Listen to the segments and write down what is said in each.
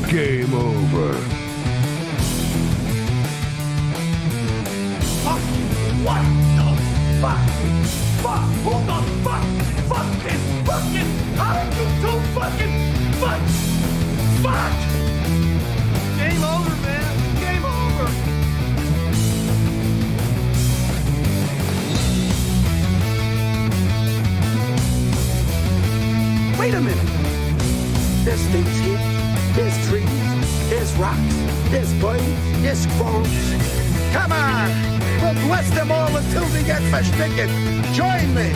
Game over. Fuck! What the fuck? Fuck! Who the fuck? Fuck this fucking! How are you so fucking fuck? Fuck! Game over, man. Game over. Wait a minute. There's things here. There's trees. There's rocks. There's birds. There's squirrels. Come on! We'll bless them all until we get versticken. Join me!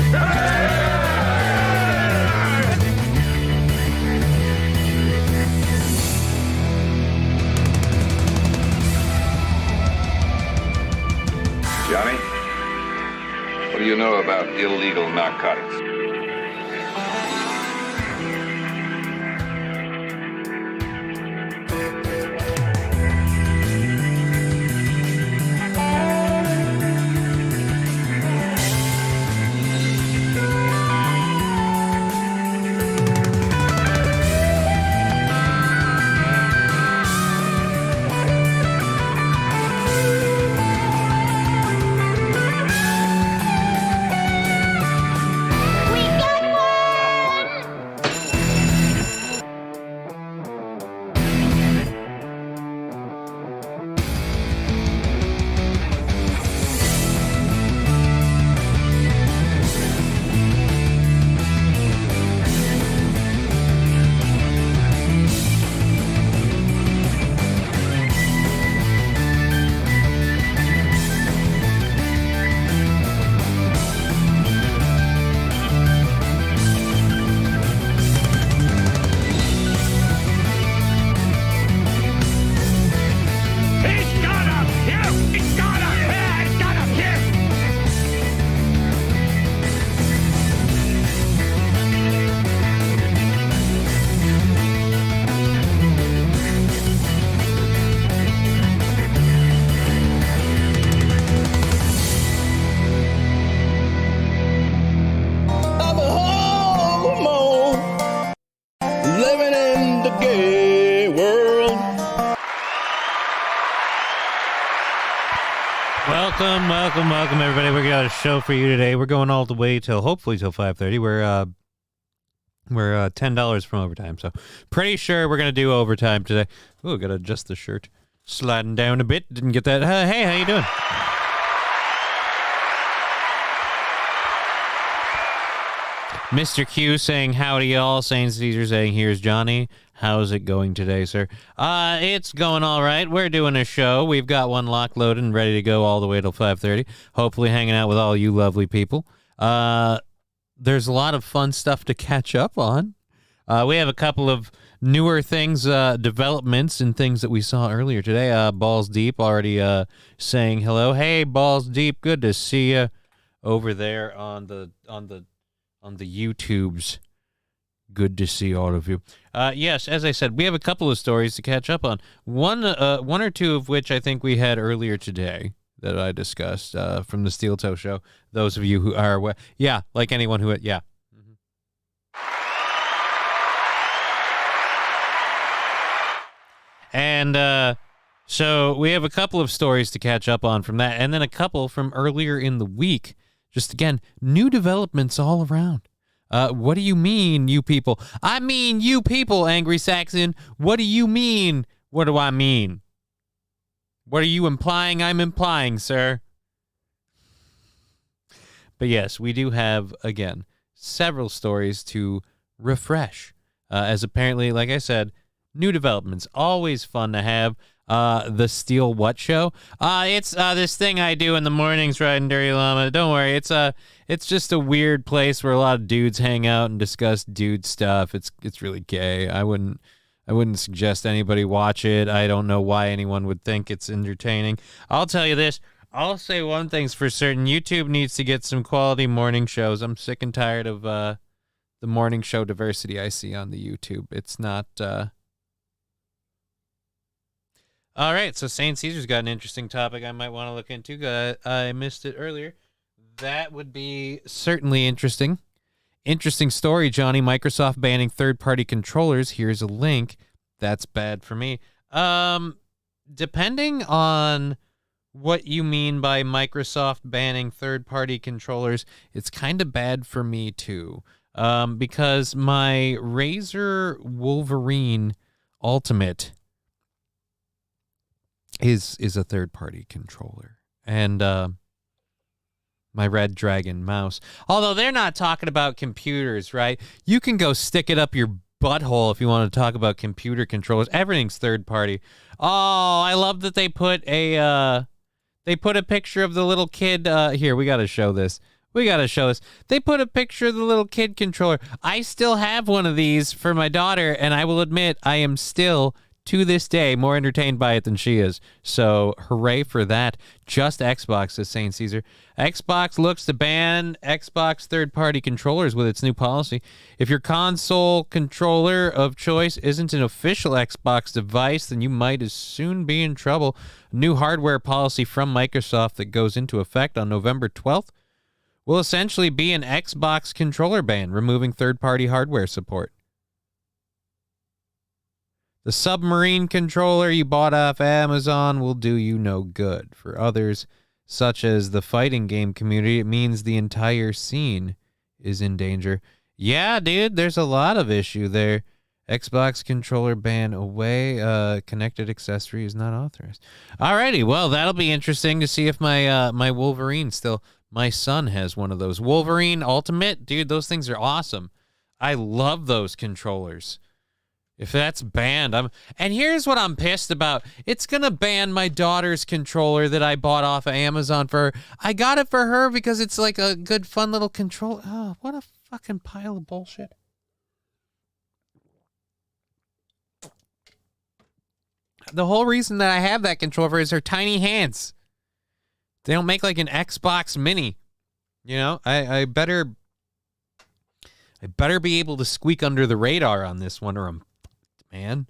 Johnny, what do you know about illegal narcotics? Welcome, everybody. We got a show for you today. We're going all the way till hopefully till 5:30. We're $10 from overtime, so pretty sure we're gonna do overtime today. Ooh, gotta adjust the shirt, sliding down a bit. Didn't get that. Hey, how you doing? Mr. Q saying howdy y'all. Saint Caesar saying here's Johnny. How's it going today, sir? It's going all right. We're doing a show. We've got one lock loaded and ready to go all the way till 5:30. Hopefully hanging out with all you lovely people. There's a lot of fun stuff to catch up on. We have a couple of newer things, developments and things that we saw earlier today. Balls Deep already saying hello. Hey, Balls Deep, good to see you over there on the YouTubes. Good to see all of you. Yes, as I said, we have a couple of stories to catch up on. One or two of which I think we had earlier today that I discussed from the Steel Toe Show. Those of you who are aware. Yeah, like anyone who... Yeah. Mm-hmm. And so we have a couple of stories to catch up on from that, and then a couple from earlier in the week. Just, again, new developments all around. What do you mean, you people? I mean, you people, Angry Saxon. What do you mean? What do I mean? What are you implying? I'm implying, sir. But yes, we do have, again, several stories to refresh. As apparently, like I said, new developments. Always fun to have. The Steel What Show? It's this thing I do in the mornings riding Dirty Llama. Don't worry, it's just a weird place where a lot of dudes hang out and discuss dude stuff. It's really gay. I wouldn't suggest anybody watch it. I don't know why anyone would think it's entertaining. I'll tell you this. I'll say one thing's for certain. YouTube needs to get some quality morning shows. I'm sick and tired of the morning show diversity I see on the YouTube. It's not... All right, so St. Caesar's got an interesting topic I might want to look into. I missed it earlier. That would be certainly interesting. Interesting story, Johnny. Microsoft banning third-party controllers. Here's a link. that's bad for me. Depending on what you mean by Microsoft banning third-party controllers, it's kind of bad for me too. Because my Razer Wolverine Ultimate is a third-party controller. And my Red Dragon mouse. Although they're not talking about computers, right? You can go stick it up your butthole if you want to talk about computer controllers. Everything's third-party. Oh, I love that they put a picture of the little kid. Here, we got to show this. They put a picture of the little kid controller. I still have one of these for my daughter, and I will admit I am still, to this day, more entertained by it than she is. So, hooray for that. Just Xbox, says St. Caesar. Xbox looks to ban Xbox third-party controllers with its new policy. If your console controller of choice isn't an official Xbox device, then you might as soon be in trouble. A new hardware policy from Microsoft that goes into effect on November 12th will essentially be an Xbox controller ban, removing third-party hardware support. The submarine controller you bought off Amazon will do you no good. For others, such as the fighting game community, it means the entire scene is in danger. Yeah, dude, there's a lot of issue there. Xbox controller ban away. Connected accessory is not authorized. Alrighty, well, that'll be interesting to see if my my Wolverine still... My son has one of those. Wolverine Ultimate, dude, those things are awesome. I love those controllers. If that's banned, and here's what I'm pissed about. It's going to ban my daughter's controller that I bought off of Amazon for her. I got it for her because it's like a good, fun little controller. Oh, what a fucking pile of bullshit. The whole reason that I have that controller is her tiny hands. They don't make like an Xbox Mini. You know, I better be able to squeak under the radar on this one, or I'm, man.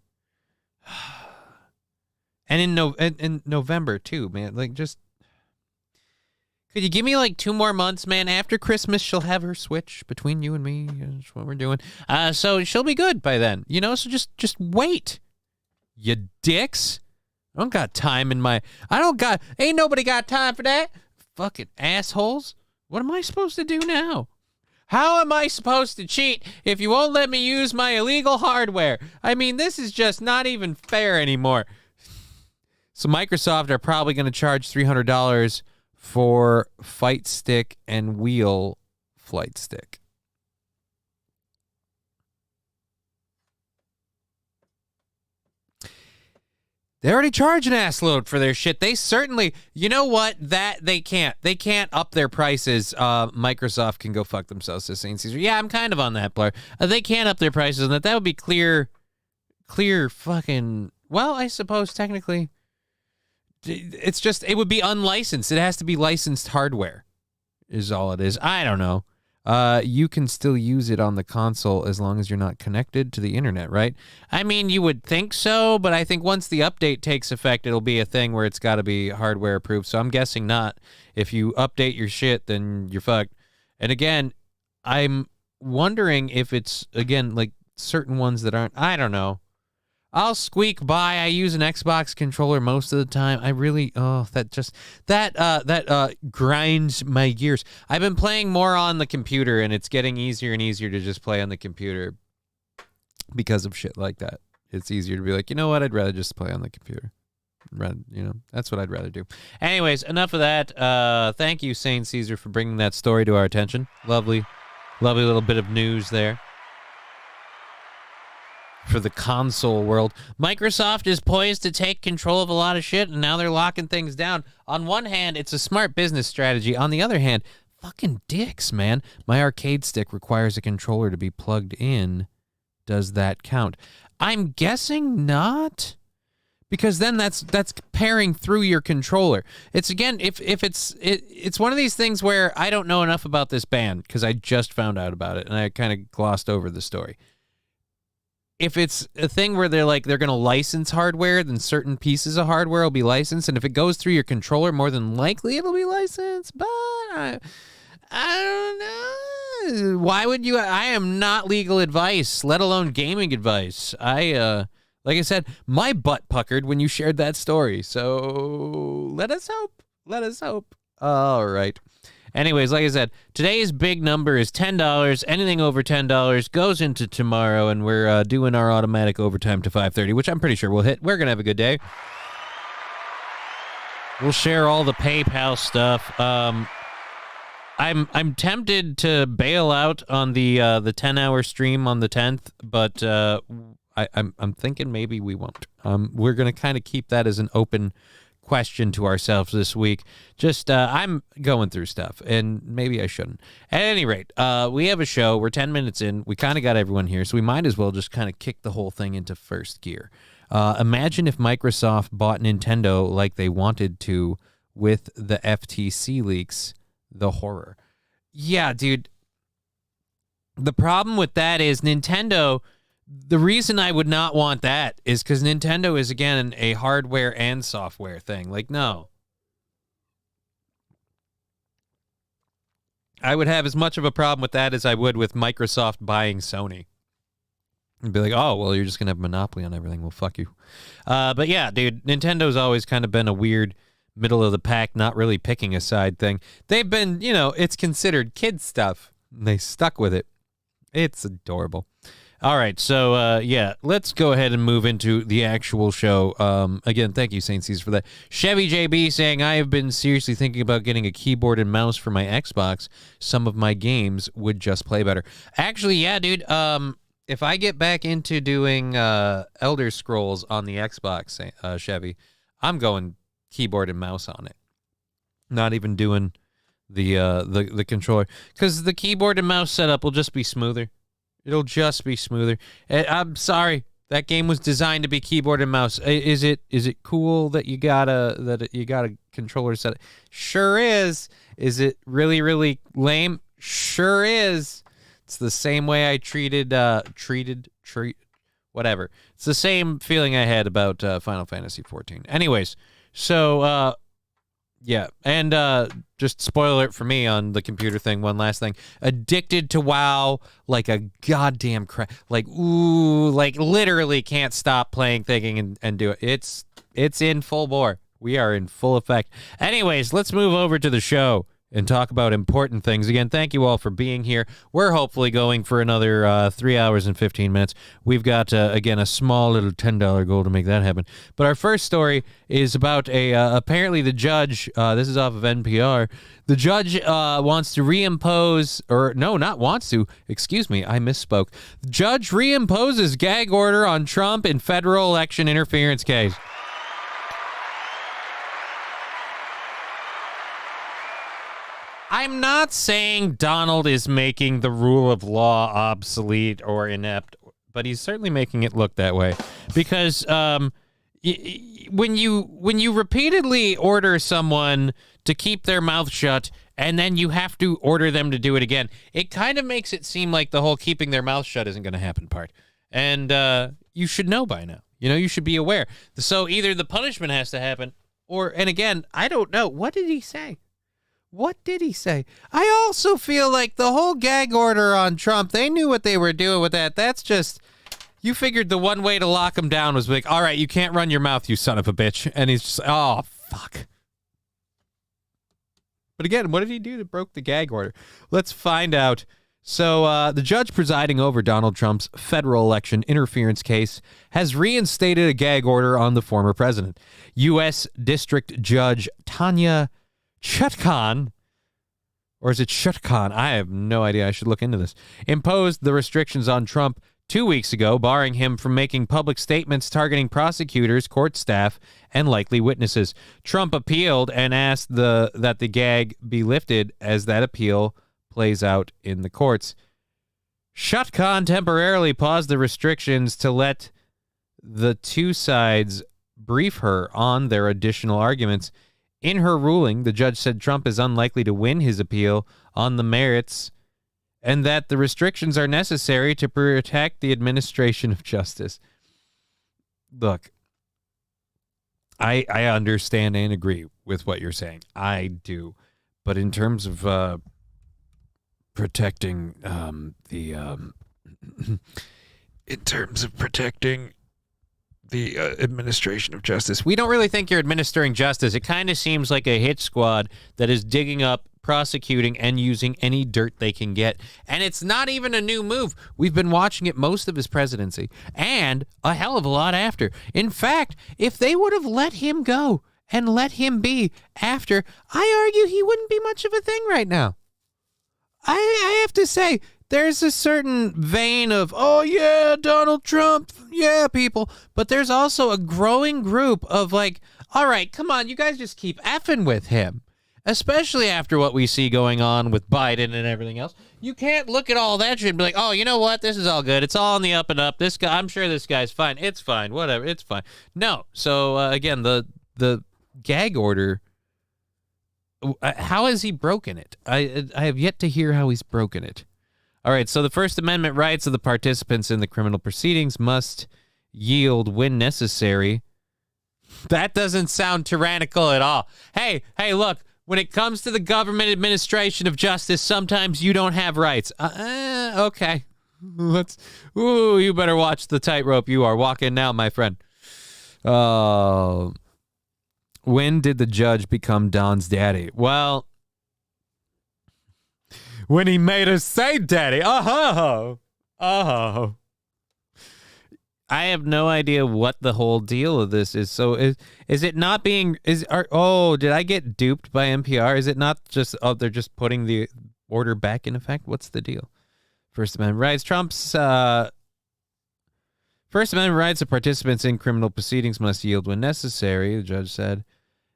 And in November too, man. Like, just, could you give me like 2 more months, man? After Christmas, she'll have her Switch between you and me. That's what we're doing. So she'll be good by then. You know, so just wait. You dicks. I don't got time in my... Ain't nobody got time for that. Fucking assholes. What am I supposed to do now? How am I supposed to cheat if you won't let me use my illegal hardware? I mean, this is just not even fair anymore. So Microsoft are probably going to charge $300 for Fight Stick and Wheel Flight Stick. They already charge an ass load for their shit. They certainly, you know what? That they can't. They can't up their prices. Microsoft can go fuck themselves, says St. Caesar. Yeah, I'm kind of on that, Blair. They can't up their prices, and that would be clear fucking... Well, I suppose technically, it's just, it would be unlicensed. It has to be licensed hardware, is all it is. I don't know. You can still use it on the console as long as you're not connected to the internet, right? I mean, you would think so, but I think once the update takes effect, it'll be a thing where it's got to be hardware approved. So I'm guessing not. If you update your shit, then you're fucked. And again, I'm wondering if it's, again, like certain ones that aren't, I don't know. I'll squeak by. I use an Xbox controller most of the time. I really, that grinds my gears. I've been playing more on the computer, and it's getting easier and easier to just play on the computer because of shit like that. It's easier to be like, you know what? I'd rather just play on the computer. That's what I'd rather do. Anyways, enough of that. Thank you, St. Caesar, for bringing that story to our attention. Lovely little bit of news there. For the console world, Microsoft is poised to take control of a lot of shit, and now they're locking things down. On one hand, it's a smart business strategy. On the other hand, fucking dicks, man. My arcade stick requires a controller to be plugged in. Does that count? I'm guessing not, because then that's pairing through your controller. It's, again, if it's one of these things where I don't know enough about this ban because I just found out about it and I kind of glossed over the story. If it's a thing where they're going to license hardware, then certain pieces of hardware will be licensed. And if it goes through your controller, more than likely it'll be licensed. But I don't know. Why would you? I am not legal advice, let alone gaming advice. Like I said, my butt puckered when you shared that story. So let us hope. Let us hope. All right. Anyways, like I said, today's big number is $10. Anything over $10 goes into tomorrow, and we're doing our automatic overtime to 5:30, which I'm pretty sure we'll hit. We're gonna have a good day. We'll share all the PayPal stuff. I'm tempted to bail out on the 10-hour stream on the 10th, but I'm thinking maybe we won't. We're gonna kind of keep that as an open question to ourselves this week. Just I'm going through stuff, and maybe I shouldn't. At any rate, we have a show. We're 10 minutes in. We kind of got everyone here, so we might as well just kind of kick the whole thing into first gear. Imagine if Microsoft bought Nintendo like they wanted to with the FTC leaks. The horror. Yeah, dude. The problem with that is Nintendo. The reason I would not want that is because Nintendo is, again, a hardware and software thing. Like, no. I would have as much of a problem with that as I would with Microsoft buying Sony. And be like, oh, well, you're just going to have a monopoly on everything. Well, fuck you. But yeah, dude, Nintendo's always kind of been a weird middle of the pack, not really picking a side thing. They've been, it's considered kid stuff. And they stuck with it. It's adorable. All right, so, let's go ahead and move into the actual show. Again, thank you, Saint C's, for that. Chevy JB saying, I have been seriously thinking about getting a keyboard and mouse for my Xbox. Some of my games would just play better. Actually, yeah, dude, if I get back into doing Elder Scrolls on the Xbox, Chevy, I'm going keyboard and mouse on it. Not even doing the controller. Because the keyboard and mouse setup will just be smoother. It'll just be smoother. I'm sorry. That game was designed to be keyboard and mouse. Is it cool that you got a controller set? Sure is. Is it really, really lame? Sure is. It's the same way I treated whatever. It's the same feeling I had about Final Fantasy 14. Anyways, so yeah, and just spoiler it for me on the computer thing. One last thing: addicted to WoW like a goddamn like literally can't stop playing, thinking, and do it. It's in full bore. We are in full effect. Anyways, let's move over to the show and talk about important things. Again, thank you all for being here. We're hopefully going for another 3 hours and 15 minutes. We've got, again, a small little $10 goal to make that happen. But our first story is about apparently the judge, this is off of NPR, the judge wants to reimpose, or no, not wants to, excuse me, I misspoke. The judge reimposes gag order on Trump in federal election interference case. I'm not saying Donald is making the rule of law obsolete or inept, but he's certainly making it look that way. Because when you repeatedly order someone to keep their mouth shut and then you have to order them to do it again, it kind of makes it seem like the whole keeping their mouth shut isn't going to happen part. And you should know by now. You should be aware. So either the punishment has to happen or, and again, I don't know. What did he say? What did he say? I also feel like the whole gag order on Trump, they knew what they were doing with that. That's just, you figured the one way to lock him down was like, all right, you can't run your mouth, you son of a bitch. And he's just, oh, fuck. But again, what did he do that broke the gag order? Let's find out. So the judge presiding over Donald Trump's federal election interference case has reinstated a gag order on the former president. U.S. District Judge Tanya Chutkan, or is it Chutkan? I have no idea. I should look into this. Imposed the restrictions on Trump 2 weeks ago, barring him from making public statements targeting prosecutors, court staff, and likely witnesses. Trump appealed and asked that the gag be lifted as that appeal plays out in the courts. Chutkan temporarily paused the restrictions to let the two sides brief her on their additional arguments. In her ruling, the judge said Trump is unlikely to win his appeal on the merits and that the restrictions are necessary to protect the administration of justice. Look, I understand and agree with what you're saying. I do. But in terms of protecting in terms of protecting the administration of justice. We don't really think you're administering justice. It kind of seems like a hit squad that is digging up, prosecuting, and using any dirt they can get. And it's not even a new move. We've been watching it most of his presidency and a hell of a lot after. In fact, if they would have let him go and let him be after, I argue he wouldn't be much of a thing right now. I have to say, there's a certain vein of, oh, yeah, Donald Trump, yeah, people. But there's also a growing group of like, all right, come on, you guys just keep effing with him. Especially after what we see going on with Biden and everything else. You can't look at all that shit and be like, oh, you know what? This is all good. It's all on the up and up. This guy, I'm sure this guy's fine. It's fine. Whatever. It's fine. No. So, again, the gag order, how has he broken it? I have yet to hear how he's broken it. All right, so the First Amendment rights of the participants in the criminal proceedings must yield when necessary. That doesn't sound tyrannical at all. Hey, look, when it comes to the government administration of justice, sometimes you don't have rights. Okay. You better watch the tightrope you are walking now, my friend. When did the judge become Don's daddy? Well, when he made us say daddy. I have no idea what the whole deal of this is. So is it not being did I get duped by NPR? Is it not just they're just putting the order back in effect? What's the deal? First Amendment rights. Trump's First Amendment rights of participants in criminal proceedings must yield when necessary, the judge said.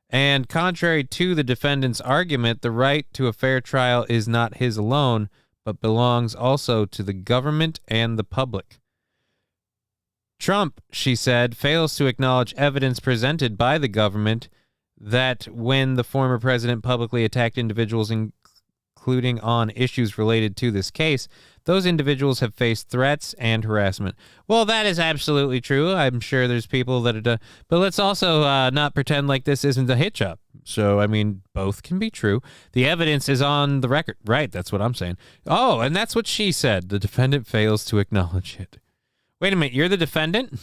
And contrary to the defendant's argument, the right to a fair trial is not his alone, but belongs also to the government and the public. Trump, she said, fails to acknowledge evidence presented by the government that when the former president publicly attacked individuals, including on issues related to this case, those individuals have faced threats and harassment. Well, that is absolutely true. I'm sure there's people that have done, but let's also not pretend like this isn't a hit job. So, I mean, both can be true. The evidence is on the record. Right, that's what I'm saying. Oh, and that's what she said. The defendant fails to acknowledge it. Wait a minute, you're the defendant?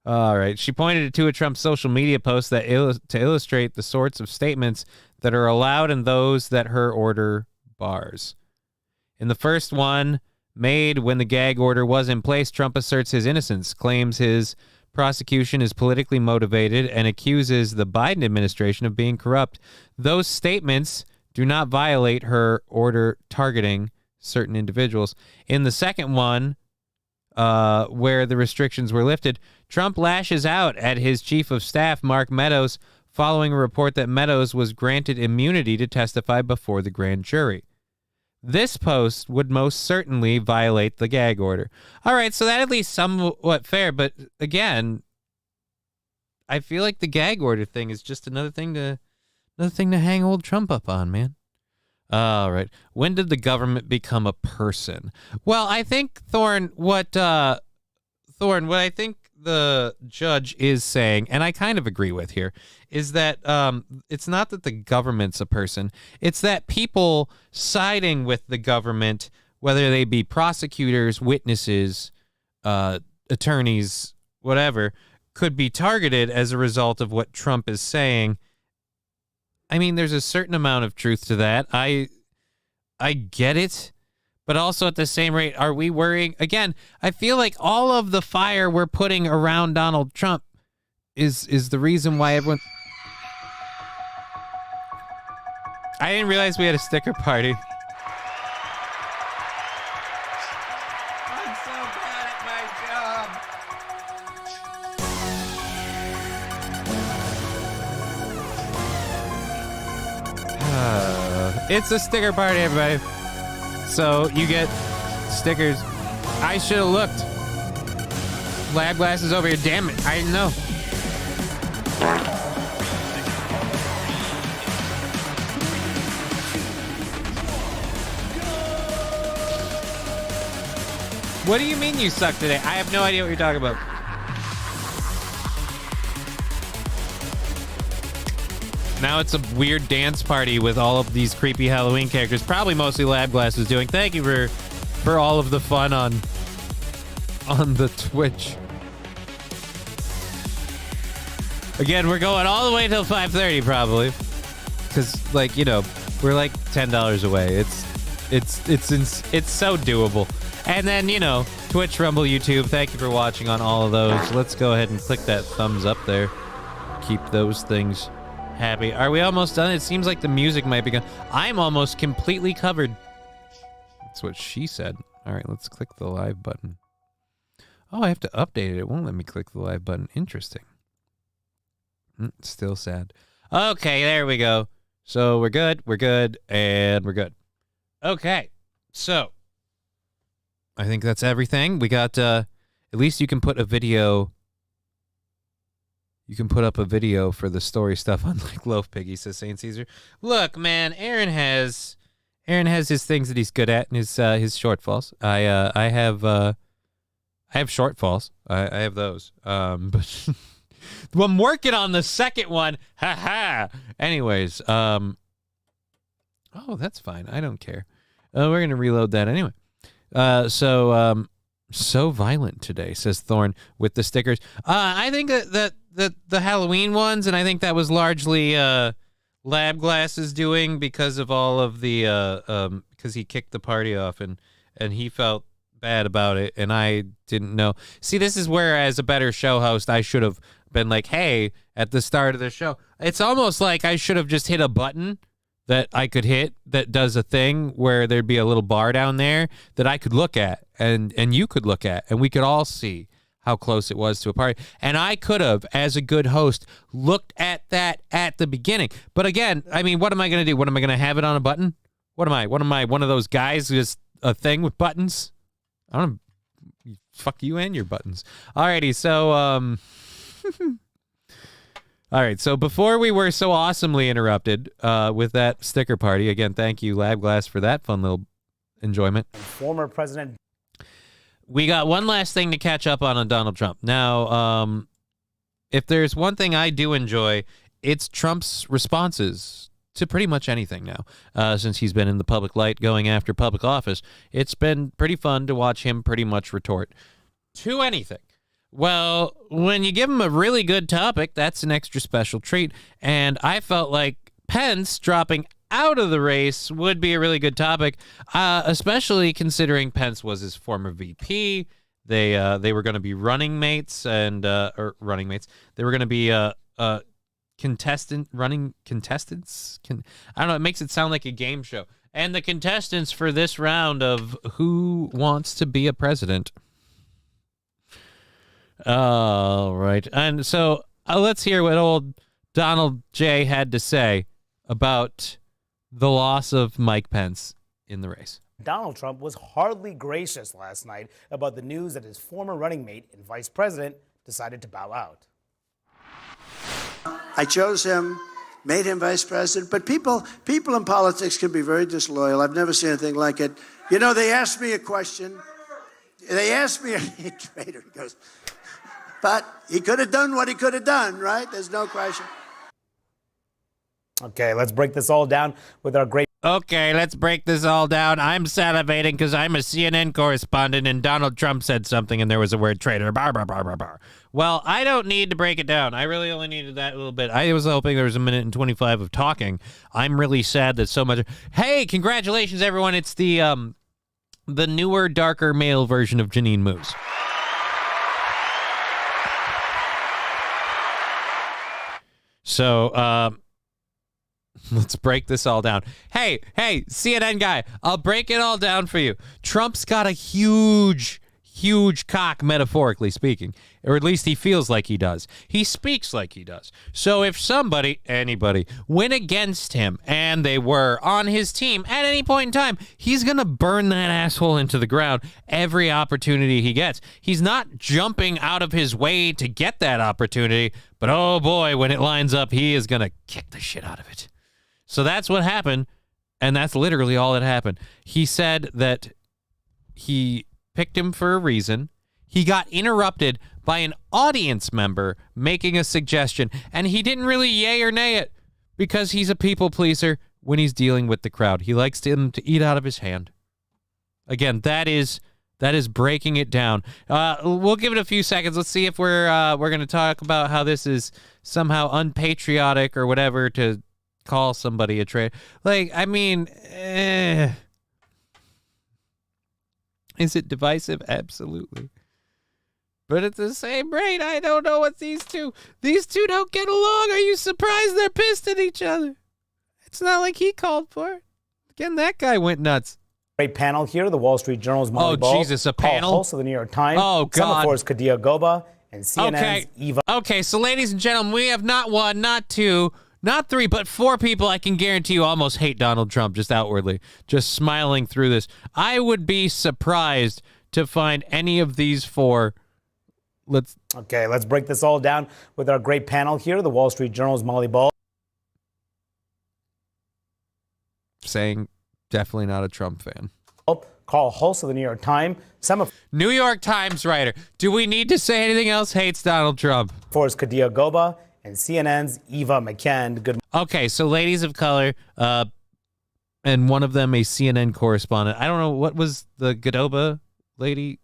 All right. She pointed to a Trump social media post that to illustrate the sorts of statements that are allowed and those that her order bars. In the first one, made when the gag order was in place, Trump asserts his innocence, claims his prosecution is politically motivated, and accuses the Biden administration of being corrupt. Those statements do not violate her order targeting certain individuals. In the second one, where the restrictions were lifted, Trump lashes out at his chief of staff, Mark Meadows, following a report that Meadows was granted immunity to testify before the grand jury. This post would most certainly violate the gag order. All right, so that at least somewhat fair, but again, I feel like the gag order thing is just another thing to hang old Trump up on, man. All right. When did the government become a person? Well, I think what I think the judge is saying, and I kind of agree with here, is that it's not that the government's a person. It's that people siding with the government, whether they be prosecutors, witnesses, attorneys, whatever, could be targeted as a result of what Trump is saying. I mean, there's a certain amount of truth to that. I get it. But also at the same rate, are we worrying? Again, I feel like all of the fire we're putting around Donald Trump is the reason why everyone... I didn't realize we had a sticker party. I'm so bad at my job. It's a sticker party, everybody. So you get stickers. I should have looked. Lab glasses over here. Damn it. I didn't know. What do you mean you suck today? I have no idea what you're talking about. Now it's a weird dance party with all of these creepy Halloween characters. Probably mostly Lab Glass is doing. Thank you for all of the fun on on the Twitch. Again, we're going all the way till 5:30 probably, because like we're like $10 away. It's so doable. And then Twitch, Rumble, YouTube. Thank you for watching on all of those. Let's go ahead and click that thumbs up there. Keep those things happy. Are we almost done? It seems like the music might be gone. I'm almost completely covered. That's what she said. All right, let's click the live button. Oh, I have to update it. It won't let me click the live button. Interesting. Still sad. Okay, there we go. So we're good, and we're good. Okay, so I think that's everything. We got, at least you can put a video. You can put up a video for the story stuff, unlike Loaf Piggy, says St. Caesar. Look, man, Aaron has his things that he's good at and his shortfalls. I have shortfalls. I have those. But I'm working on the second one. Ha ha. Anyways, oh, that's fine. I don't care. We're gonna reload that anyway. So violent today, says Thorn with the stickers. I think that the Halloween ones, and I think that was largely Lab Glass's doing because of all of the because he kicked the party off and he felt bad about it, and I didn't know. See, this is where, as a better show host, I should have been like, hey, at the start of the show. It's almost like I should have just hit a button that I could hit that does a thing where there'd be a little bar down there that I could look at and you could look at, and we could all see how close it was to a party. And I could have, as a good host, looked at that at the beginning. But again, I mean, what am I going to do? What am I going to have it on a button? What am I, one of those guys who's a thing with buttons? I don't know. Fuck you and your buttons. Alrighty, so, all right, so before we were so awesomely interrupted with that sticker party, again, thank you, Lab Glass, for that fun little enjoyment. Former President. We got one last thing to catch up on Donald Trump. Now, if there's one thing I do enjoy, it's Trump's responses to pretty much anything now. Since he's been in the public light going after public office, it's been pretty fun to watch him pretty much retort to anything. Well, when you give him a really good topic, that's an extra special treat. And I felt like Pence dropping out of the race would be a really good topic, especially considering Pence was his former VP. They were going to be running mates and or running mates. They were going to be contestants. I don't know. It makes it sound like a game show. And the contestants for this round of Who Wants to Be a President. All right. And so let's hear what old Donald J. had to say about the loss of Mike Pence in the race. Donald Trump was hardly gracious last night about the news that his former running mate and vice president decided to bow out. I chose him, made him vice president, but people in politics can be very disloyal. I've never seen anything like it. You know, they asked me a question. They asked me, traitor, he goes, but he could have done what he could have done, right? There's no question. Okay, let's break this all down with our great... Okay, let's break this all down. I'm salivating because I'm a CNN correspondent and Donald Trump said something and there was a word traitor. Bar, bar, bar, bar, bar. Well, I don't need to break it down. I really only needed that little bit. I was hoping there was a minute and 25 of talking. I'm really sad that so much... Hey, congratulations, everyone. It's the newer, darker male version of Janine Moose. So, let's break this all down. Hey, CNN guy, I'll break it all down for you. Trump's got a huge cock, metaphorically speaking, or at least he feels like he does. He speaks like he does. So if anybody, went against him and they were on his team at any point in time, he's going to burn that asshole into the ground every opportunity he gets. He's not jumping out of his way to get that opportunity, but oh boy, when it lines up, he is going to kick the shit out of it. So that's what happened, and that's literally all that happened. He said that he picked him for a reason. He got interrupted by an audience member making a suggestion, and he didn't really yay or nay it because he's a people pleaser when he's dealing with the crowd. He likes him to eat out of his hand. Again, that is That is breaking it down. We'll give it a few seconds. Let's see if we're going to talk about how this is somehow unpatriotic or whatever to call somebody a traitor. Like, I mean, is it divisive? Absolutely. But at the same rate, I don't know what these two don't get along. Are you surprised they're pissed at each other? It's not like he called for it. Again, that guy went nuts. Great panel here. The Wall Street Journal's Molly Ball. Oh, Jesus, a panel? Paul Hulse of the New York Times. Oh, God. Semaphor's Kadia Goba. And CNN's Eva. Okay, so ladies and gentlemen, we have not one, not two, not three, but four people I can guarantee you almost hate Donald Trump just outwardly, just smiling through this. I would be surprised to find any of these four. Let's break this all down with our great panel here. The Wall Street Journal's Molly Ball. Saying definitely not a Trump fan. Carl Hulse of the New York Times. New York Times writer. Do we need to say anything else? Hates Donald Trump. Semaphor's Kadia Goba. And CNN's Eva McKend. Good. Okay, so ladies of color, and one of them a CNN correspondent. I don't know, what was the Godoba lady?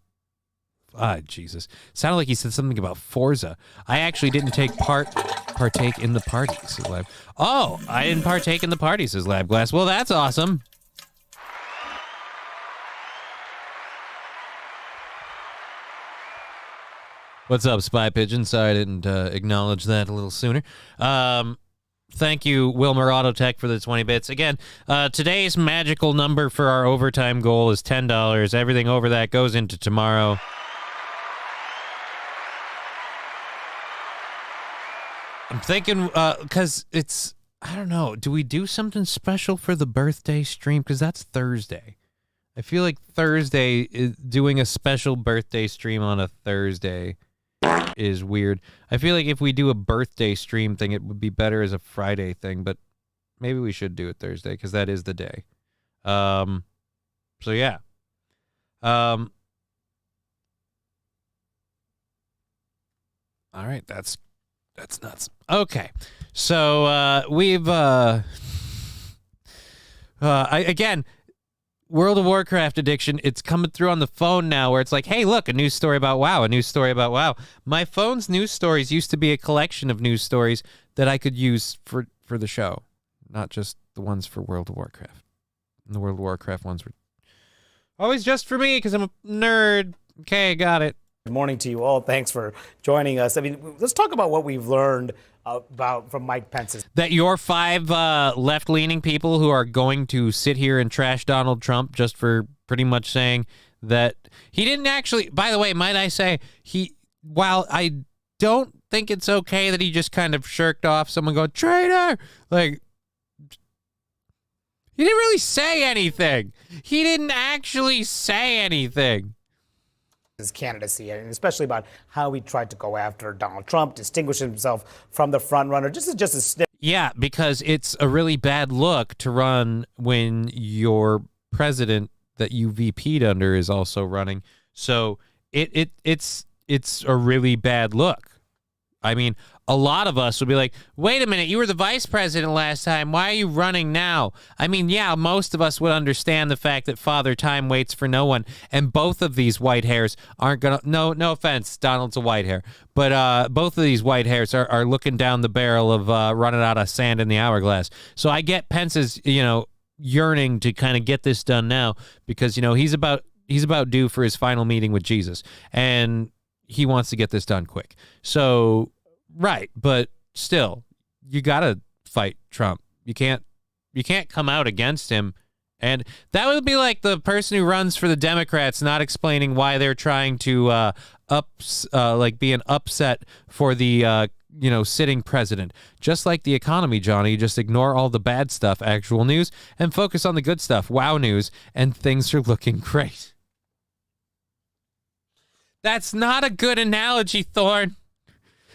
Jesus. Sounded like he said something about Forza. I actually didn't partake in the party, says Lab. Oh, I didn't partake in the party, says Lab Glass. Well, that's awesome. What's up, Spy Pigeon? Sorry I didn't acknowledge that a little sooner. Thank you, Wilmer Autotech, for the 20 bits. Again, today's magical number for our overtime goal is $10. Everything over that goes into tomorrow. I'm thinking, because it's, I don't know, do we do something special for the birthday stream? Because that's Thursday. I feel like Thursday, is doing a special birthday stream on a Thursday is weird. I feel like if we do a birthday stream thing, it would be better as a Friday thing, but maybe we should do it Thursday because that is the day. So yeah. All right, that's nuts. Okay. So we've again, World of Warcraft addiction, it's coming through on the phone now where it's like, hey, look, a news story about WoW, a news story about WoW. My phone's news stories used to be a collection of news stories that I could use for the show, not just the ones for World of Warcraft. And the World of Warcraft ones were always just for me because I'm a nerd. Okay, got it. Good morning to you all. Thanks for joining us. I mean, let's talk about what we've learned about from Mike Pence's. That your five left-leaning people who are going to sit here and trash Donald Trump just for pretty much saying that he didn't actually, by the way, might I say, while I don't think it's okay that he just kind of shirked off someone going, traitor, like, he didn't really say anything. He didn't actually say anything. His candidacy, and especially about how he tried to go after Donald Trump, distinguish himself from the front runner. Just a snip. Yeah, because it's a really bad look to run when your president that you VP'd under is also running. So it's a really bad look. I mean, a lot of us would be like, wait a minute, you were the vice president last time. Why are you running now? I mean, yeah, most of us would understand the fact that Father Time waits for no one. And both of these white hairs aren't going to, no offense, Donald's a white hair. But both of these white hairs are looking down the barrel of running out of sand in the hourglass. So I get Pence's, yearning to kind of get this done now because, he's about due for his final meeting with Jesus. And he wants to get this done quick. So, right, but still, you got to fight Trump. You can't come out against him. And that would be like the person who runs for the Democrats not explaining why they're trying to be an upset for the sitting president. Just like the economy, Johnny, just ignore all the bad stuff, actual news, and focus on the good stuff, WoW news, and things are looking great. That's not a good analogy, Thorne.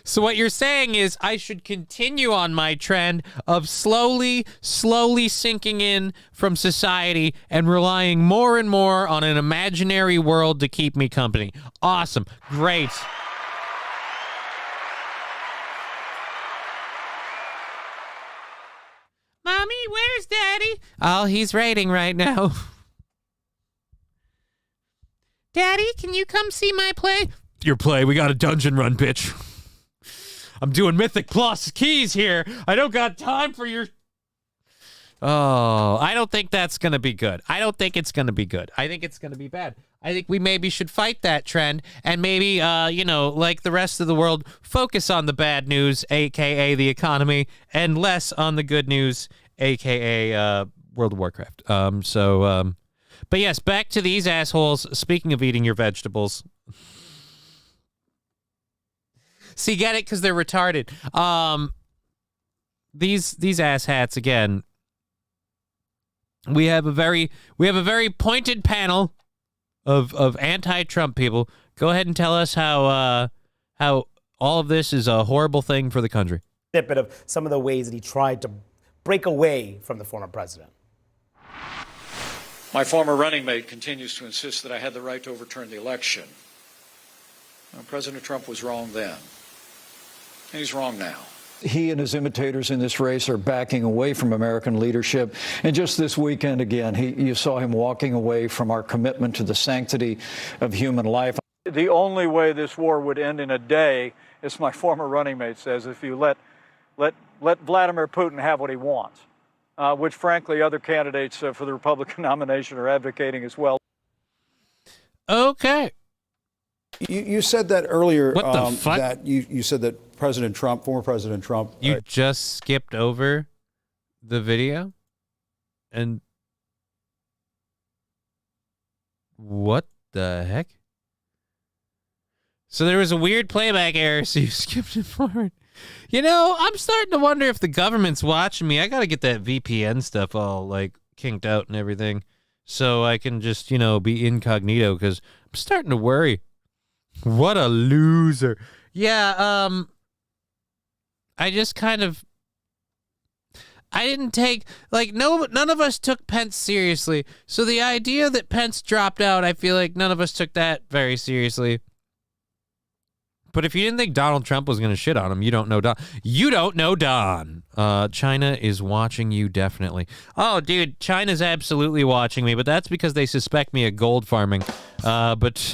So what you're saying is I should continue on my trend of slowly sinking in from society and relying more and more on an imaginary world to keep me company. Awesome. Great. Mommy, where's Daddy? Oh, he's raiding right now. Daddy, can you come see my play? Your play, we got a dungeon run, bitch. I'm doing Mythic Plus keys here. I don't got time for your... Oh, I don't think that's going to be good. I don't think it's going to be good. I think it's going to be bad. I think we maybe should fight that trend and maybe, like the rest of the world, focus on the bad news, a.k.a. the economy, and less on the good news, a.k.a. World of Warcraft. But yes, back to these assholes. Speaking of eating your vegetables. See, get it? Because they're retarded. These asshats, again... We have a very pointed panel of anti-Trump people. Go ahead and tell us how all of this is a horrible thing for the country. Snippet of some of the ways that he tried to break away from the former president. My former running mate continues to insist that I had the right to overturn the election. Well, President Trump was wrong then. And he's wrong now. He and his imitators in this race are backing away from American leadership. And just this weekend, again, you saw him walking away from our commitment to the sanctity of human life. The only way this war would end in a day, as my former running mate says, if you let Vladimir Putin have what he wants, which, frankly, other candidates for the Republican nomination are advocating as well. Okay. You said that earlier. What the fuck? That you said that President Trump, former President Trump. You just skipped over the video? And what the heck? So there was a weird playback error, so you skipped it forward. You know, I'm starting to wonder if the government's watching me. I got to get that VPN stuff all, kinked out and everything so I can just, be incognito because I'm starting to worry. What a loser. Yeah, I just kind of... I didn't take... none of us took Pence seriously. So the idea that Pence dropped out, I feel like none of us took that very seriously. But if you didn't think Donald Trump was going to shit on him, you don't know Don. You don't know Don. China is watching you, definitely. Oh, dude, China's absolutely watching me, but that's because they suspect me of gold farming. But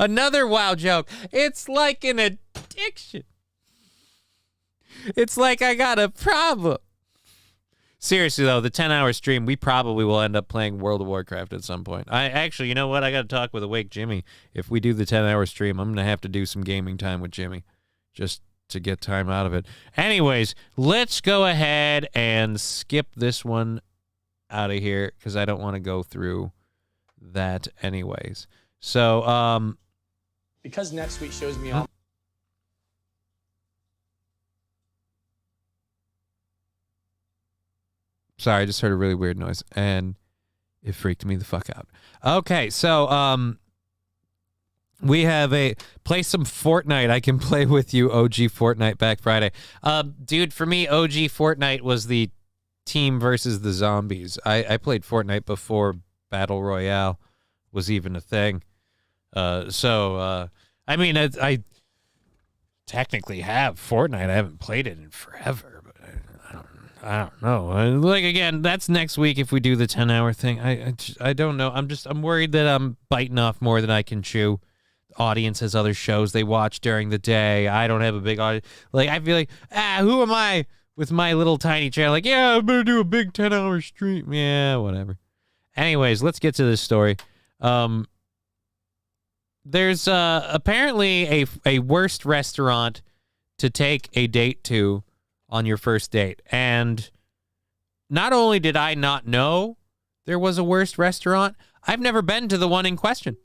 another wow joke. It's like an addiction. It's like I got a problem. Seriously, though, the 10-hour stream, we probably will end up playing World of Warcraft at some point. Actually, you know what? I got to talk with Awake Jimmy. If we do the 10-hour stream, I'm going to have to do some gaming time with Jimmy just to get time out of it. Anyways, let's go ahead and skip this one out of here because I don't want to go through that anyways. So, because NetSuite shows me all. Sorry, I just heard a really weird noise, and it freaked me the fuck out. Okay, so we have play some Fortnite. I can play with you, OG Fortnite, back Friday. Dude, for me, OG Fortnite was the team versus the zombies. I played Fortnite before Battle Royale was even a thing. I mean, I technically have Fortnite. I haven't played it in forever, but I don't know. Again, that's next week if we do the 10-hour thing. I don't know. I'm worried that I'm biting off more than I can chew. The audience has other shows they watch during the day. I don't have a big audience. I feel like, who am I with my little tiny channel? I better do a big 10-hour stream. Yeah, whatever. Anyways, let's get to this story. There's apparently a worst restaurant to take a date to on your first date. And not only did I not know there was a worst restaurant, I've never been to the one in question.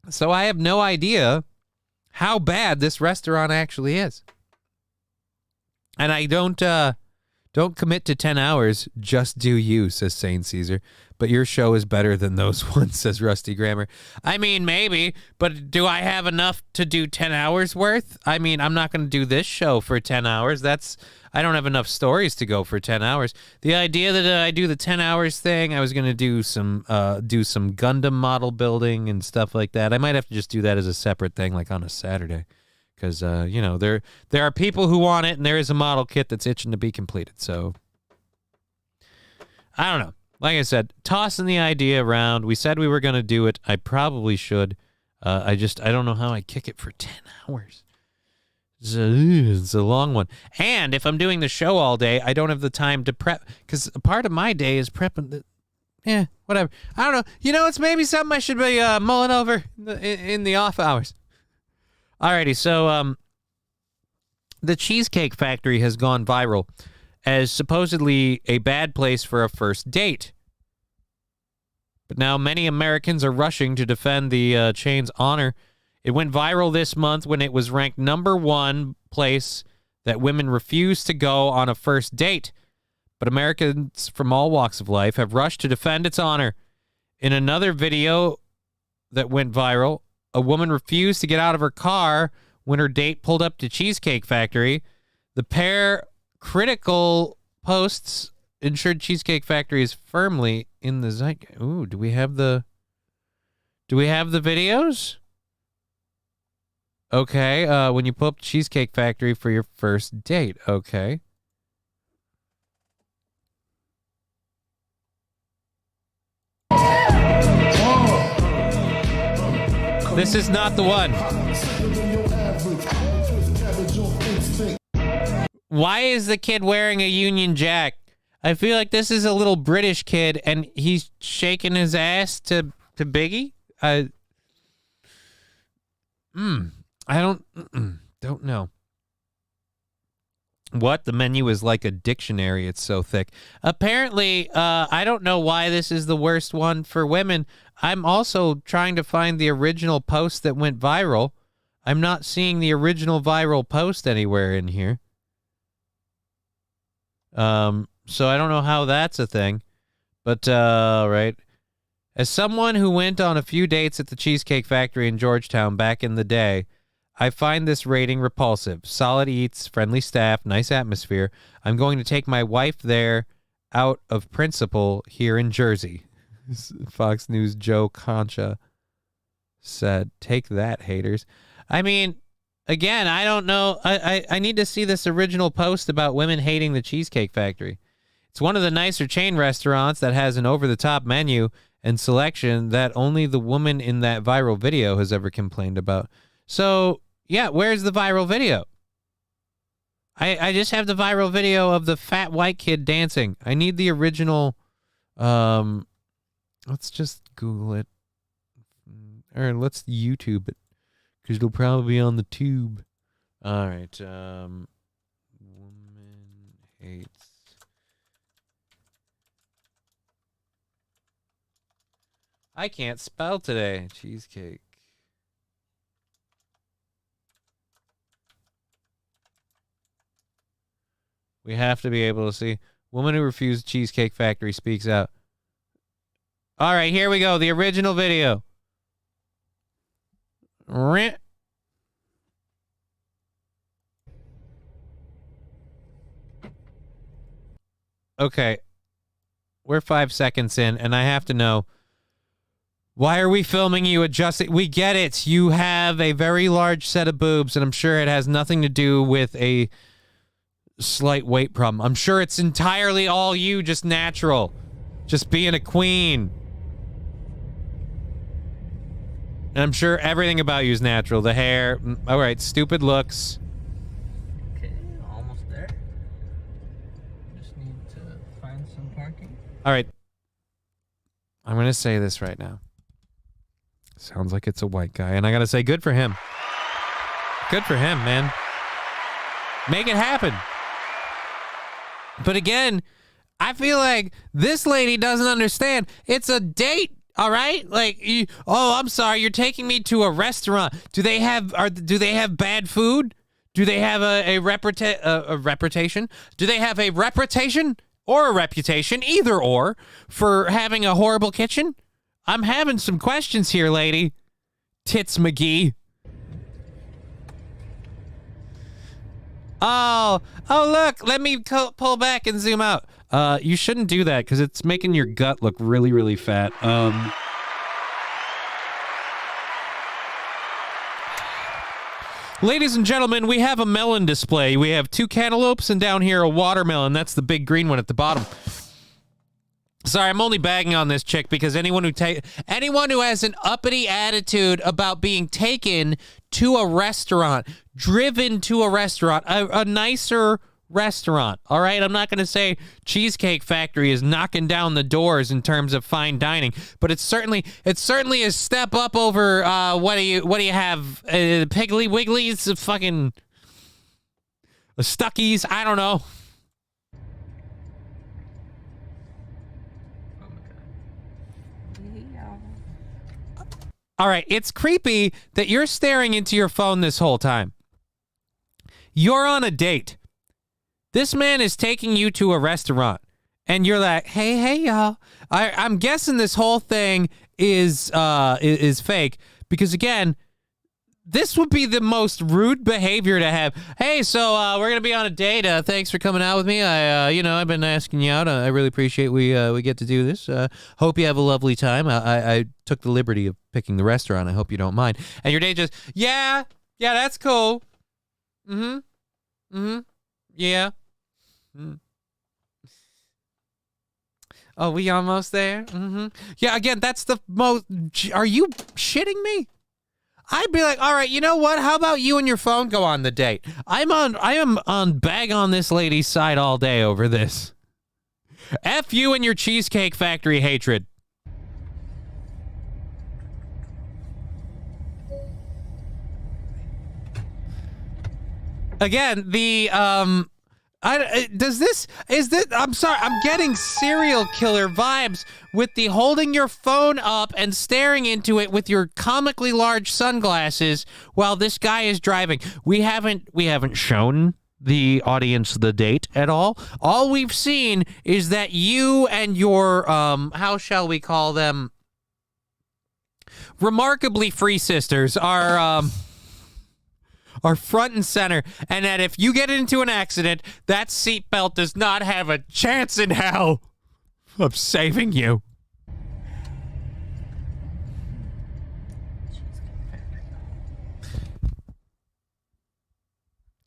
So I have no idea how bad this restaurant actually is. And I don't commit to 10 hours, just do you, says Saint Caesar. But your show is better than those ones, says Rusty Grammar. I mean, maybe, but do I have enough to do 10 hours worth? I mean, I'm not going to do this show for 10 hours. I don't have enough stories to go for 10 hours. The idea that I do the 10 hours thing, I was going to do some Gundam model building and stuff like that. I might have to just do that as a separate thing, like on a Saturday. Because, there are people who want it, and there is a model kit that's itching to be completed. So, I don't know. like I said, tossing the idea around. We said we were going to do it. I probably should. I don't know how I kick it for 10 hours. It's a long one. And if I'm doing the show all day, I don't have the time to prep, because a part of my day is prepping. Whatever. I don't know. You know, it's maybe something I should be mulling over in the off hours. Alrighty, so the Cheesecake Factory has gone viral as supposedly a bad place for a first date. But now many Americans are rushing to defend the chain's honor. It went viral this month when it was ranked #1 place that women refuse to go on a first date. But Americans from all walks of life have rushed to defend its honor. In another video that went viral, a woman refused to get out of her car when her date pulled up to Cheesecake Factory. The pair critical posts ensured Cheesecake Factory is firmly in the zeitgeist. Ooh, do we have the videos? Okay, when you pull up Cheesecake Factory for your first date. Okay. This is not the one. Why is the kid wearing a Union Jack? I feel like this is a little British kid, and he's shaking his ass to Biggie. I don't know. What? The menu is like a dictionary. It's so thick. Apparently, I don't know why this is the worst one for women. I'm also trying to find the original post that went viral. I'm not seeing the original viral post anywhere in here. So I don't know how that's a thing. But, right. As someone who went on a few dates at the Cheesecake Factory in Georgetown back in the day, I find this rating repulsive. Solid eats, friendly staff, nice atmosphere. I'm going to take my wife there out of principle here in Jersey. Fox News Joe Concha said, take that, haters. I mean, again, I don't know. I need to see this original post about women hating the Cheesecake Factory. It's one of the nicer chain restaurants that has an over-the-top menu and selection that only the woman in that viral video has ever complained about. So, yeah, where's the viral video? I just have the viral video of the fat white kid dancing. I need the original. Let's just Google it. Or let's YouTube it, because it'll probably be on the tube. All right. Woman hates. I can't spell today. Cheesecake. We have to be able to see. Woman who refused Cheesecake Factory speaks out. All right, here we go. The original video. Okay. We're 5 seconds in, and I have to know, why are we filming you adjusting? We get it. You have a very large set of boobs, and I'm sure it has nothing to do with a slight weight problem. I'm sure it's entirely all you, just natural. Just being a queen. And I'm sure everything about you is natural. The hair. All right, stupid looks. Okay, almost there. Just need to find some parking. All right. I'm going to say this right now. Sounds like it's a white guy. And I got to say, good for him. Good for him, man. Make it happen. But again, I feel like this lady doesn't understand. It's a date, all right? Like, I'm sorry, you're taking me to a restaurant. Do they have bad food? Do they have a reputation? Do they have a reputation or a reputation, either or, for having a horrible kitchen? I'm having some questions here, lady. Tits McGee. Oh, look, let me pull back and zoom out. You shouldn't do that because it's making your gut look really, really fat. Ladies and gentlemen, we have a melon display. We have 2 cantaloupes and down here a watermelon. That's the big green one at the bottom. Sorry, I'm only bagging on this chick because anyone who has an uppity attitude about being taken to a restaurant, driven to a restaurant, a nicer restaurant, all right? I'm not going to say Cheesecake Factory is knocking down the doors in terms of fine dining, but it's certainly a step up over what do you have? Piggly Wigglies, fucking Stuckies, I don't know. All right, it's creepy that you're staring into your phone this whole time. You're on a date. This man is taking you to a restaurant, and you're like, hey, y'all. I'm guessing this whole thing is fake because, again, this would be the most rude behavior to have. Hey, so we're gonna be on a date. Thanks for coming out with me. I've been asking you out. I really appreciate we get to do this. Hope you have a lovely time. I took the liberty of picking the restaurant. I hope you don't mind. And your date just, yeah, that's cool. Yeah. Oh, we almost there? Yeah, again, that's the most... Are you shitting me? I'd be like, all right, you know what? How about you and your phone go on the date? I am on bag on this lady's side all day over this. F you and your Cheesecake Factory hatred. Again, I'm sorry, I'm getting serial killer vibes with the holding your phone up and staring into it with your comically large sunglasses while this guy is driving. We haven't shown the audience the date at all. All we've seen is that you and your, how shall we call them, remarkably free sisters are front and center, and that if you get into an accident, that seatbelt does not have a chance in hell of saving you.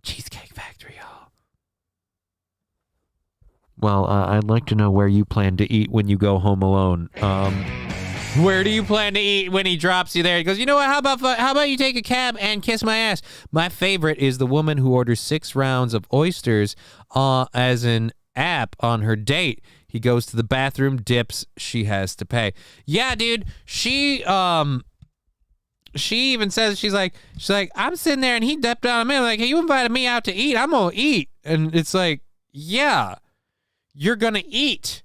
Cheesecake Factory, y'all. Well, I'd like to know where you plan to eat when you go home alone. Where do you plan to eat when he drops you there? He goes, you know what? How about you take a cab and kiss my ass? My favorite is the woman who orders 6 rounds of oysters as an app on her date. He goes to the bathroom, dips, she has to pay. Yeah, dude. She even says, she's like, I'm sitting there and he dipped on me. I'm like, hey, you invited me out to eat. I'm gonna eat. And it's like, yeah, you're gonna eat.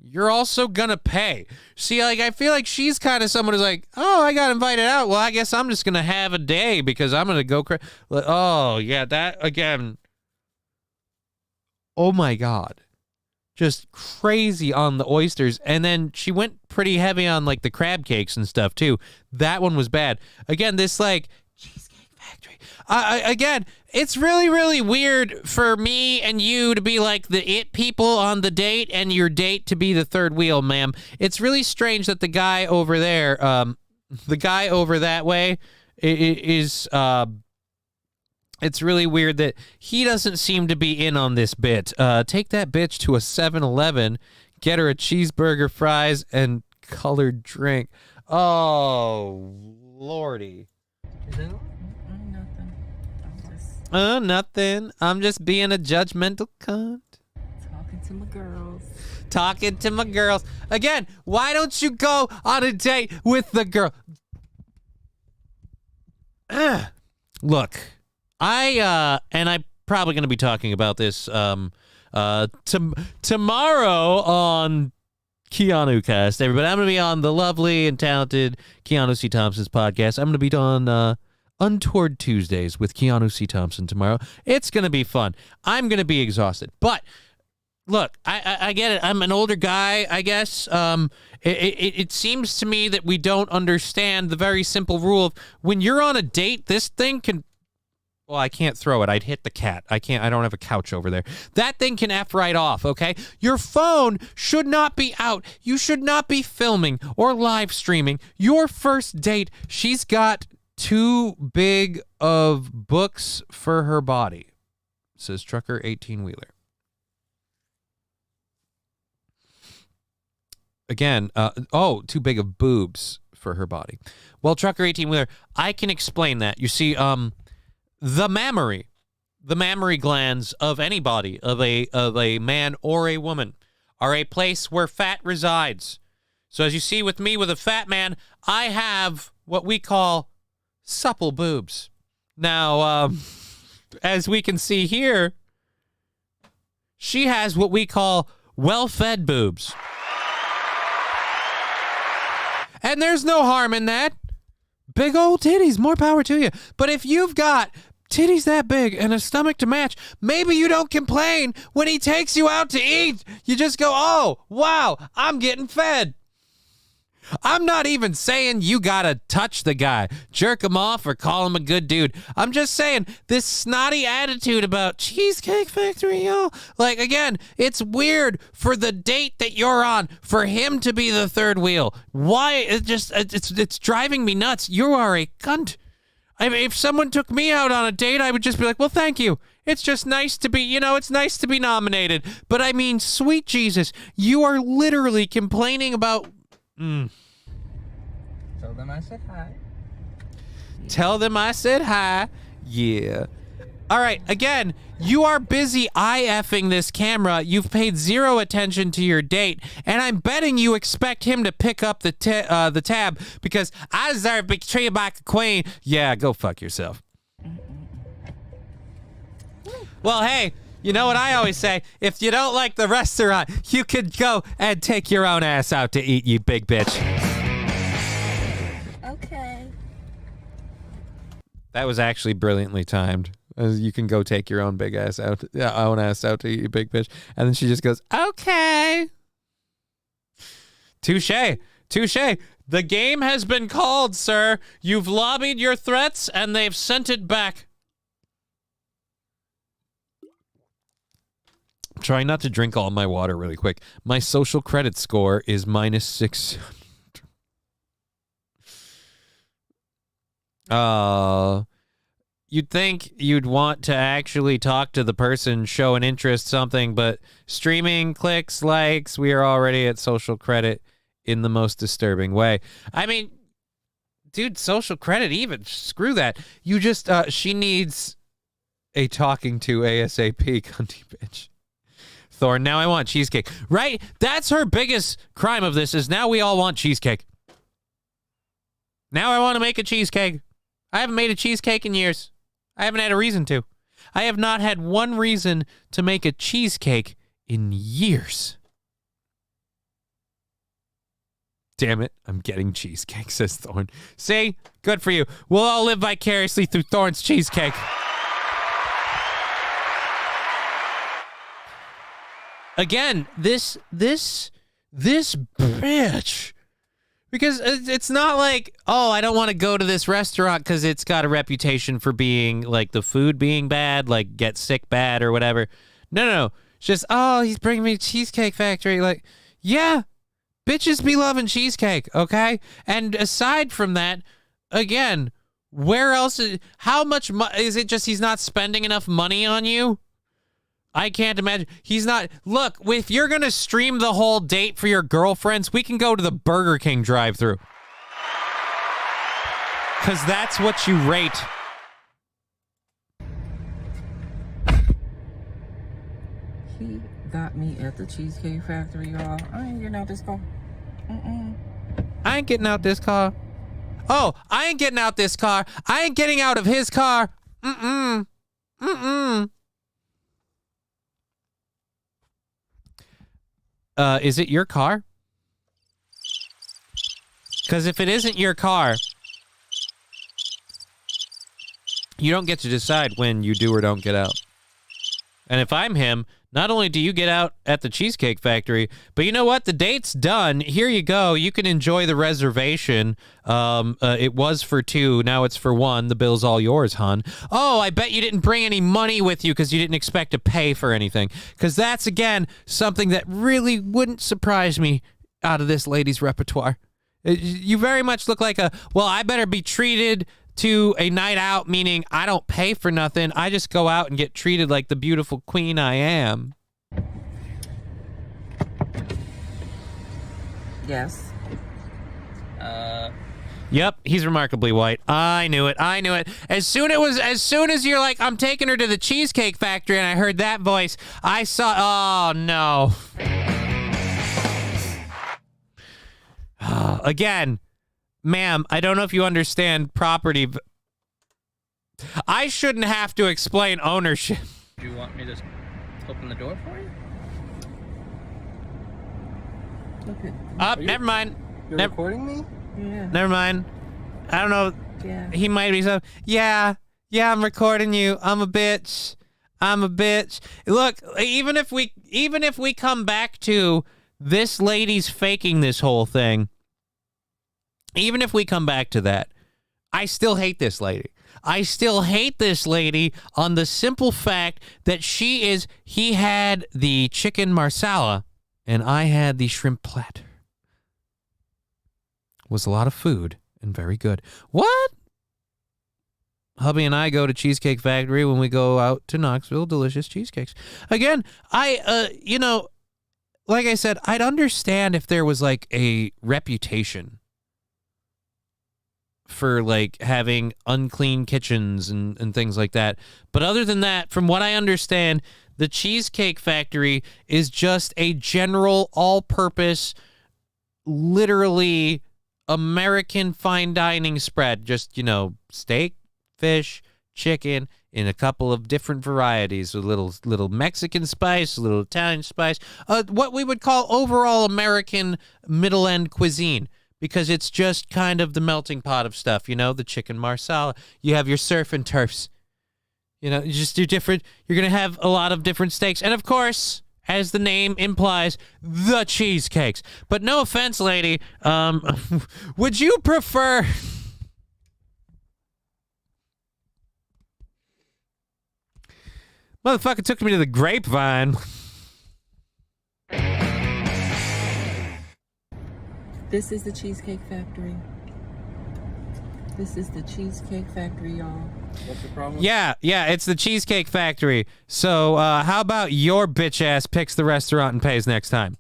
You're also gonna pay. See, like, I feel like she's kind of someone who's like, oh, I got invited out. Well, I guess I'm just gonna have a day because I'm gonna go crazy. Oh, yeah, that again. Oh my God. Just crazy on the oysters. And then she went pretty heavy on like the crab cakes and stuff too. That one was bad. Again, this like Cheesecake Factory. Again, it's really, really weird for me and you to be like the it people on the date and your date to be the third wheel, ma'am. It's really strange that the guy over there, the guy over that way is, it's really weird that he doesn't seem to be in on this bit. Take that bitch to a 7-Eleven, get her a cheeseburger, fries, and colored drink. Oh, Lordy. Nothing. I'm just being a judgmental cunt. Talking to my girls. Again, why don't you go on a date with the girl? Look, I'm probably going to be talking about this tomorrow on Keanu Cast, everybody. I'm going to be on the lovely and talented Keanu C. Thompson's podcast. I'm going to be on Untoward Tuesdays with Keanu C. Thompson tomorrow. It's going to be fun. I'm going to be exhausted. But, look, I get it. I'm an older guy, I guess. It seems to me that we don't understand the very simple rule of when you're on a date, this thing can... Well, I can't throw it. I'd hit the cat. I don't have a couch over there. That thing can F right off, okay? Your phone should not be out. You should not be filming or live streaming your first date. She's got too big of books for her body, says Trucker 18-wheeler. again, too big of boobs for her body. Well, trucker 18-wheeler, I can explain that. You see, the mammary glands of anybody, of a man or a woman, are a place where fat resides. So as you see with me, with a fat man, I have what we call supple boobs. Now, as we can see here, she has what we call well-fed boobs. And there's no harm in that. Big old titties, more power to you. But if you've got titties that big and a stomach to match, maybe you don't complain when he takes you out to eat. You just go, oh, wow, I'm getting fed. I'm not even saying you gotta touch the guy, jerk him off, or call him a good dude. I'm just saying this snotty attitude about Cheesecake Factory, y'all. Like, again, it's weird for the date that you're on for him to be the third wheel. Why? It's driving me nuts. You are a cunt. I mean, if someone took me out on a date, I would just be like, well, thank you. It's just nice to be, it's nice to be nominated. But I mean, sweet Jesus, you are literally complaining about... Tell them I said hi. Tell them I said hi. Yeah. All right. Again, you are busy eye-effing this camera. You've paid zero attention to your date, and I'm betting you expect him to pick up the tab because I deserve to be treated like a queen. Yeah, go fuck yourself. Well, hey. You know what I always say? If you don't like the restaurant, you could go and take your own ass out to eat, you big bitch. Okay. That was actually brilliantly timed. You can go take your own big ass out, own ass out to eat, you big bitch. And then she just goes, okay. Touche. Touche. The game has been called, sir. You've lobbied your threats, and they've sent it back. Trying not to drink all my water really quick. My social credit score is -600. You'd think you'd want to actually talk to the person, show an interest, something, but streaming, clicks, likes, we are already at social credit in the most disturbing way. I mean, dude, social credit even, screw that. You just, she needs a talking to ASAP, cunty bitch. Thorn, now I want cheesecake. Right? That's her biggest crime of this, is now we all want cheesecake. Now I want to make a cheesecake. I haven't made a cheesecake in years. I haven't had a reason to. I have not had one reason to make a cheesecake in years. Damn it, I'm getting cheesecake, says Thorn. See? Good for you. We'll all live vicariously through Thorn's cheesecake. Again, this bitch, because it's not like, oh, I don't want to go to this restaurant because it's got a reputation for being like the food being bad, like get sick bad or whatever. No. It's just, oh, he's bringing me Cheesecake Factory. Like, yeah, bitches be loving cheesecake, okay? And aside from that, again, where else? How much is it? Just he's not spending enough money on you? I can't imagine. He's not. Look, if you're going to stream the whole date for your girlfriends, we can go to the Burger King drive-thru. Because that's what you rate. He got me at the Cheesecake Factory, y'all. I ain't getting out this car. I ain't getting out this car. Oh, I ain't getting out this car. I ain't getting out of his car. Is it your car? Because if it isn't your car, you don't get to decide when you do or don't get out. And if I'm him, not only do you get out at the Cheesecake Factory, but you know what? The date's done. Here you go. You can enjoy the reservation. It was for 2. Now it's for 1. The bill's all yours, hon. Oh, I bet you didn't bring any money with you because you didn't expect to pay for anything. Because that's, again, something that really wouldn't surprise me out of this lady's repertoire. You very much look like well, I better be treated to a night out, meaning I don't pay for nothing. I just go out and get treated like the beautiful queen I am. Yes. Yep, he's remarkably white. I knew it. As soon as you're like, I'm taking her to the Cheesecake Factory, and I heard that voice, I saw. Oh no. Again, ma'am, I don't know if you understand property. I shouldn't have to explain ownership. Do you want me to open the door for you? Okay. Never mind. You're recording me? Yeah. Never mind. I don't know. Yeah. He might be so. Yeah, I'm recording you. I'm a bitch. Look, even if we come back to this lady's faking this whole thing, even if we come back to that, I still hate this lady. I still hate this lady on the simple fact that he had the chicken marsala and I had the shrimp platter. Was a lot of food and very good. What? Hubby and I go to Cheesecake Factory when we go out to Knoxville. Delicious cheesecakes. Again, like I said, I'd understand if there was like a reputation for like having unclean kitchens and things like that. But other than that, from what I understand, the Cheesecake Factory is just a general all-purpose, literally American fine dining spread. Just, steak, fish, chicken in a couple of different varieties, a little Mexican spice, a little Italian spice, what we would call overall American middle-end cuisine. Because it's just kind of the melting pot of stuff, the chicken marsala. You have your surf and turfs. You just do different. You're going to have a lot of different steaks. And of course, as the name implies, the cheesecakes. But no offense, lady. Would you prefer... Motherfucker took me to the Grapevine. This is the Cheesecake Factory. This is the Cheesecake Factory, y'all. What's the problem? Yeah, it's the Cheesecake Factory. So how about your bitch ass picks the restaurant and pays next time?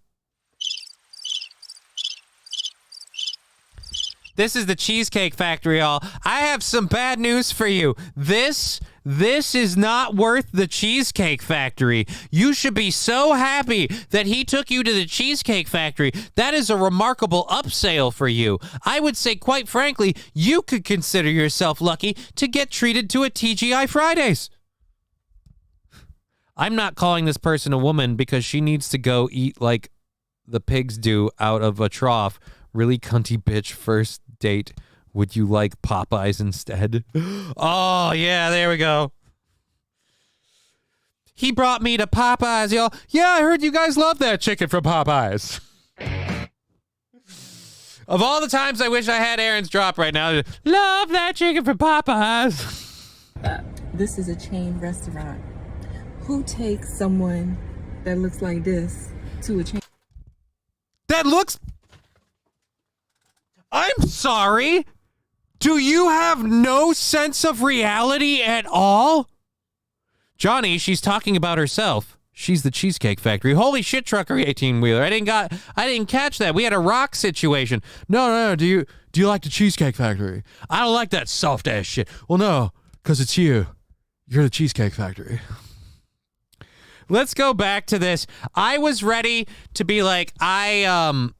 This is the Cheesecake Factory, y'all. I have some bad news for you. This is not worth the Cheesecake Factory. You should be so happy that he took you to the Cheesecake Factory. That is a remarkable upsale for you. I would say, quite frankly, you could consider yourself lucky to get treated to a TGI Fridays. I'm not calling this person a woman because she needs to go eat like the pigs do out of a trough. Really cunty bitch first date. Would you like Popeyes instead? Oh, yeah, there we go. He brought me to Popeyes, y'all. Yeah, I heard you guys love that chicken from Popeyes. Of all the times I wish I had Aaron's drop right now, love that chicken from Popeyes. This is a chain restaurant. Who takes someone that looks like this to a chain? That looks... I'm sorry. Do you have no sense of reality at all? Johnny, she's talking about herself. She's the Cheesecake Factory. Holy shit, trucker 18-wheeler. I didn't catch that. We had a rock situation. No. Do you like the Cheesecake Factory? I don't like that soft ass shit. Well, no, because it's you. You're the Cheesecake Factory. Let's go back to this. I was ready to be like, I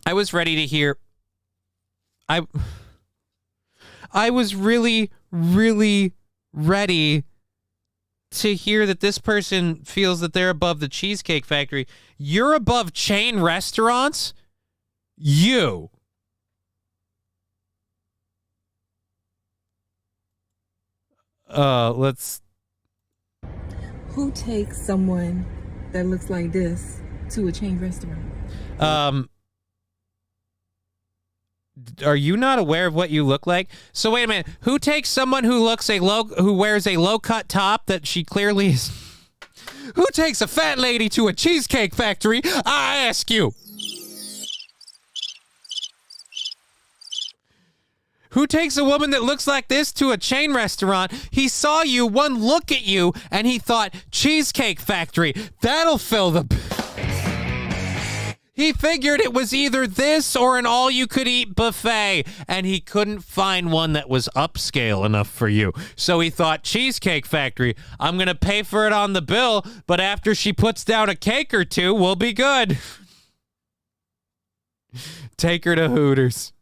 was ready to hear. I was really, really ready to hear that this person feels that they're above the Cheesecake Factory. You're above chain restaurants? You. Let's... Who takes someone that looks like this to a chain restaurant? Are you not aware of what you look like? So wait a minute. Who takes someone who wears a low-cut top that she clearly is? Who takes a fat lady to a Cheesecake Factory? I ask you. Who takes a woman that looks like this to a chain restaurant? He saw you, one look at you, and he thought, Cheesecake Factory, that'll fill the... He figured it was either this or an all-you-could-eat buffet, and he couldn't find one that was upscale enough for you. So he thought, Cheesecake Factory, I'm going to pay for it on the bill, but after she puts down a cake or two, we'll be good. Take her to Hooters.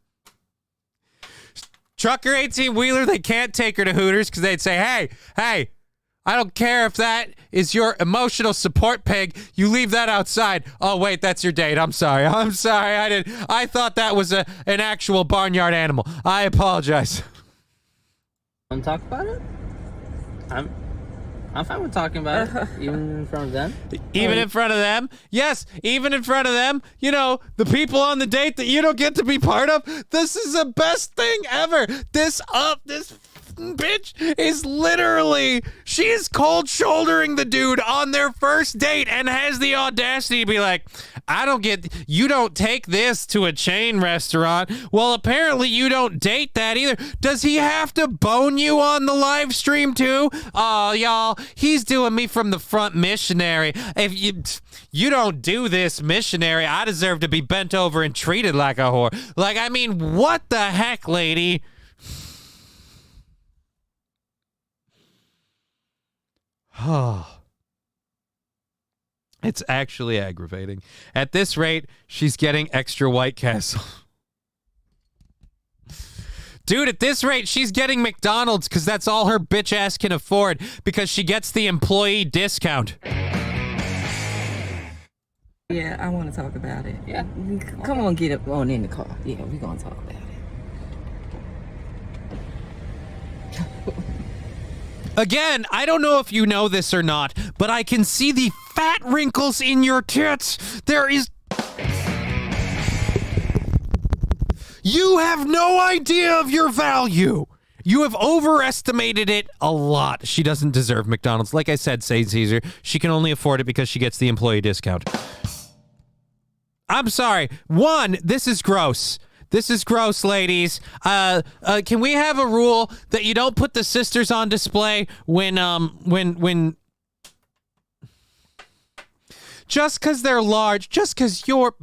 Trucker 18-wheeler, they can't take her to Hooters because they'd say, hey, I don't care if that is your emotional support pig. You leave that outside. Oh, wait, that's your date. I'm sorry. I thought that was an actual barnyard animal. I apologize. Want to talk about it? I'm fine with talking about it, even in front of them. Even in front of them? Yes, even in front of them. You know, the people on the date that you don't get to be part of. This is the best thing ever. This bitch is literally, she is cold shouldering the dude on their first date and has the audacity to be like, you don't take this to a chain restaurant. Well, apparently you don't date that either. Does he have to bone you on the live stream too? Oh, y'all, he's doing me from the front, missionary. If you don't do this, missionary, I deserve to be bent over and treated like a whore. Like, I mean, what the heck, lady? Oh, it's actually aggravating. At this rate, she's getting extra White Castle. Dude, at this rate, she's getting McDonald's because that's all her bitch ass can afford because she gets the employee discount. Yeah, I want to talk about it. Yeah. Come on, get up on in the car. Yeah, we're going to talk about it. Again, I don't know if you know this or not, but I can see the fat wrinkles in your tits. You have no idea of your value. You have overestimated it a lot. She doesn't deserve McDonald's. Like I said, St. Caesar, she can only afford it because she gets the employee discount. I'm sorry. One, this is gross. This is gross, ladies. Can we have a rule that you don't put the sisters on display when just because they're large, just because you're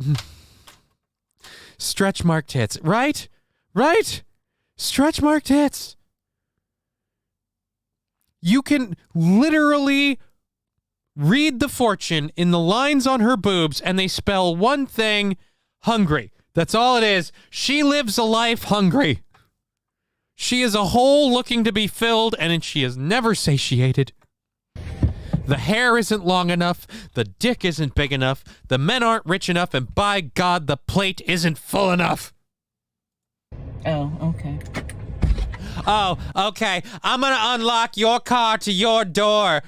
stretch mark tits, right? Right? Stretch mark tits. You can literally read the fortune in the lines on her boobs, and they spell one thing: hungry. That's all it is. She lives a life hungry. She is a hole looking to be filled, and she is never satiated. The hair isn't long enough. The dick isn't big enough. The men aren't rich enough, and by God, the plate isn't full enough. Oh, okay. Oh, okay. I'm going to unlock your car to your door.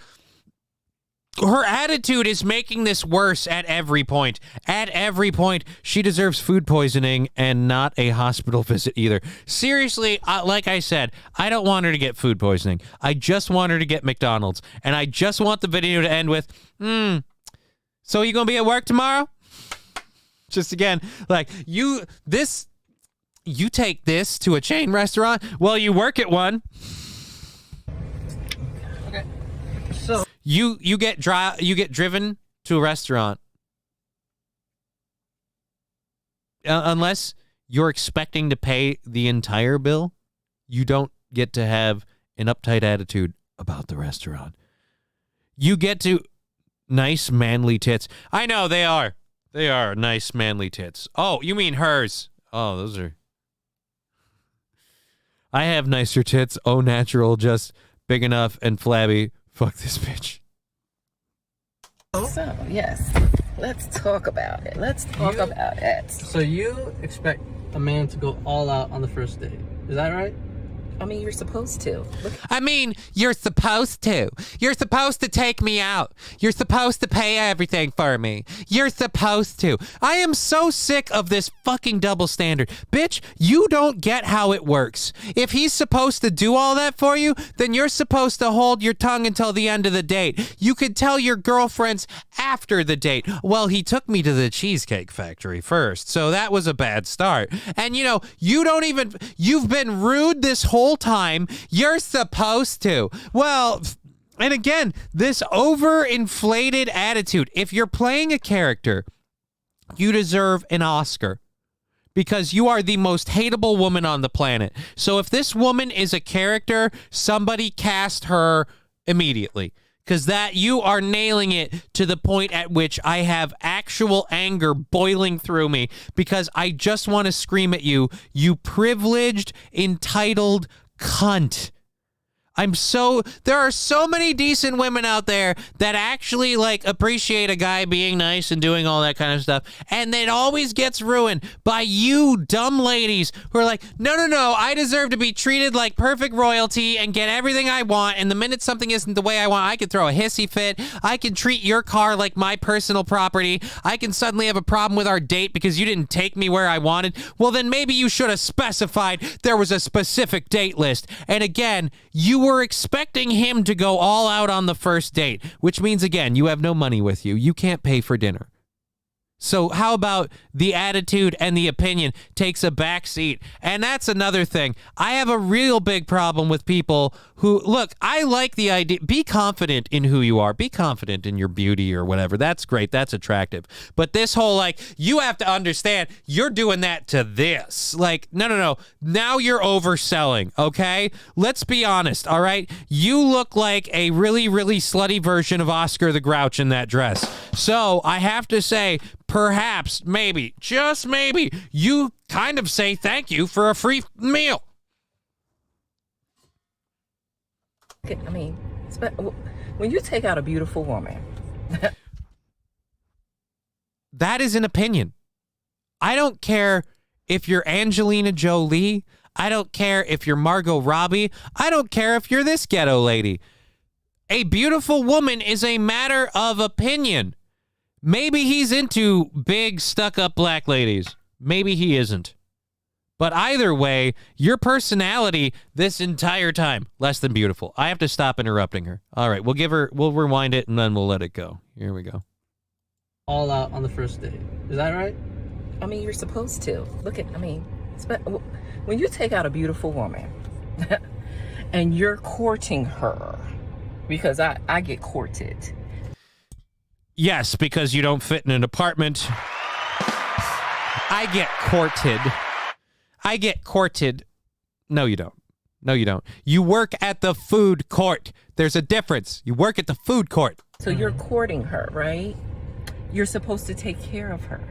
Her attitude is making this worse at every point. At every point, she deserves food poisoning and not a hospital visit either. Seriously, like I said, I don't want her to get food poisoning. I just want her to get McDonald's. And I just want the video to end with, so you gonna be at work tomorrow? Just again, like, you take this to a chain restaurant? Well, you work at one. Okay. So You get driven to a restaurant unless you're expecting to pay the entire bill. You don't get to have an uptight attitude about the restaurant. You get to nice manly tits. I know they are nice manly tits. Oh, you mean hers? Oh, those are. I have nicer tits. Oh, natural, just big enough and flabby. Fuck this bitch. So, yes, let's talk about it. About it. So you expect a man to go all out on the first date. Is that right? I mean, you're supposed to. You're supposed to. You're supposed to take me out. You're supposed to pay everything for me. You're supposed to. I am so sick of this fucking double standard. Bitch, you don't get how it works. If he's supposed to do all that for you, then you're supposed to hold your tongue until the end of the date. You could tell your girlfriends after the date, well, he took me to the Cheesecake Factory first, so that was a bad start. And you've been rude this whole time. You're supposed to. Well, and again, this overinflated attitude. If you're playing a character you deserve an Oscar. Because you are the most hateable woman on the planet. So if this woman is a character, somebody cast her immediately. Because that you are nailing it to the point at which I have actual anger boiling through me. Because I just want to scream at you, you privileged, entitled cunt. There are so many decent women out there that actually like appreciate a guy being nice and doing all that kind of stuff. And it always gets ruined by you dumb ladies who are like, no, I deserve to be treated like perfect royalty and get everything I want. And the minute something isn't the way I want, I can throw a hissy fit. I can treat your car like my personal property. I can suddenly have a problem with our date because you didn't take me where I wanted. Well, then maybe you should have specified there was a specific date list. And again, you were expecting him to go all out on the first date, which means, again, you have no money with you. You can't pay for dinner. So how about the attitude and the opinion takes a back seat? And that's another thing. I have a real big problem with people who, look, I like the idea. Be confident in who you are. Be confident in your beauty or whatever. That's great. That's attractive. But this whole, like, you have to understand you're doing that to this. Like, no. Now you're overselling, okay? Let's be honest, all right? You look like a really, really slutty version of Oscar the Grouch in that dress. So I have to say, perhaps, maybe, just maybe, you kind of say thank you for a free meal. I mean, when you take out a beautiful woman. That is an opinion. I don't care if you're Angelina Jolie. I don't care if you're Margot Robbie. I don't care if you're this ghetto lady. A beautiful woman is a matter of opinion. Maybe he's into big, stuck-up black ladies. Maybe he isn't. But either way, your personality this entire time, less than beautiful. I have to stop interrupting her. All right, we'll rewind it, and then we'll let it go. Here we go. All out on the first date. Is that right? I mean, you're supposed to. When you take out a beautiful woman and you're courting her, because I get courted. Yes, because you don't fit in an apartment. I get courted. No, you don't. You work at the food court. There's a difference. You work at the food court. So you're courting her, right? You're supposed to take care of her.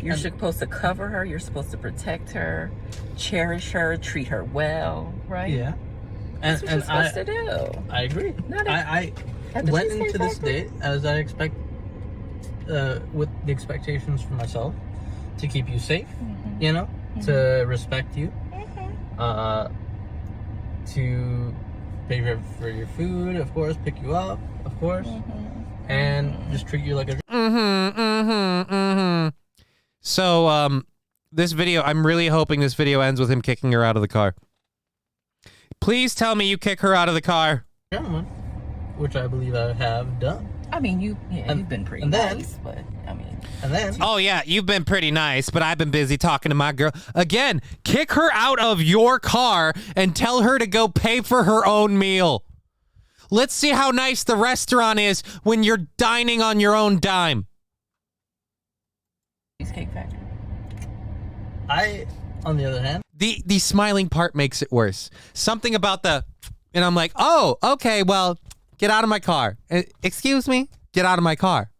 You're supposed to cover her. You're supposed to protect her, cherish her, treat her well, right? Yeah. That's what you're supposed to do. I agree. I At the went Cheesecake into this Factory? date as I expect, with the expectations for myself, to keep you safe, you know, to respect you, to pay for your food, of course, pick you up, of course, and just treat you like a... So, this video, I'm really hoping this video ends with him kicking her out of the car. Please tell me you kick her out of the car. gentleman, which I believe I have done. I mean, you've been pretty nice, but I mean... And then... Oh, yeah, you've been pretty nice, but I've been busy talking to my girl. Again, kick her out of your car and tell her to go pay for her own meal. Let's see how nice the restaurant is when you're dining on your own dime. Cheesecake Factory. On the other hand... The smiling part makes it worse. Something about the... And I'm like, oh, okay, well, get out of my car. Excuse me? Get out of my car.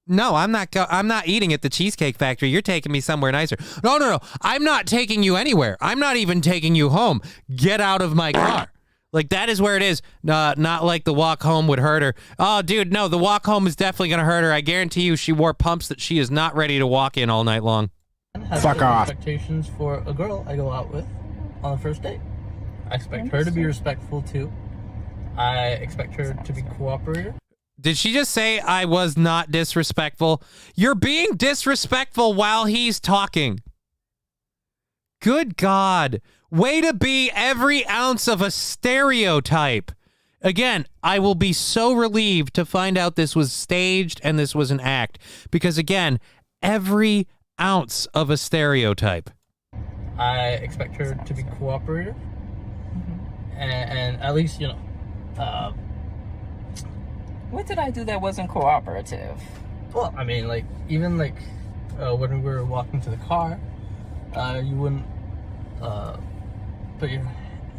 No, I'm not eating at the Cheesecake Factory. You're taking me somewhere nicer. No. I'm not taking you anywhere. I'm not even taking you home. Get out of my car. Like, that is where it is. Not like the walk home would hurt her. Oh, dude, no, the walk home is definitely going to hurt her. I guarantee you she wore pumps that she is not ready to walk in all night long. Fuck off. Expectations for a girl I go out with on the first date. I expect her to be respectful, too. I expect her to be cooperative. Did she just say I was not disrespectful? You're being disrespectful while he's talking. Good God. Way to be every ounce of a stereotype. Again, I will be so relieved to find out this was staged and this was an act. Because again, every ounce of a stereotype. I expect her to be cooperative. And at least, you know, what did I do that wasn't cooperative? well, I mean, like, even, like, when we were walking to the car, you wouldn't put your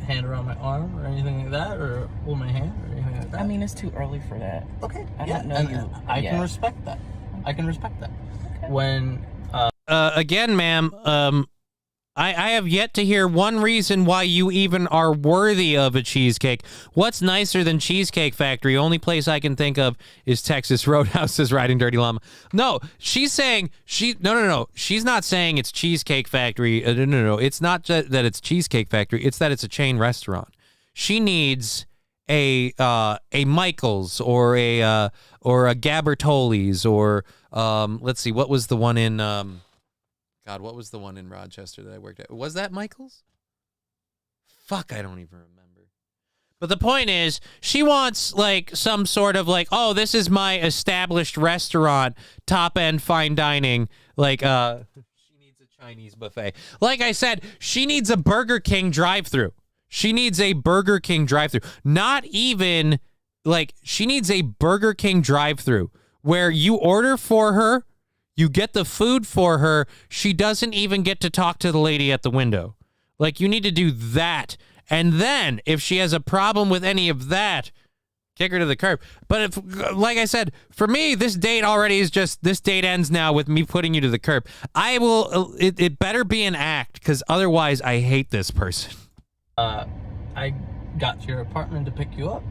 hand around my arm or anything like that, or hold my hand or anything like that. I mean, it's too early for that. Okay. I don't know you. I can respect that. I can respect that. Okay. When again, ma'am, I have yet to hear one reason why you even are worthy of a cheesecake. What's nicer than Cheesecake Factory? Only place I can think of is Texas Roadhouse's Riding Dirty Llama. No, she's saying no. She's not saying it's Cheesecake Factory. No. It's not that it's Cheesecake Factory. It's that it's a chain restaurant. She needs a Michael's or a Gabertoli's or let's see, what was the one in God, what was the one in Rochester that I worked at? Was that Michael's? Fuck, I don't even remember. But the point is, she wants, like, some sort of, like, oh, this is my established restaurant, top-end fine dining. Like, she needs a Chinese buffet. Like I said, she needs a Burger King drive-thru. She needs a Burger King drive-thru. Not even, like, she needs a Burger King drive-thru where you order for her, you get the food for her. She doesn't even get to talk to the lady at the window. Like, you need to do that. And then, if she has a problem with any of that, kick her to the curb. But if, like I said, for me, this date ends now with me putting you to the curb. It better be an act, because otherwise I hate this person. I got to your apartment to pick you up.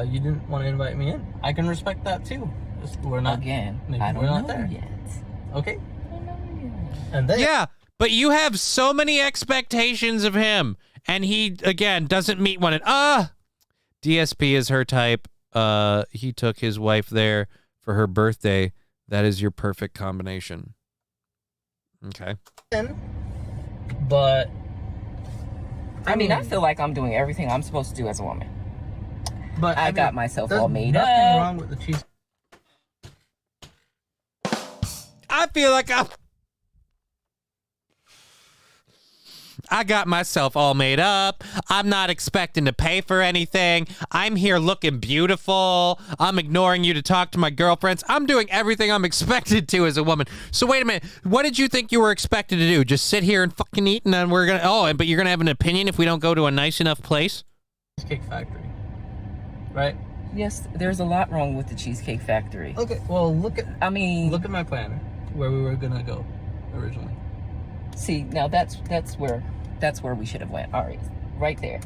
You didn't want to invite me in. I can respect that too. We're not Again, maybe I don't we're not know there yet. Okay. I don't know yet. And then Yeah, but you have so many expectations of him, and he, again, doesn't meet one. DSP is her type. He took his wife there for her birthday. That is your perfect combination. Okay. But I mean, I feel like I'm doing everything I'm supposed to do as a woman. But I got myself all made nothing up. wrong with the cheese. I feel like I got myself all made up. I'm not expecting to pay for anything. I'm here looking beautiful. I'm ignoring you to talk to my girlfriends. I'm doing everything I'm expected to as a woman. So wait a minute. What did you think you were expected to do? Just sit here and fucking eat, and then but you're gonna have an opinion if we don't go to a nice enough place? Cheesecake Factory, right? Yes, there's a lot wrong with the Cheesecake Factory. Okay. Well, look at my planner where we were gonna go originally. See, now that's where we should have went. Ari's, right there.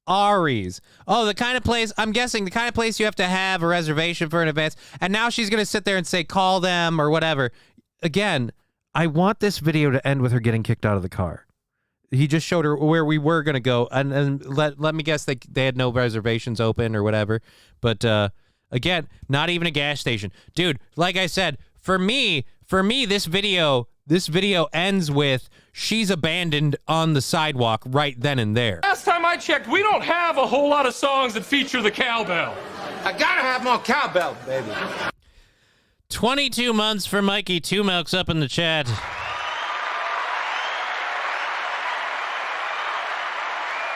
Ari's. Oh, the kind of place, I'm guessing the kind of place you have to have a reservation for in advance. And now she's going to sit there and say, call them or whatever. Again, I want this video to end with her getting kicked out of the car. He just showed her where we were going to go. And let me guess, they had no reservations open or whatever. But again, not even a gas station. Dude, like I said, for me, this video ends with she's abandoned on the sidewalk right then and there. Last time I checked, we don't have a whole lot of songs that feature the cowbell. I gotta have more cowbell, baby. 22 months for Mikey. Two Milks up in the chat.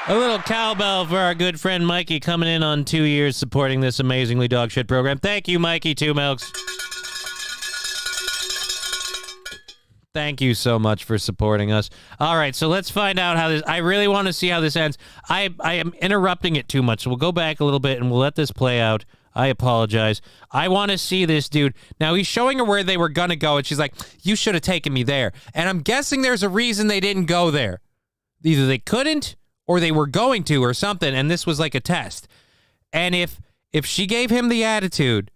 A little cowbell for our good friend Mikey coming in on 2 years supporting this amazingly dog shit program. Thank you, Mikey. Two Milks. Thank you so much for supporting us. All right, so let's find out how this... I really want to see how this ends. I am interrupting it too much, so we'll go back a little bit and we'll let this play out. I apologize. I want to see this dude. Now, he's showing her where they were going to go, and she's like, you should have taken me there. And I'm guessing there's a reason they didn't go there. Either they couldn't, or they were going to, or something, and this was like a test. And if she gave him the attitude,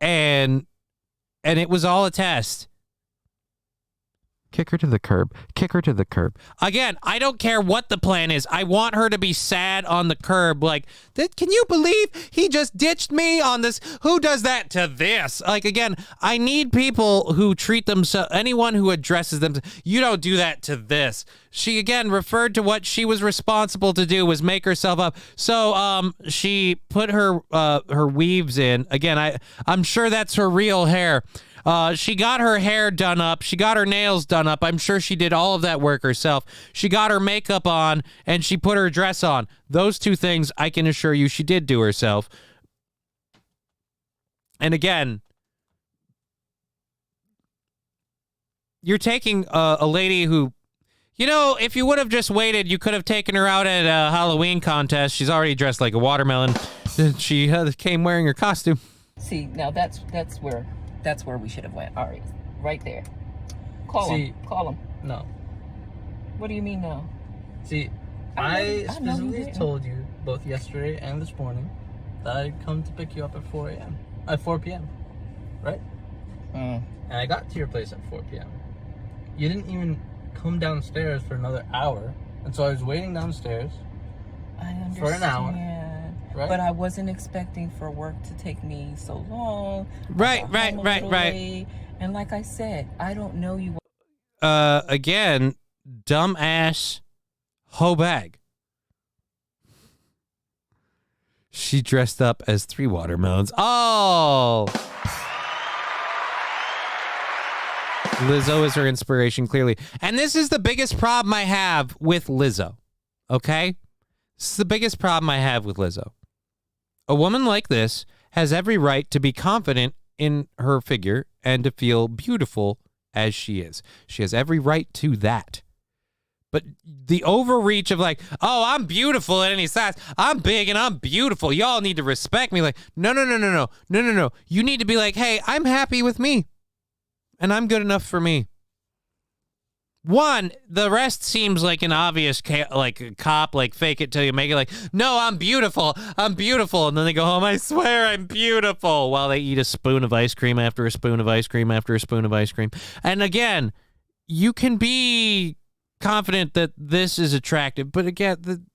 and it was all a test... Kick her to the curb. Kick her to the curb. Again, I don't care what the plan is. I want her to be sad on the curb. Like, can you believe he just ditched me on this? Who does that to this? Like, again, I need people who treat themselves, anyone who addresses them. You don't do that to this. She, again, referred to what she was responsible to do was make herself up. So, she put her weaves in. Again, I'm sure that's her real hair. She got her hair done up. She got her nails done up. I'm sure she did all of that work herself. She got her makeup on, and she put her dress on. Those two things, I can assure you, she did do herself. And again, you're taking a lady who, you know, if you would have just waited, you could have taken her out at a Halloween contest. She's already dressed like a watermelon. She came wearing her costume. See, now that's where we should have went. All right there. Call him. No. What do you mean no? See, I specifically told you both yesterday and this morning that I'd come to pick you up at 4 p.m. Right? And I got to your place at 4 p.m. You didn't even come downstairs for another hour, and so I was waiting downstairs for an hour. Right? But I wasn't expecting for work to take me so long. Right. Late. And like I said, I don't know you. Again, dumbass hoe bag. She dressed up as 3 watermelons. Oh! Lizzo is her inspiration, clearly. And this is the biggest problem I have with Lizzo. Okay? This is the biggest problem I have with Lizzo. A woman like this has every right to be confident in her figure and to feel beautiful as she is. She has every right to that. But the overreach of like, oh, I'm beautiful at any size. I'm big and I'm beautiful. Y'all need to respect me. Like, no. You need to be like, hey, I'm happy with me. And I'm good enough for me. One, the rest seems like an obvious, like a cop, like fake it till you make it. Like, no, I'm beautiful. I'm beautiful. And then they go home, I swear I'm beautiful. While they eat a spoon of ice cream after a spoon of ice cream after a spoon of ice cream. And again, you can be confident that this is attractive. But again,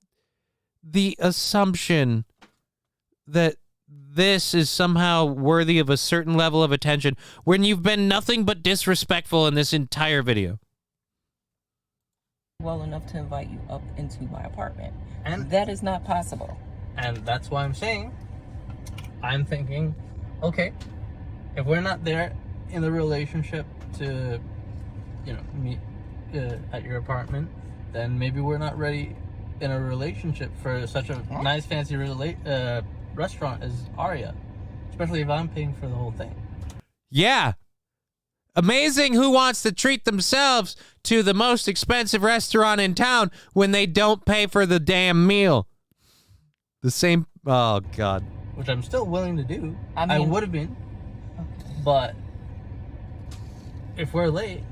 the assumption that this is somehow worthy of a certain level of attention when you've been nothing but disrespectful in this entire video. Well enough to invite you up into my apartment. And that is not possible. And that's why I'm thinking, okay, if we're not there in the relationship to, meet at your apartment, then maybe we're not ready in a relationship for such a nice, fancy restaurant as Aria, especially if I'm paying for the whole thing. Yeah. Amazing who wants to treat themselves to the most expensive restaurant in town when they don't pay for the damn meal. The same, oh God. Which I'm still willing to do. I would have been. But if we're late,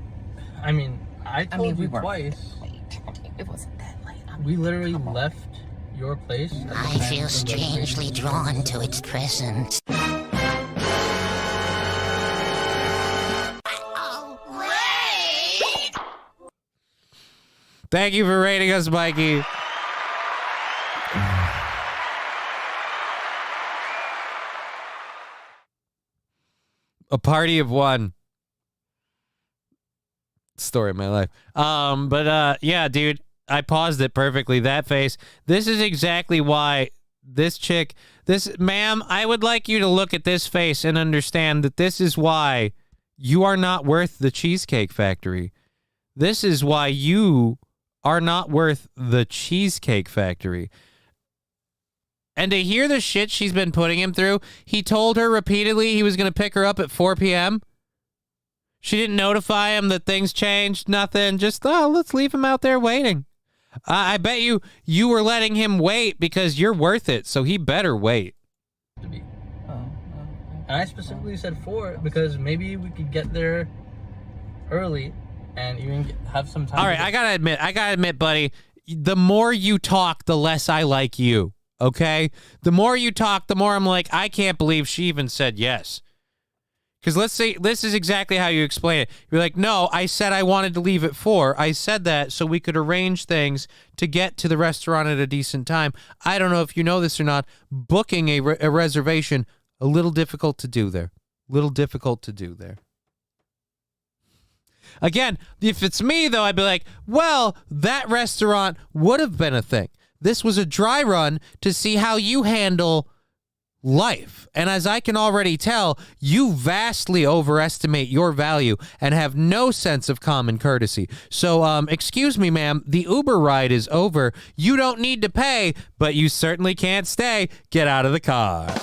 I told you twice. It wasn't that late. We literally left your place. I feel strangely drawn to its presence. Thank you for rating us, Mikey. A party of one. Story of my life. Yeah, dude, I paused it perfectly. That face. This is exactly why this chick, ma'am, I would like you to look at this face and understand that this is why you are not worth the Cheesecake Factory. This is why you are not worth the Cheesecake Factory. And to hear the shit she's been putting him through, he told her repeatedly he was going to pick her up at 4 p.m. She didn't notify him that things changed, nothing. Just, let's leave him out there waiting. I bet you were letting him wait because you're worth it, so he better wait. And I specifically said 4 because maybe we could get there early and even have some time. All right, I gotta admit, buddy, the more you talk, the less I like you, okay? The more you talk, the more I'm like, I can't believe she even said yes. Because let's say this is exactly how you explain it. You're like, no, I said I wanted to leave at 4. I said that so we could arrange things to get to the restaurant at a decent time. I don't know if you know this or not. Booking a reservation, a little difficult to do there. Again, if it's me, though, I'd be like, well, that restaurant would have been a thing. This was a dry run to see how you handle life. And as I can already tell, you vastly overestimate your value and have no sense of common courtesy. So, excuse me, ma'am, the Uber ride is over. You don't need to pay, but you certainly can't stay. Get out of the car.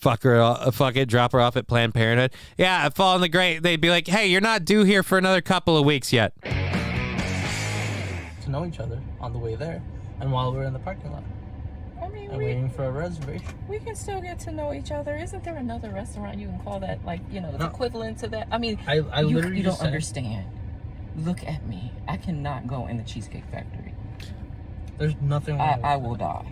fuck it, drop her off at Planned Parenthood. Yeah, fall in the grave. They'd be like, hey, you're not due here for another couple of weeks yet. To know each other on the way there and while we're in the parking lot. I mean, And waiting for a reservation. we can still get to know each other. Isn't there another restaurant you can call that, like, you know, it's equivalent to that? I mean, I literally you just don't said- understand. Look at me. I cannot go in the Cheesecake Factory. There's nothing wrong with I will die.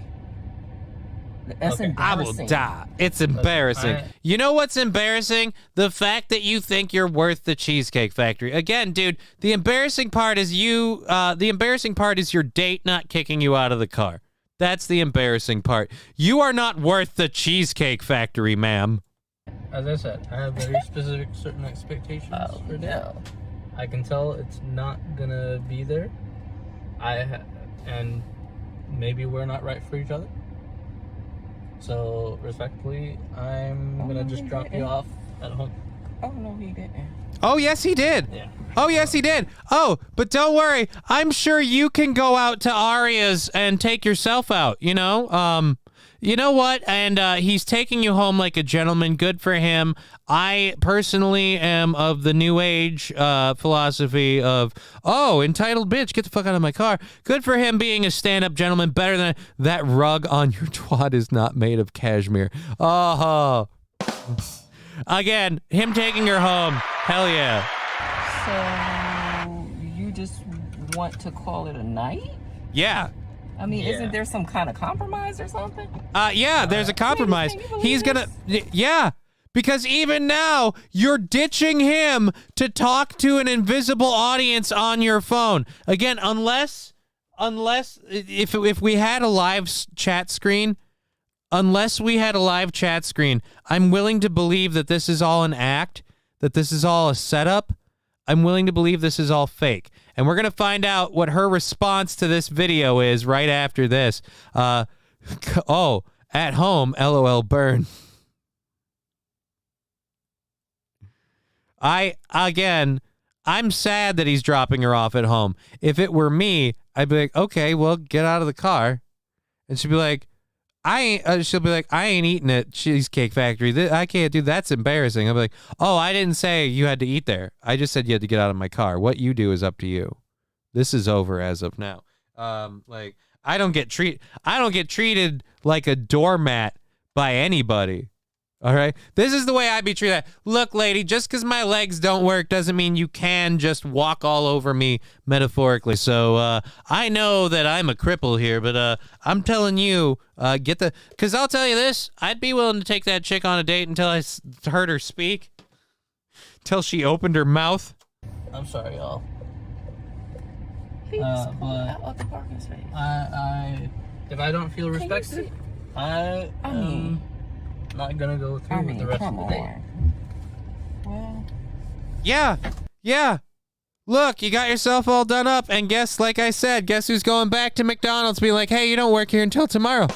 That's Okay. I will embarrassing. die. It's embarrassing. You know what's embarrassing? The fact that you think you're worth the Cheesecake Factory. Again, dude, the embarrassing part is the embarrassing part is your date not kicking you out of the car. That's the embarrassing part. You are not worth the Cheesecake Factory, ma'am. As I said, I have very specific certain expectations for that. No. I can tell it's not gonna be there. And maybe we're not right for each other. So respectfully, I'm gonna just drop you off at home. Oh, no, he didn't. Oh, yes, he did. Yeah. Oh, yes, he did. Oh, but don't worry. I'm sure you can go out to Aria's and take yourself out, you know? You know what? And he's taking you home like a gentleman. Good for him. I personally am of the new age philosophy of, oh, entitled bitch, get the fuck out of my car. Good for him being a stand-up gentleman. Better than that rug on your twat is not made of cashmere. Oh. Again, him taking her home. Hell yeah. So, you just want to call it a night? Yeah. I mean, isn't there some kind of compromise or something? Yeah, there's a compromise. Can you believe He's gonna, yeah, because even now you're ditching him to talk to an invisible audience on your phone. Again, unless if we had a live chat screen, I'm willing to believe that this is all an act, that this is all a setup. I'm willing to believe this is all fake. And we're going to find out what her response to this video is right after this. Oh, at home, LOL burn. I'm sad that he's dropping her off at home. If it were me, I'd be like, okay, well, get out of the car. And she'd be like, she'll be like, I ain't eating at Cheesecake Factory. I can't do that's embarrassing. I'll be like, oh, I didn't say you had to eat there. I just said you had to get out of my car. What you do is up to you. This is over as of now. Like I don't get treated like a doormat by anybody. All right. This is the way I'd be treated. Look, lady, just because my legs don't work doesn't mean you can just walk all over me metaphorically. So I know that I'm a cripple here, but I'm telling you, because I'll tell you this, I'd be willing to take that chick on a date until I heard her speak, till she opened her mouth. I'm sorry, y'all. He just pulled but out of the parking space. If I don't feel respected, I am not gonna go through with the rest of the day. Well, Yeah. Look, you got yourself all done up, and like I said, guess who's going back to McDonald's being like, hey, you don't work here until tomorrow.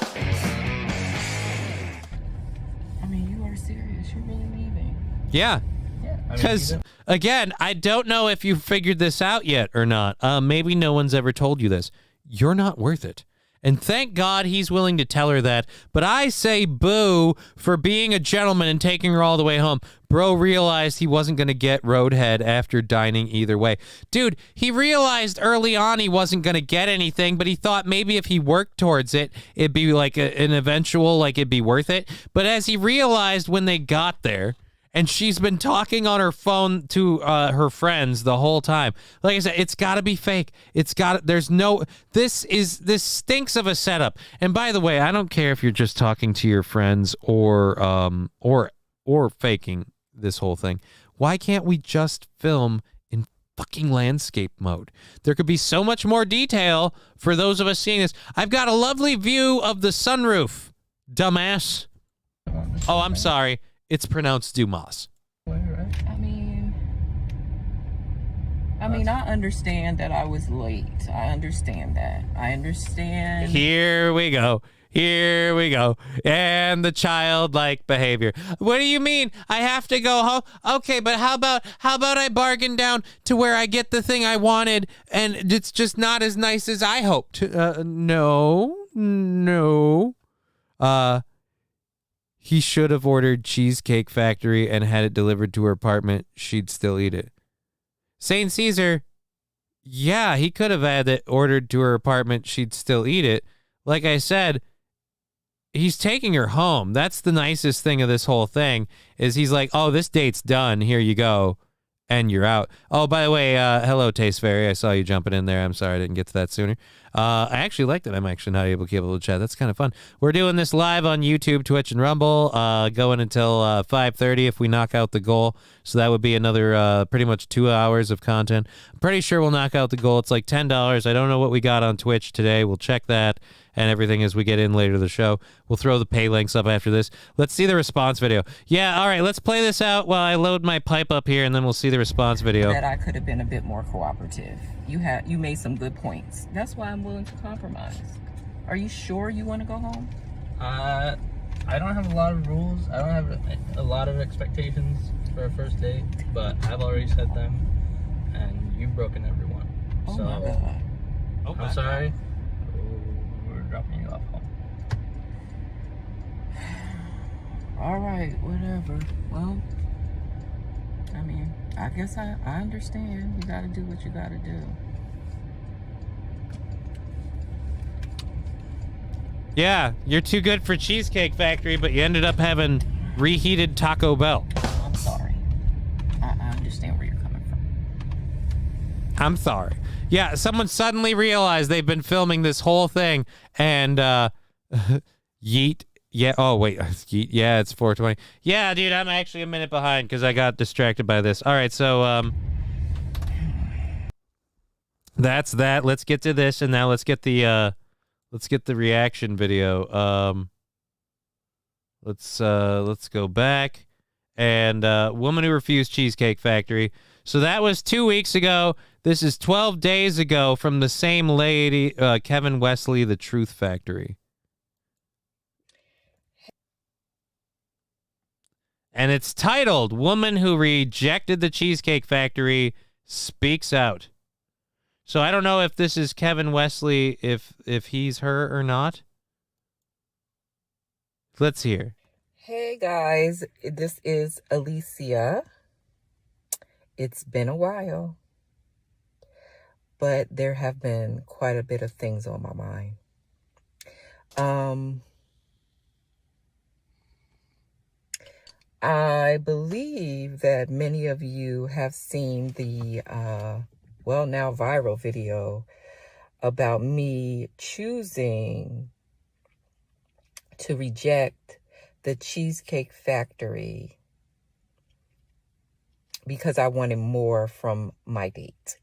I mean, you are serious. You're really leaving. Yeah. Yeah. Because, again, I don't know if you figured this out yet or not. Maybe no one's ever told you this. You're not worth it. And thank God he's willing to tell her that. But I say boo for being a gentleman and taking her all the way home. Bro realized he wasn't going to get roadhead after dining either way. Dude, he realized early on he wasn't going to get anything, but he thought maybe if he worked towards it, it'd be like an eventual, like it'd be worth it. But as he realized when they got there, and she's been talking on her phone to her friends the whole time. Like I said, it's got to be fake. This stinks of a setup. And by the way, I don't care if you're just talking to your friends or faking this whole thing. Why can't we just film in fucking landscape mode? There could be so much more detail for those of us seeing this. I've got a lovely view of the sunroof, dumbass. Oh, I'm sorry. It's pronounced Dumas. I mean, I understand that I was late. I understand that. I understand. Here we go. And the childlike behavior. What do you mean? I have to go home? Okay, but how about I bargain down to where I get the thing I wanted and it's just not as nice as I hoped? No. He should have ordered Cheesecake Factory and had it delivered to her apartment. She'd still eat it. St. Caesar, yeah, he could have had it ordered to her apartment. She'd still eat it. Like I said, he's taking her home. That's the nicest thing of this whole thing, is he's like, oh, this date's done. Here you go. And you're out. Oh, by the way, hello, Taste Fairy. I saw you jumping in there. I'm sorry I didn't get to that sooner. I actually like that I'm actually not able to chat. That's kind of fun. We're doing this live on YouTube, Twitch, and Rumble, going until 5:30 if we knock out the goal. So that would be another pretty much 2 hours of content. I'm pretty sure we'll knock out the goal. It's like $10. I don't know what we got on Twitch today. We'll check that and everything as we get in later to the show. We'll throw the pay links up after this. Let's see the response video. Yeah, all right, let's play this out while I load my pipe up here, and then we'll see the response video. That I could have been a bit more cooperative. You made some good points. That's why I'm willing to compromise. Are you sure you want to go home? I don't have a lot of rules. I don't have a lot of expectations for a first date, but I've already set them, and you've broken every one. Oh so, my God. Oh, I'm sorry. We're dropping you off home. All right, whatever. Well, I mean, I guess I understand. You gotta do what you gotta do. Yeah, you're too good for Cheesecake Factory, but you ended up having reheated Taco Bell. I'm sorry. I understand where you're coming from. I'm sorry. Yeah, someone suddenly realized they've been filming this whole thing, and yeet. Yeah. Oh wait. Yeet. Yeah, it's 4:20. Yeah, dude, I'm actually a minute behind because I got distracted by this. All right, so that's that. Let's get to this, and now let's get the reaction video. Let's go back, and woman who refused Cheesecake Factory. So that was 2 weeks ago. This is 12 days ago from the same lady, Kevin Wesley, The Truth Factory. And it's titled, Woman Who Rejected the Cheesecake Factory Speaks Out. So I don't know if this is Kevin Wesley, if he's her or not. Let's hear. Hey guys, this is Alicia. It's been a while, but there have been quite a bit of things on my mind. I believe that many of you have seen the, now viral video about me choosing to reject the Cheesecake Factory because I wanted more from my date.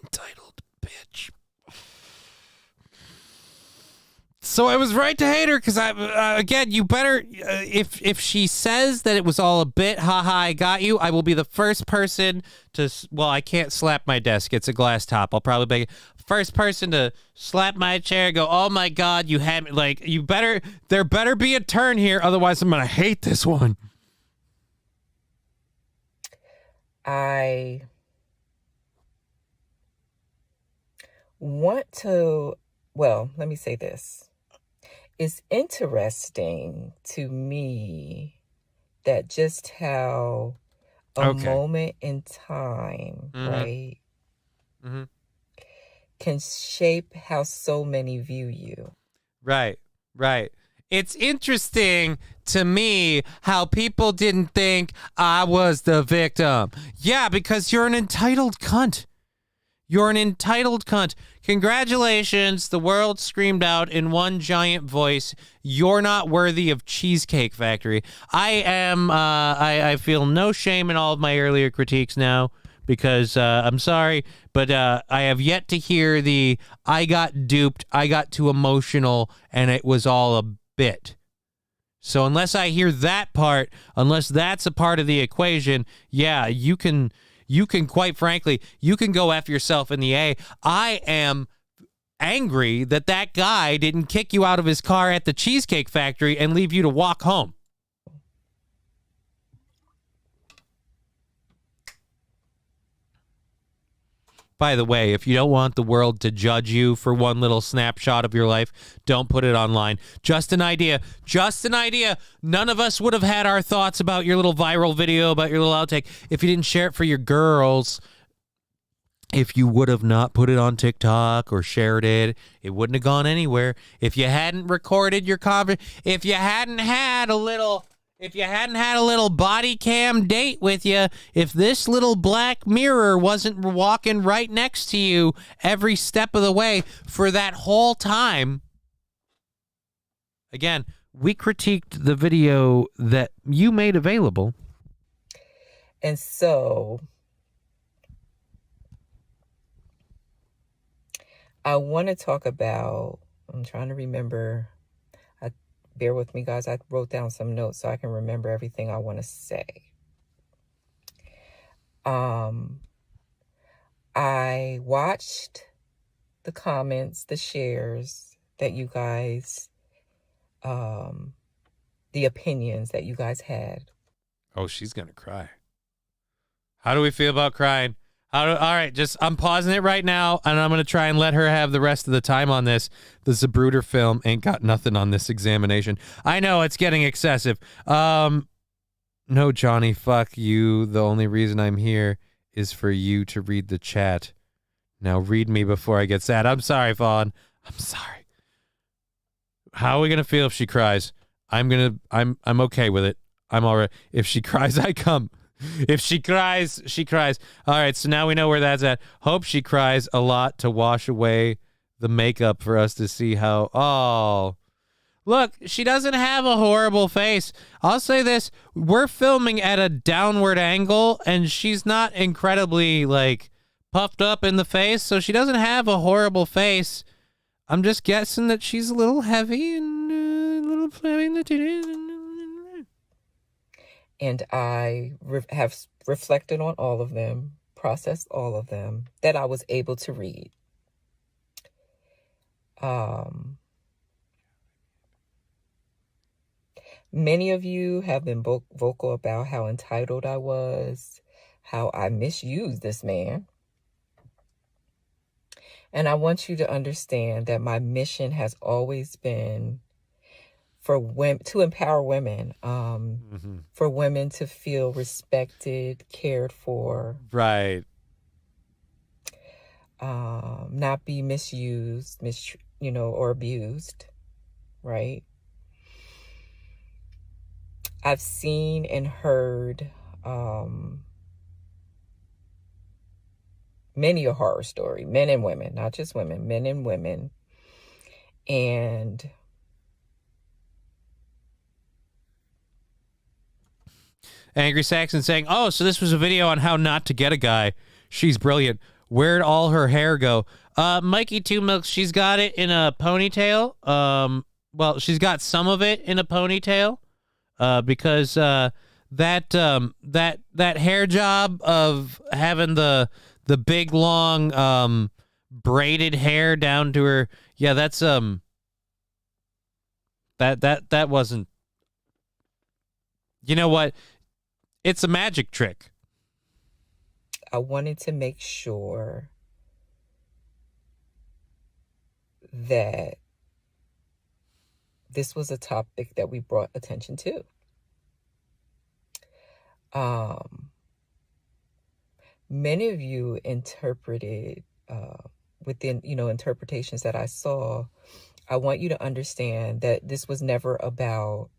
Entitled bitch. So I was right to hate her because again, you better, if she says that it was all a bit, haha, I got you, I will be the first person to, I can't slap my desk. It's a glass top. I'll probably be first person to slap my chair and go, oh my God, you had me, like, there better be a turn here. Otherwise I'm going to hate this one. I want to, let me say this. It's interesting to me that just how a moment in time, right, can shape how so many view you. Right. It's interesting to me how people didn't think I was the victim. Yeah, because you're an entitled cunt. You're an entitled cunt. Congratulations. The world screamed out in one giant voice, you're not worthy of Cheesecake Factory. I feel no shame in all of my earlier critiques now because I'm sorry, but I have yet to hear the I got duped, I got too emotional, and it was all a bit. So unless I hear that part, unless that's a part of the equation, yeah, you can quite frankly, you can go F yourself in the A. I am angry that guy didn't kick you out of his car at the Cheesecake Factory and leave you to walk home. By the way, if you don't want the world to judge you for one little snapshot of your life, don't put it online. Just an idea. Just an idea. None of us would have had our thoughts about your little viral video, about your little outtake, if you didn't share it for your girls. If you would have not put it on TikTok or shared it, it wouldn't have gone anywhere. If you hadn't recorded your if you hadn't had a little body cam date with you, if this little black mirror wasn't walking right next to you every step of the way for that whole time. Again, we critiqued the video that you made available. And so I want to talk about, I'm trying to remember. Bear with me, guys. I wrote down some notes so I can remember everything I want to say. I watched the comments, the shares that you guys, the opinions that you guys had. Oh, she's going to cry. How do we feel about crying? All right, I'm pausing it right now, and I'm going to try and let her have the rest of the time on this. The Zapruder film ain't got nothing on this examination. I know, it's getting excessive. No, Johnny, fuck you. The only reason I'm here is for you to read the chat. Now read me before I get sad. I'm sorry, Fawn. I'm sorry. How are we going to feel if she cries? I'm okay with it. I'm all right. If she cries, I come. If she cries, she cries. All right, so now we know where that's at. Hope she cries a lot to wash away the makeup for us to see how... Oh, look, she doesn't have a horrible face. I'll say this. We're filming at a downward angle, and she's not incredibly, puffed up in the face, so she doesn't have a horrible face. I'm just guessing that she's a little heavy and a little heavy in the titties. And I have reflected on all of them, processed all of them that I was able to read. Many of you have been vocal about how entitled I was, how I misused this man. And I want you to understand that my mission has always been for women, to empower women, for women to feel respected, cared for. Right. Not be misused, or abused, right? I've seen and heard many a horror story, men and women, not just women, men and women. And Angry Saxon saying, oh, so this was a video on how not to get a guy. She's brilliant. Where'd all her hair go? Mikey Two Milks, she's got it in a ponytail. Well, she's got some of it in a ponytail. Because that hair job of having the big long braided hair down to her, yeah, that's that wasn't. You know what? It's a magic trick. I wanted to make sure that this was a topic that we brought attention to. Many of you interpreted within, interpretations that I saw. I want you to understand that this was never about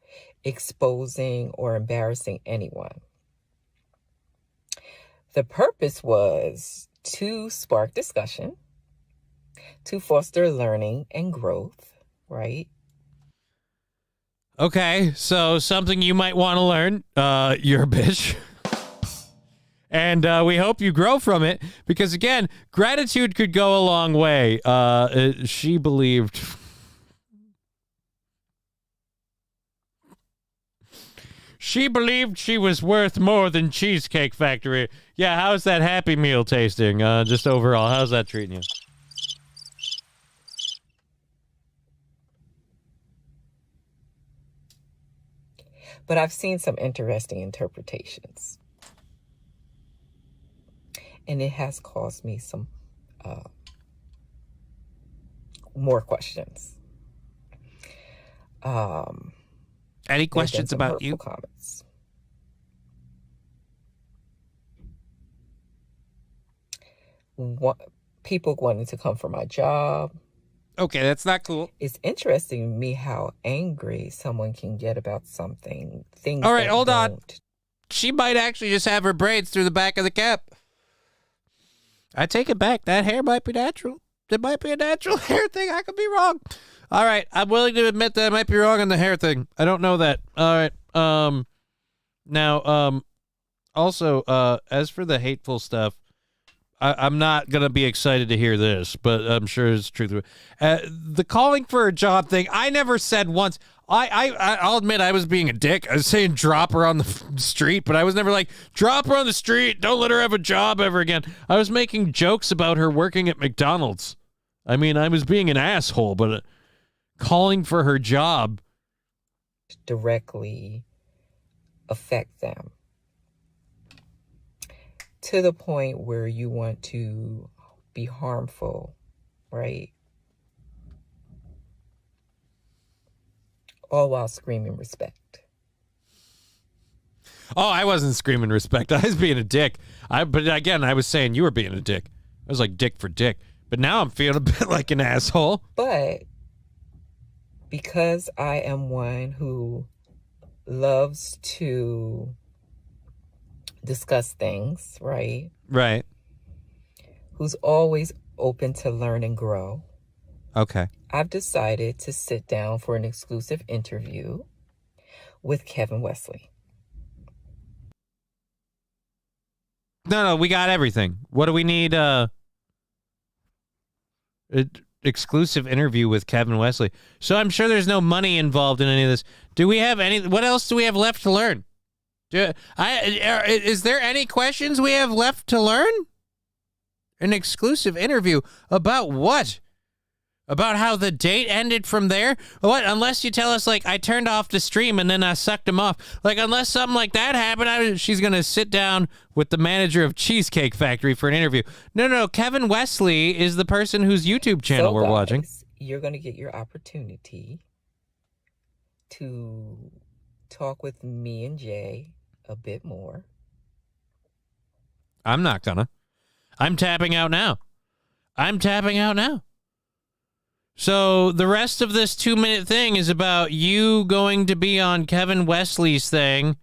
exposing or embarrassing anyone. The purpose was to spark discussion, to foster learning and growth, right? Okay, so something you might want to learn. You're a bitch. And we hope you grow from it because, again, gratitude could go a long way. She believed... She believed she was worth more than Cheesecake Factory. Yeah, how's that Happy Meal tasting? Just overall, how's that treating you? But I've seen some interesting interpretations. And it has caused me some more questions. Any questions about you? Comments. People wanting to come for my job. Okay, that's not cool. It's interesting to me how angry someone can get about something. Things. All right, hold on. She might actually just have her braids through the back of the cap. I take it back. That hair might be natural. It might be a natural hair thing. I could be wrong. All right, I'm willing to admit that I might be wrong on the hair thing. I don't know that. All right. Now, also, as for the hateful stuff, I'm not going to be excited to hear this, but I'm sure it's true. The calling for a job thing, I never said once. I'll admit I was being a dick. I was saying drop her on the street, but I was never like, drop her on the street. Don't let her have a job ever again. I was making jokes about her working at McDonald's. I mean, I was being an asshole, but calling for her job directly affect them to the point where you want to be harmful, right? All while screaming respect. Oh, I wasn't screaming respect. I was being a dick. But again, I was saying you were being a dick. I was like dick for dick. But now I'm feeling a bit like an asshole. But because I am one who loves to discuss things, right? Right. Who's always open to learn and grow. Okay. I've decided to sit down for an exclusive interview with Kevin Wesley. No, we got everything. What do we need? Exclusive interview with Kevin Wesley. So I'm sure there's no money involved in any of this. Do we have any? What else do we have left to learn? Is there any questions we have left to learn? An exclusive interview about what? About how the date ended from there? What? Unless you tell us, like, I turned off the stream and then I sucked him off. Like, unless something like that happened, she's going to sit down with the manager of Cheesecake Factory for an interview. No. Kevin Wesley is the person whose YouTube channel we're watching. You're going to get your opportunity to talk with me and Jay a bit more. I'm not gonna. I'm tapping out now. So the rest of this 2-minute thing is about you going to be on Kevin Wesley's thing.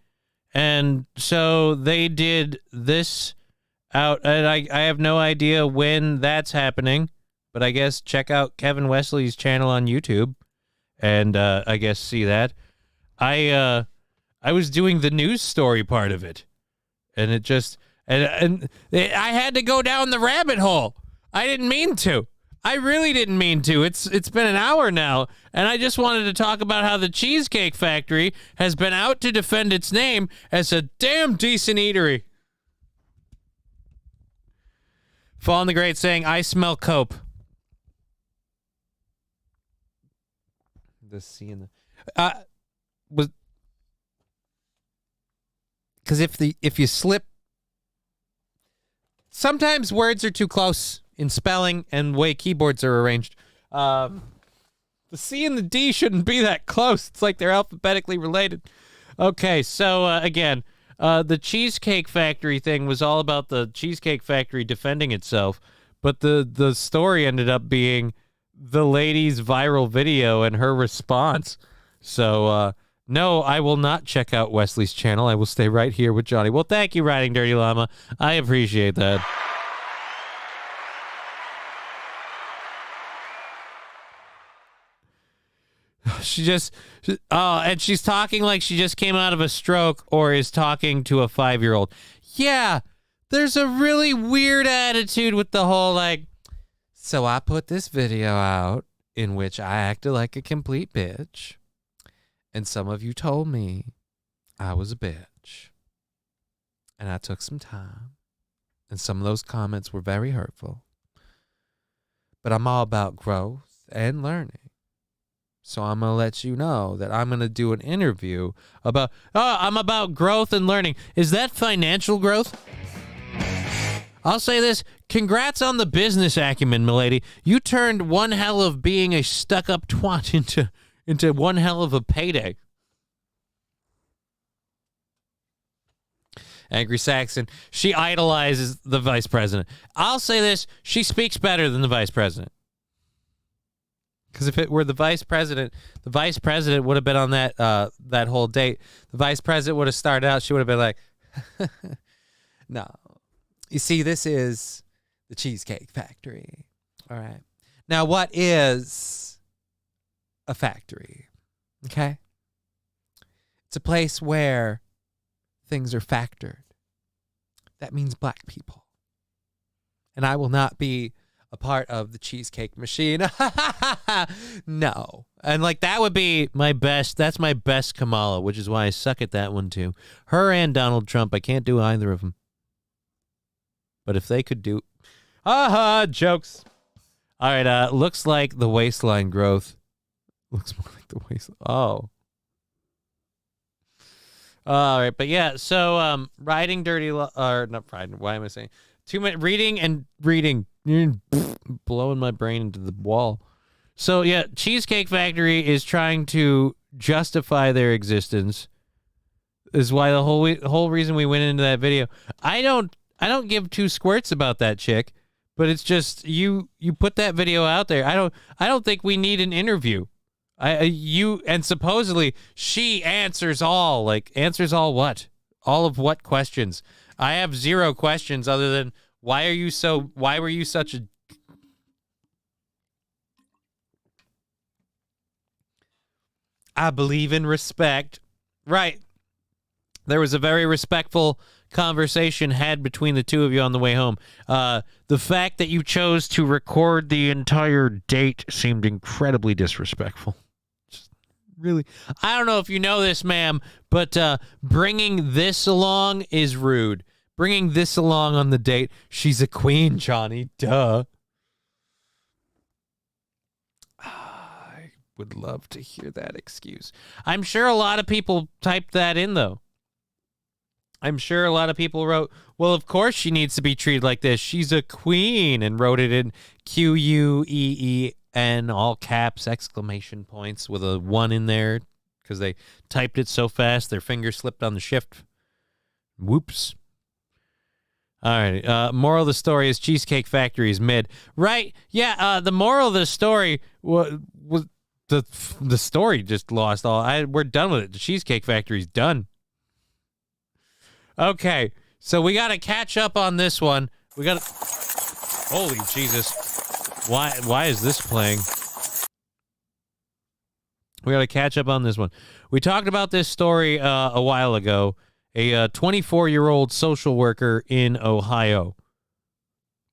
And so they did this out. And I have no idea when that's happening. But I guess check out Kevin Wesley's channel on YouTube. And I guess see that. I was doing the news story part of it. And it just... And I had to go down the rabbit hole. I didn't mean to. I really didn't mean to. It's been an hour now, and I just wanted to talk about how the Cheesecake Factory has been out to defend its name as a damn decent eatery. Fallen the Great saying, I smell cope. The C in the... was... Because if you slip... Sometimes words are too close in spelling and the way keyboards are arranged. The C and the D shouldn't be that close. It's like they're alphabetically related. Okay, so again, the Cheesecake Factory thing was all about the Cheesecake Factory defending itself, but the story ended up being the lady's viral video and her response. So, no, I will not check out Wesley's channel. I will stay right here with Johnny. Well, thank you, Riding Dirty Llama. I appreciate that. And she's talking like she just came out of a stroke or is talking to a 5-year-old. Yeah, there's a really weird attitude with the whole, like, so I put this video out in which I acted like a complete bitch. And some of you told me I was a bitch. And I took some time. And some of those comments were very hurtful. But I'm all about growth and learning. So I'm going to let you know that I'm going to do an interview about... I'm about growth and learning. Is that financial growth? I'll say this. Congrats on the business acumen, milady. You turned one hell of being a stuck-up twat into one hell of a payday. Angry Saxon. She idolizes the vice president. I'll say this. She speaks better than the vice president. Because if it were the vice president would have been on that whole date. The vice president would have started out. She would have been like, no. You see, this is the Cheesecake Factory. All right. Now, what is a factory? Okay. It's a place where things are factored. That means black people. And I will not be a part of the cheesecake machine. No. And like that would be my best. That's my best Kamala, which is why I suck at that one too. Her and Donald Trump. I can't do either of them. But if they could do, jokes. All right. Looks like the waistline growth. Looks more like the waistline. Oh. All right, but yeah, so riding dirty or not riding. Why am I saying reading and reading? Blowing my brain into the wall. So yeah, Cheesecake Factory is trying to justify their existence. Is why the whole reason we went into that video. I don't give two squirts about that chick, but it's just you put that video out there. I don't think we need an interview. And supposedly she answers all what? All of what questions? I have zero questions other than why were you such a I believe in respect. Right. There was a very respectful conversation had between the two of you on the way home. The fact that you chose to record the entire date seemed incredibly disrespectful. Really, I don't know if you know this, ma'am, but bringing this along is rude. Bringing this along on the date, she's a queen, Johnny. Duh. I would love to hear that excuse. I'm sure a lot of people typed that in, though. I'm sure a lot of people wrote, well, of course she needs to be treated like this. She's a queen, and wrote it in QUEEN, all caps, exclamation points with a 1 in there because they typed it so fast their finger slipped on the shift. Whoops. All right. Moral of the story is Cheesecake Factory is mid. Right. Yeah. The moral of the story was the story just lost all. We're done with it. The Cheesecake Factory's done. Okay. So we got to catch up on this one. We got to. Holy Jesus. Why is this playing? We got to catch up on this one. We talked about this story a while ago. A 24-year-old social worker in Ohio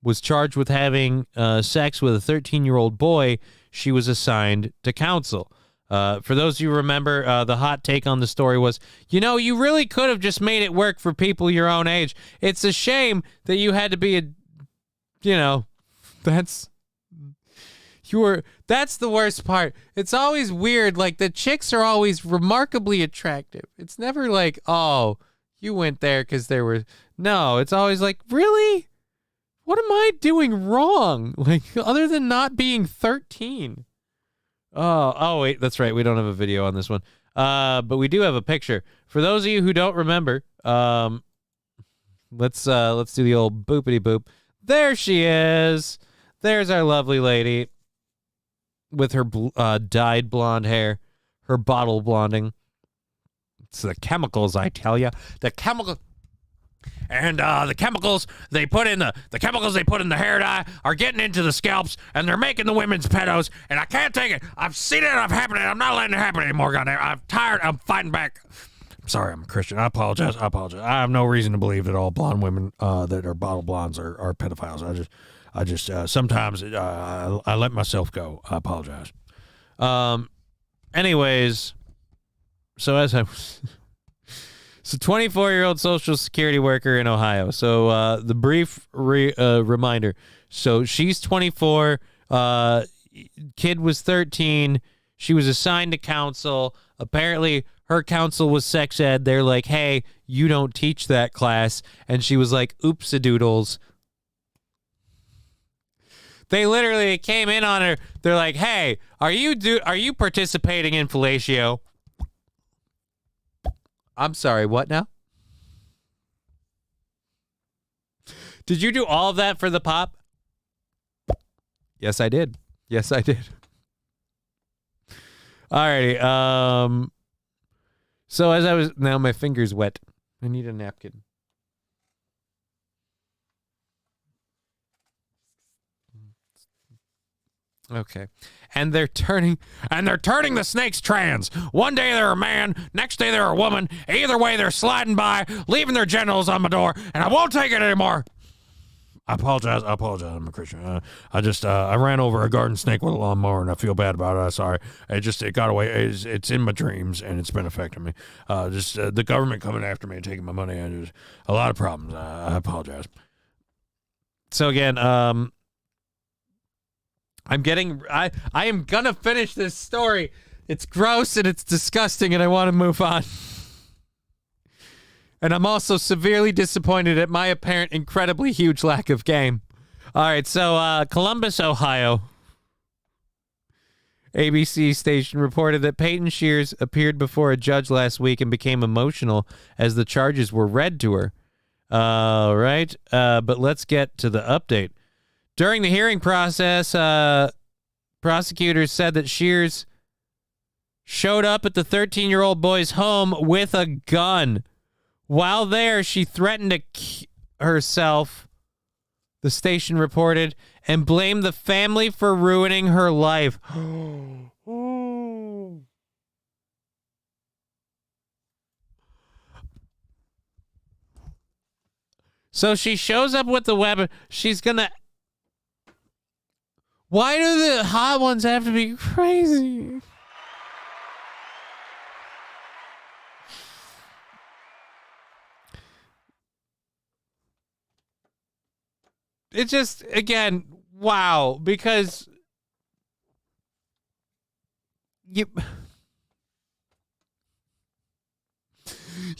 was charged with having sex with a 13-year-old boy she was assigned to counsel. For those of you who remember, the hot take on the story was, you really could have just made it work for people your own age. It's a shame that you had to be that's the worst part. It's always weird. Like, the chicks are always remarkably attractive. It's never like, oh, you went there because there were... No, it's always like, really? What am I doing wrong? Like, other than not being 13? Oh, wait, that's right. We don't have a video on this one. But we do have a picture. For those of you who don't remember, let's do the old boopity boop. There she is. There's our lovely lady with her dyed blonde hair, her bottle blonding. It's the chemicals, I tell you. The chemical, and the chemicals they put in the hair dye are getting into the scalps, and they're making the women's pedos. And I can't take it. I've seen it happening. I'm not letting it happen anymore. Goddamn, I'm tired. I'm fighting back. I'm sorry, I'm a Christian. I apologize. I have no reason to believe that all blonde women that are bottle blondes are pedophiles. I just sometimes I let myself go. I apologize. Anyways, so as I was, so 24-year-old social security worker in Ohio. So the brief reminder. So she's 24. Kid was 13. She was assigned to counsel. Apparently, her counsel was sex ed. They're like, hey, you don't teach that class. And she was like, oops-a-doodles. They literally came in on her. They're like, "Hey, are you participating in fellatio?" I'm sorry, what now? Did you do all of that for the pop? Yes, I did. Yes, I did. Alrighty. So now my finger's wet. I need a napkin. Okay. And they're turning the snakes trans. One day they're a man, next day they're a woman. Either way, they're sliding by, leaving their genitals on my door, and I won't take it anymore. I apologize. I'm a Christian. I ran over a garden snake with a lawnmower, and I feel bad about it. I'm sorry. It got away. It's in my dreams, and it's been affecting me. The government coming after me and taking my money, and just a lot of problems. I apologize. So again, I am gonna finish this story. It's gross and it's disgusting, and I want to move on. And I'm also severely disappointed at my apparent incredibly huge lack of game. All right, so Columbus, Ohio. ABC station reported that Peyton Shears appeared before a judge last week and became emotional as the charges were read to her. All right, but let's get to the update. During the hearing process, prosecutors said that Shears showed up at the 13-year-old boy's home with a gun. While there, she threatened to kill herself, the station reported, and blamed the family for ruining her life. So she shows up with the weapon. She's gonna... Why do the hot ones have to be crazy? It's just, again, wow, because you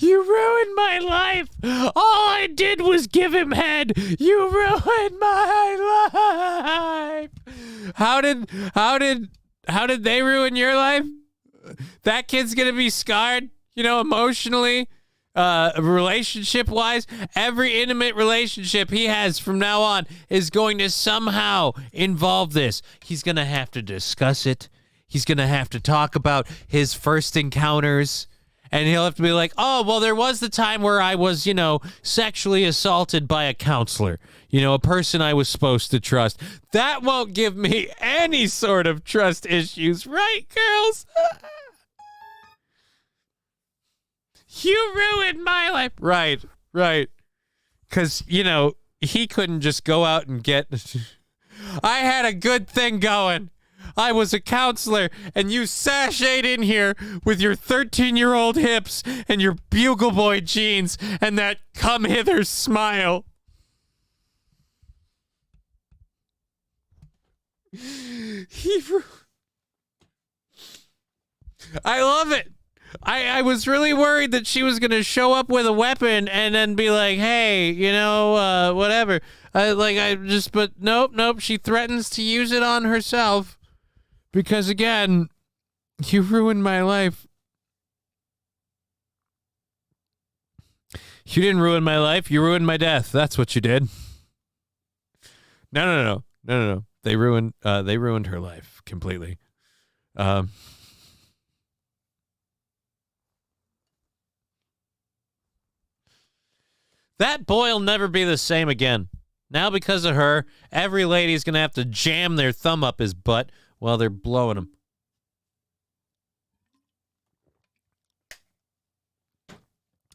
ruined my life. All I did was give him head. You ruined my life. How did they ruin your life? That kid's gonna be scarred, emotionally. Relationship-wise, every intimate relationship he has from now on is going to somehow involve this. He's going to have to discuss it. He's going to have to talk about his first encounters. And he'll have to be like, oh, well, there was the time where I was, sexually assaulted by a counselor. A person I was supposed to trust. That won't give me any sort of trust issues, right, girls? You ruined my life. Right. Because, he couldn't just go out and get... I had a good thing going. I was a counselor, and you sashayed in here with your 13-year-old hips and your Bugle Boy jeans and that come-hither smile. I love it. I was really worried that she was going to show up with a weapon and then be like, hey, whatever. But nope. She threatens to use it on herself because, again, you ruined my life. You didn't ruin my life. You ruined my death. That's what you did. No. They ruined her life completely. That boy'll never be the same again. Now, because of her, every lady's going to have to jam their thumb up his butt while they're blowing him.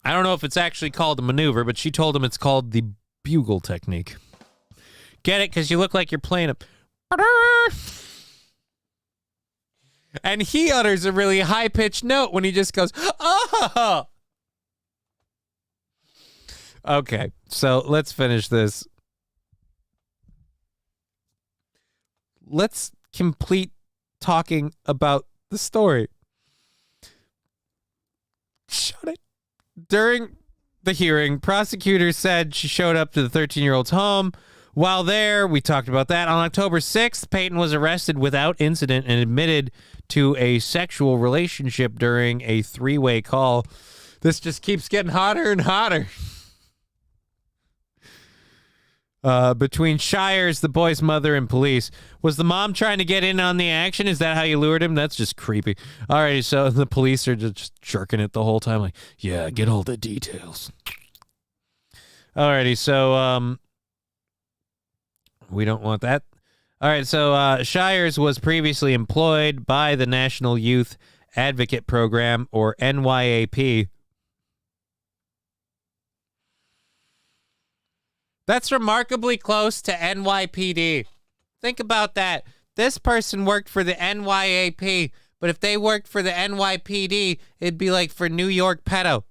I don't know if it's actually called a maneuver, but she told him it's called the bugle technique. Get it? Because you look like you're playing a... And he utters a really high-pitched note when he just goes, oh! Okay, so let's finish this. Let's complete talking about the story. Shut it. During the hearing, prosecutors said she showed up to the 13-year-old's home While there, we talked about that. On October 6th, Payton was arrested without incident and admitted to a sexual relationship during a three-way call. This just keeps getting hotter and hotter. Between Shires, the boy's mother, and police. Was the mom trying to get in on the action? Is that how you lured him? That's just creepy. Alrighty, so the police are just jerking it the whole time. Like, yeah, get all the details. Alrighty, so, we don't want that. All right, so Shires was previously employed by the National Youth Advocate Program, or NYAP. That's remarkably close to NYPD. Think about that. This person worked for the NYAP, but if they worked for the NYPD, it'd be like for New York pedo.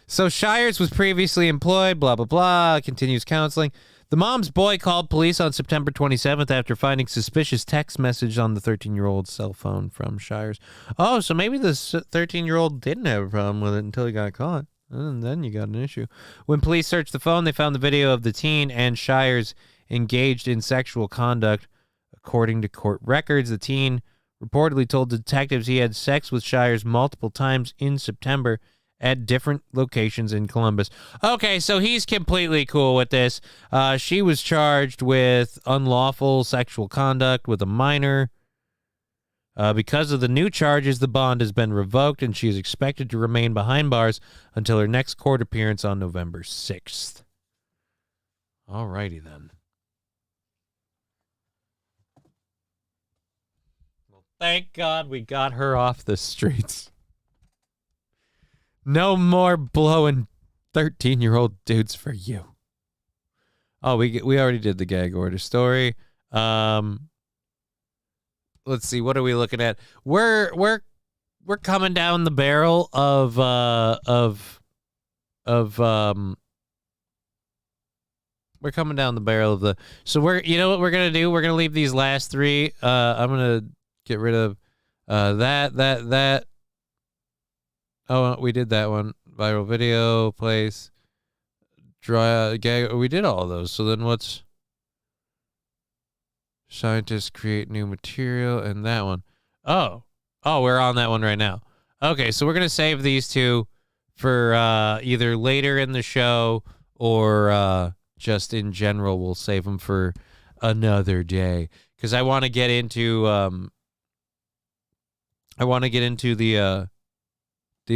So Shires was previously employed, blah, blah, blah, continues counseling. The mom's boy called police on September 27th after finding suspicious text message on the 13-year-old's cell phone from Shires. Oh, so maybe this 13-year-old didn't have a problem with it until he got caught. And then you got an issue. When police searched the phone, they found the video of the teen and Shires engaged in sexual conduct. According to court records, the teen reportedly told detectives he had sex with Shires multiple times in September at different locations in Columbus. Okay, so he's completely cool with this. She was charged with unlawful sexual conduct with a minor. Because of the new charges, the bond has been revoked, and she is expected to remain behind bars until her next court appearance on November 6th. All righty, then. Well, thank God we got her off the streets. No more blowing 13-year-old dudes for you. Oh, we already did the gag order story. Let's see, what are we looking at? We're coming down the barrel of we're coming down the barrel of the. So you know what we're gonna do? We're gonna leave these last three. I'm gonna get rid of that. Oh, we did that one. Viral video, place, gag. We did all of those. So then what's scientists create new material and that one? Oh, we're on that one right now. Okay, so we're going to save these two for either later in the show or just in general. We'll save them for another day because I want to get into the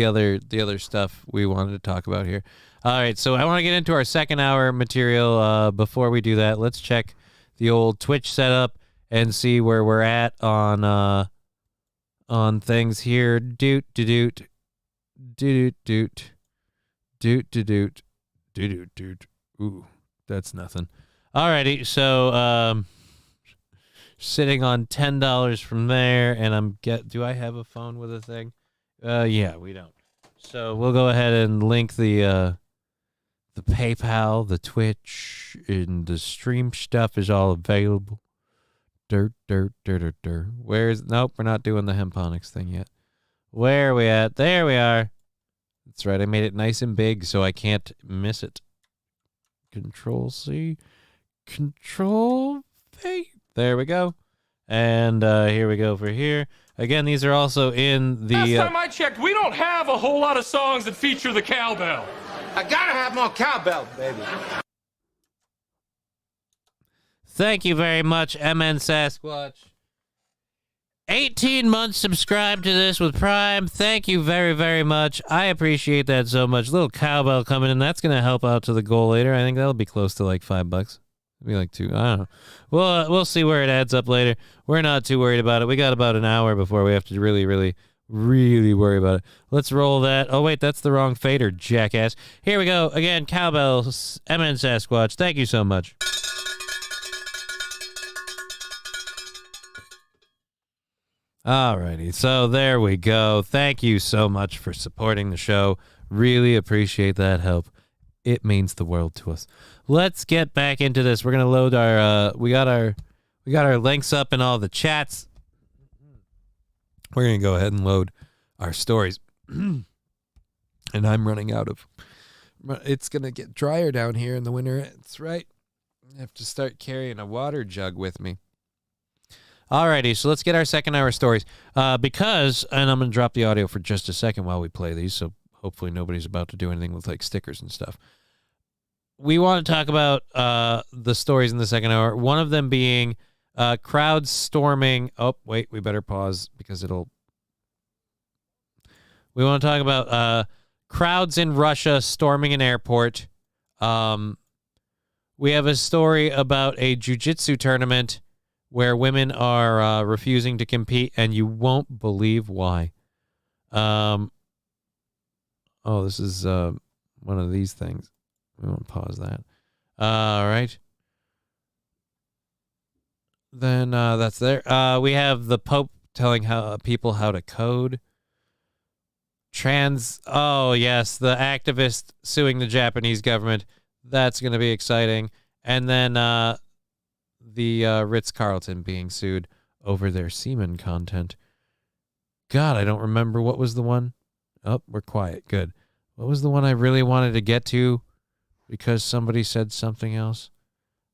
other stuff we wanted to talk about here. All right, so I want to get into our second hour material. Before we do that, let's check the old Twitch setup and see where we're at on things here. Doot. Ooh, that's nothing. Alrighty, so sitting on $10 from there, and do I have a phone with a thing? Yeah, we don't. So we'll go ahead and link the PayPal, the Twitch, and the stream stuff is all available. Dirt. Nope, we're not doing the Hemponics thing yet. Where are we at? There we are. That's right, I made it nice and big so I can't miss it. Control-C. Control-V. There we go. And here we go for here. Again, these are also in the... Last time I checked, we don't have a whole lot of songs that feature the cowbell. I gotta have more cowbell, baby. Thank you very much, MN Sasquatch. 18 months subscribed to this with Prime. Thank you very, very much. I appreciate that so much. Little cowbell coming in. That's going to help out to the goal later. I think that'll be close to like $5. It'll be like $2. I don't know. We'll see where it adds up later. We're not too worried about it. We got about an hour before we have to really worry about it. Let's roll that. Oh, wait, that's the wrong fader, jackass. Here we go. Again, cowbell, MN Sasquatch. Thank you so much. Alrighty, so there we go. Thank you so much for supporting the show. Really appreciate that help. It means the world to us. Let's get back into this. We're gonna load our we got our links up in all the chats. We're gonna go ahead and load our stories. And I'm running out of It's going to get drier down here in the winter. That's right. I have to start carrying a water jug with me. Alrighty, so let's get our second hour stories. Because, and I'm going to drop the audio for just a second while we play these, so hopefully nobody's about to do anything with like stickers and stuff. We want to talk about the stories in the second hour. One of them being crowds storming. Oh, wait, we better pause because it'll. We want to talk about crowds in Russia storming an airport. We have a story about a jiu-jitsu tournament where women are refusing to compete, and you won't believe why. Oh, this is one of these things. We won't pause that. All right. Then that's there. We have the Pope telling people how to code. Oh, yes, the activist suing the Japanese government. That's going to be exciting. And then the Ritz Carlton being sued over their semen content. God, I don't remember. What was the one? Oh, we're quiet. Good. What was the one I really wanted to get to because somebody said something else?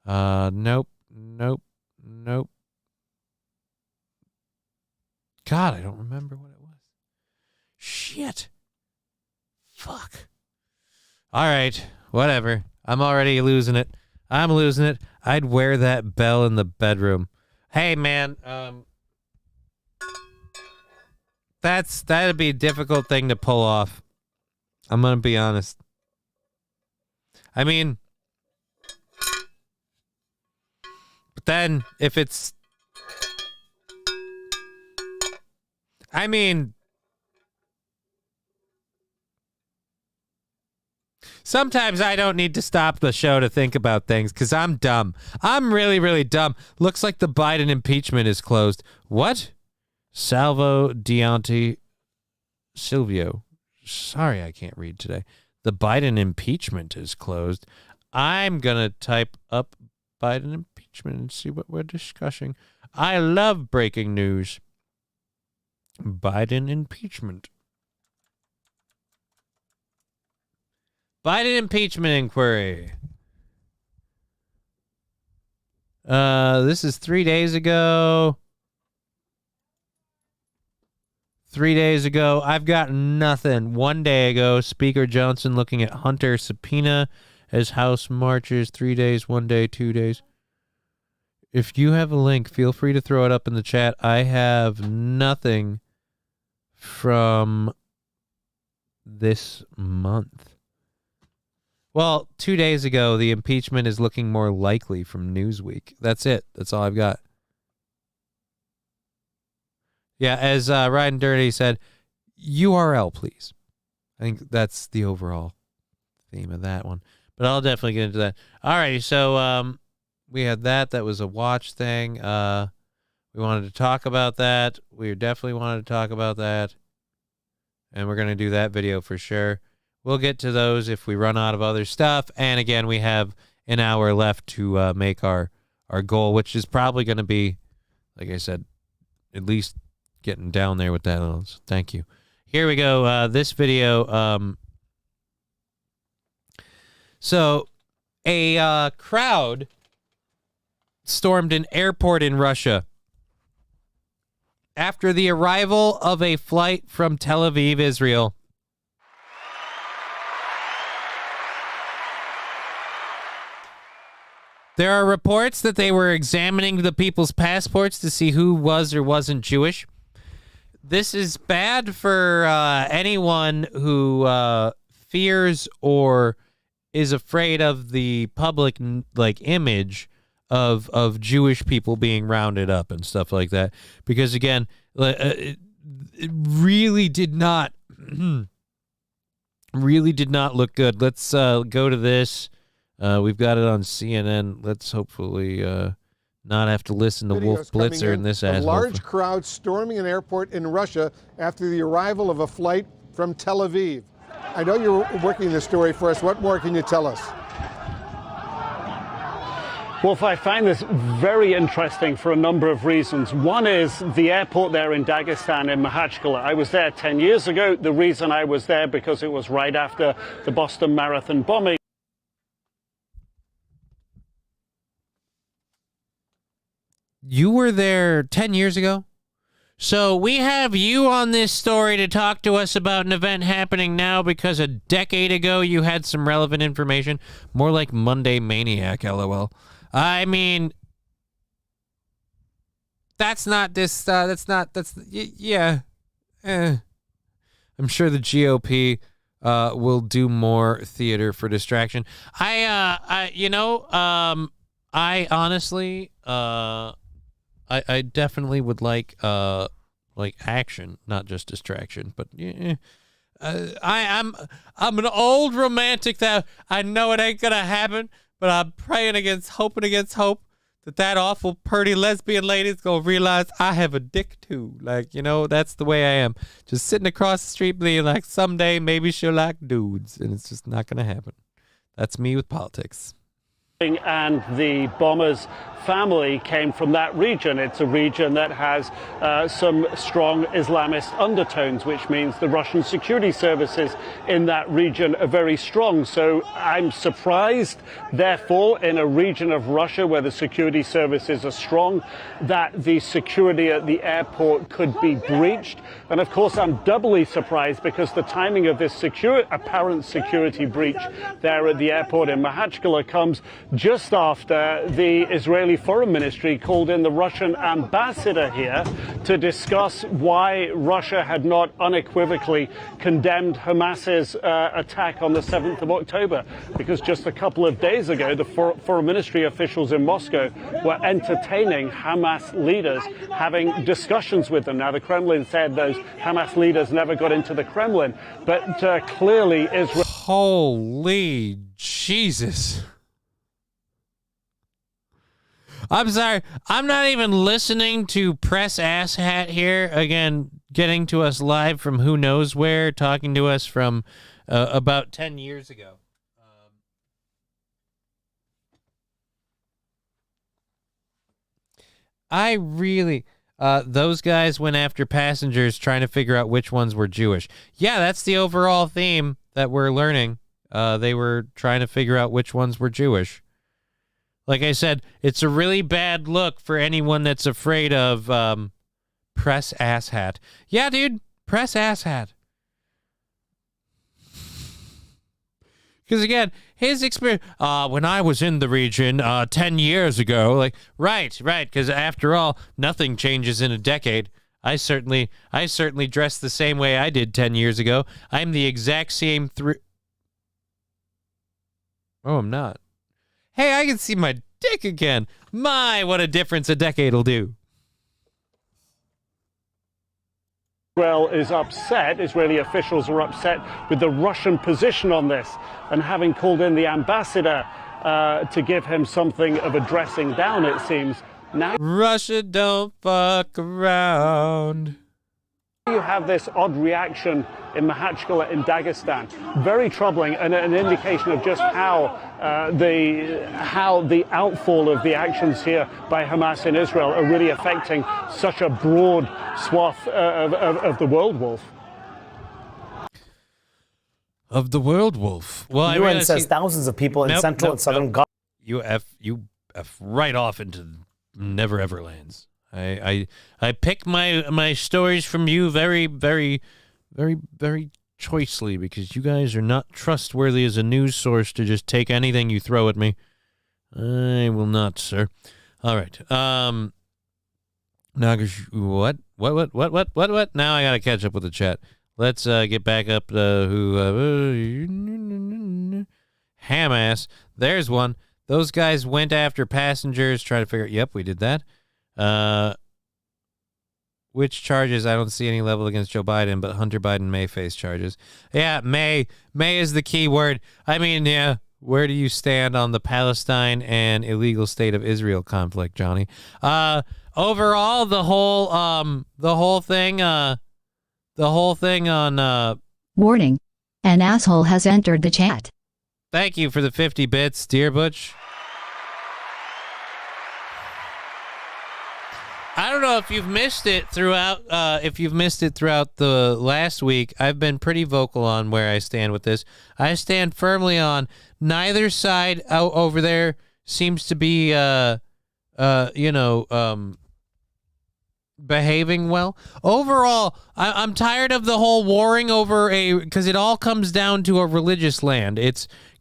Nope. God, I don't remember what it was. Shit. Fuck. All right. Whatever. I'm already losing it. I'm losing it. I'd wear that bell in the bedroom. Hey, man. That'd be a difficult thing to pull off. I'm going to be honest. I mean, but then if it's, I mean, sometimes I don't need to stop the show to think about things because I'm dumb. I'm really, really dumb. Looks like the Biden impeachment is closed. What? Salvo Diante Silvio. Sorry, I can't read today. The Biden impeachment is closed. I'm going to type up Biden impeachment and see what we're discussing. I love breaking news. Biden impeachment. Biden impeachment inquiry. This is 3 days ago. 3 days ago. I've got nothing. 1 day ago, Speaker Johnson looking at Hunter subpoena as House marches. 3 days, 1 day, 2 days. If you have a link, feel free to throw it up in the chat. I have nothing from this month. Well, 2 days ago, the impeachment is looking more likely from Newsweek. That's it. That's all I've got. Yeah, as Ryan Dirty said, URL, please. I think that's the overall theme of that one. But I'll definitely get into that. All righty, so we had that. That was a watch thing. We wanted to talk about that. We definitely wanted to talk about that. And we're going to do that video for sure. We'll get to those if we run out of other stuff. And again, we have an hour left to make our goal, which is probably going to be, like I said, at least getting down there with that. Thank you. Here we go. This video. So a crowd stormed an airport in Russia after the arrival of a flight from Tel Aviv, Israel. There are reports that they were examining the people's passports to see who was or wasn't Jewish. This is bad for anyone who fears or is afraid of the public image of Jewish people being rounded up and stuff like that. Because again, it really did not look good. Let's go to this. We've got it on CNN. Let's hopefully not have to listen to Wolf Blitzer in this asshole. A large crowd storming an airport in Russia after the arrival of a flight from Tel Aviv. I know you're working this story for us. What more can you tell us? Wolf, I find this very interesting for a number of reasons. One is the airport there in Dagestan in Makhachkala. I was there 10 years ago. The reason I was there because it was right after the Boston Marathon bombing. You were there 10 years ago? So we have you on this story to talk to us about an event happening now because a decade ago you had some relevant information. More like Monday Maniac, LOL. I mean, yeah. I'm sure the GOP will do more theater for distraction. I honestly, I definitely would like action, not just distraction. But yeah, I'm an old romantic that I know it ain't gonna happen, but I'm hoping against hope that awful purty lesbian lady's gonna realize I have a dick too. That's the way I am. Just sitting across the street being like, someday maybe she'll like dudes, and it's just not gonna happen. That's me with politics. And the bomber's family came from that region. It's a region that has some strong Islamist undertones, which means the Russian security services in that region are very strong. So I'm surprised, therefore, in a region of Russia where the security services are strong, that the security at the airport could be breached. And of course, I'm doubly surprised because the timing of this apparent security breach there at the airport in Makhachkala comes just after the Israeli Foreign Ministry called in the Russian ambassador here to discuss why Russia had not unequivocally condemned Hamas's attack on the 7th of October. Because just a couple of days ago, the Foreign Ministry officials in Moscow were entertaining Hamas leaders, having discussions with them. Now, the Kremlin said those Hamas leaders never got into the Kremlin, but clearly Israel... Holy Jesus. I'm sorry. I'm not even listening to Press Asshat here. Again, getting to us live from who knows where, talking to us from about 10 years ago. I really... those guys went after passengers trying to figure out which ones were Jewish. Yeah, that's the overall theme that we're learning. They were trying to figure out which ones were Jewish. Like I said, it's a really bad look for anyone that's afraid of Press Asshat. Yeah, dude, Press Asshat. Because again, his experience, when I was in the region 10 years ago, right, because after all, nothing changes in a decade. I certainly dress the same way I did 10 years ago. I'm the exact same Oh, I'm not. Hey, I can see my dick again. My, what a difference a decade will do. Israel is upset, Israeli officials are upset with the Russian position on this, and having called in the ambassador to give him something of a dressing down, it seems. Now Russia don't fuck around. You have this odd reaction in Makhachkala in Dagestan. Very troubling, and an indication of just how the outfall of the actions here by Hamas in Israel are really affecting such a broad swath of the world, Wolf. Of the world, Wolf. Well, the UN says thousands of people in central and southern Gaza. You F right off into never ever lands. I pick my stories from you very, very, very, very choicely because you guys are not trustworthy as a news source to just take anything you throw at me. I will not, sir. All right. Now, what? Now I gotta catch up with the chat. Let's get back up to Hamas. There's one. Those guys went after passengers, trying to figure out. Yep, we did that. Which charges? I don't see any level against Joe Biden, but Hunter Biden may face charges. Yeah, may is the key word. I mean, yeah, where do you stand on the Palestine and illegal state of Israel conflict, Johnny? Overall, the whole thing on Warning. An asshole has entered the chat. Thank you for the 50 bits, dear Butch. I don't know if you've missed it throughout. The last week, I've been pretty vocal on where I stand with this. I stand firmly on neither side out over there seems to be, behaving well. Overall, I'm tired of the whole warring over because it all comes down to a religious land.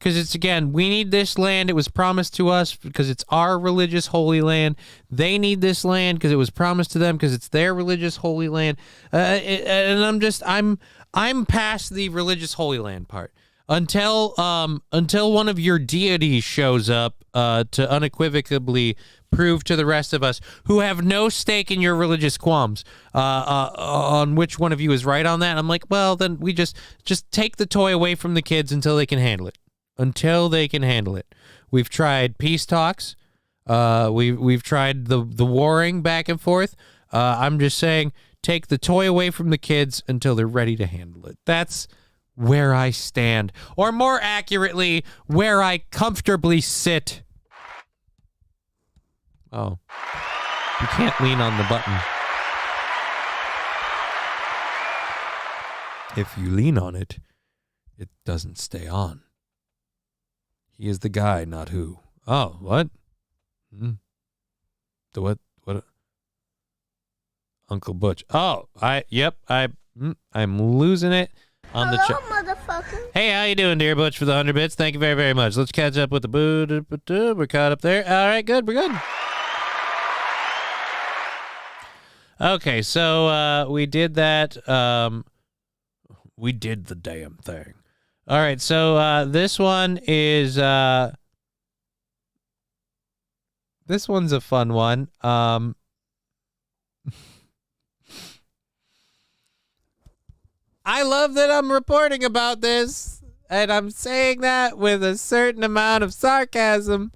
Again, we need this land. It was promised to us because it's our religious holy land. They need this land because it was promised to them because it's their religious holy land. And I'm past the religious holy land part. Until one of your deities shows up to unequivocally prove to the rest of us who have no stake in your religious qualms on which one of you is right on that. I'm like, well, then we just take the toy away from the kids until they can handle it. We've tried peace talks. We've tried the warring back and forth. I'm just saying, take the toy away from the kids until they're ready to handle it. That's where I stand, or more accurately, where I comfortably sit. Oh, you can't lean on the button. If you lean on it, it doesn't stay on. He is the guy, not who. Oh, what? The what? What? Uncle Butch. Oh, I'm losing it. On the motherfucker. Hey, how you doing, dear Butch, for the 100 bits? Thank you very, very much. Let's catch up with the boo. We're caught up there. All right, good. We're good. Okay, so we did that. We did the damn thing. All right, so this one is this one's a fun one. I love that I'm reporting about this, and I'm saying that with a certain amount of sarcasm.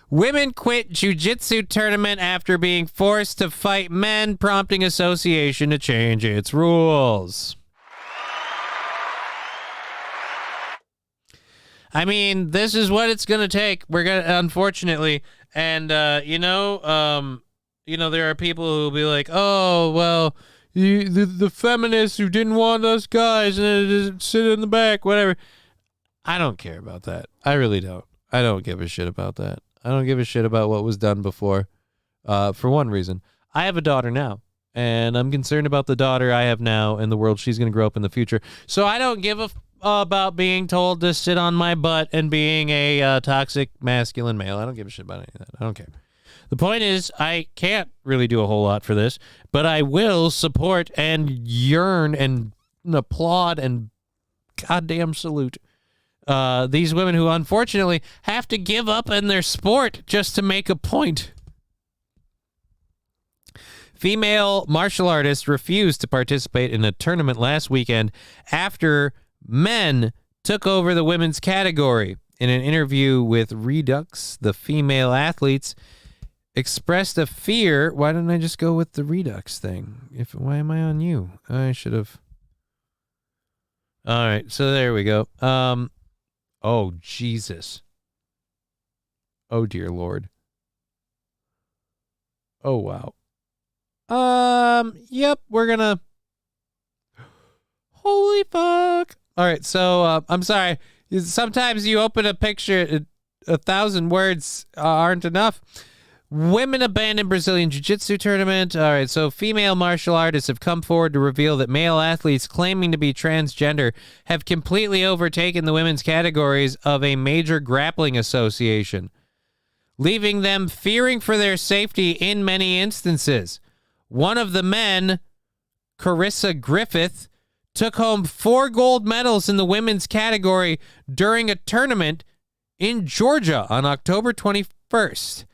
Women quit jiu-jitsu tournament after being forced to fight men, prompting association to change its rules. I mean, this is what it's going to take. We're going to, unfortunately, and, there are people who will be like, oh, well, the feminists who didn't want us guys and sit in the back, whatever. I don't care about that. I really don't. I don't give a shit about that. I don't give a shit about what was done before. For one reason, I have a daughter now, and I'm concerned about the daughter I have now and the world she's going to grow up in the future. So I don't give a about being told to sit on my butt and being a toxic masculine male. I don't give a shit about any of that. I don't care. The point is, I can't really do a whole lot for this, but I will support and yearn and applaud and goddamn salute these women who unfortunately have to give up in their sport just to make a point. Female martial artists refused to participate in a tournament last weekend after men took over the women's category. In an interview with Redux, the female athletes expressed a fear. Why didn't I just go with the Redux thing? Why am I on you? I should have. All right, so there we go. Oh, Jesus. Oh, dear Lord. Oh, wow. Yep, we're gonna. Holy fuck. All right, so I'm sorry. Sometimes you open a picture, 1,000 words aren't enough. Women abandon Brazilian Jiu-Jitsu tournament. All right, so female martial artists have come forward to reveal that male athletes claiming to be transgender have completely overtaken the women's categories of a major grappling association, leaving them fearing for their safety in many instances. One of the men, Carissa Griffith, took home 4 gold medals in the women's category during a tournament in Georgia on October 21st.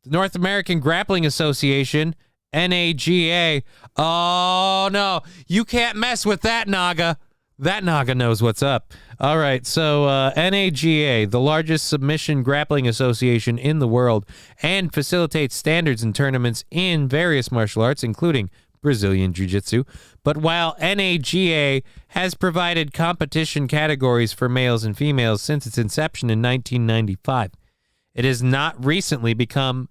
The North American Grappling Association, NAGA. Oh, no. You can't mess with that, Naga. That Naga knows what's up. All right, so NAGA, the largest submission grappling association in the world, and facilitates standards and tournaments in various martial arts, including Brazilian Jiu-Jitsu. But while NAGA has provided competition categories for males and females since its inception in 1995, it has recently become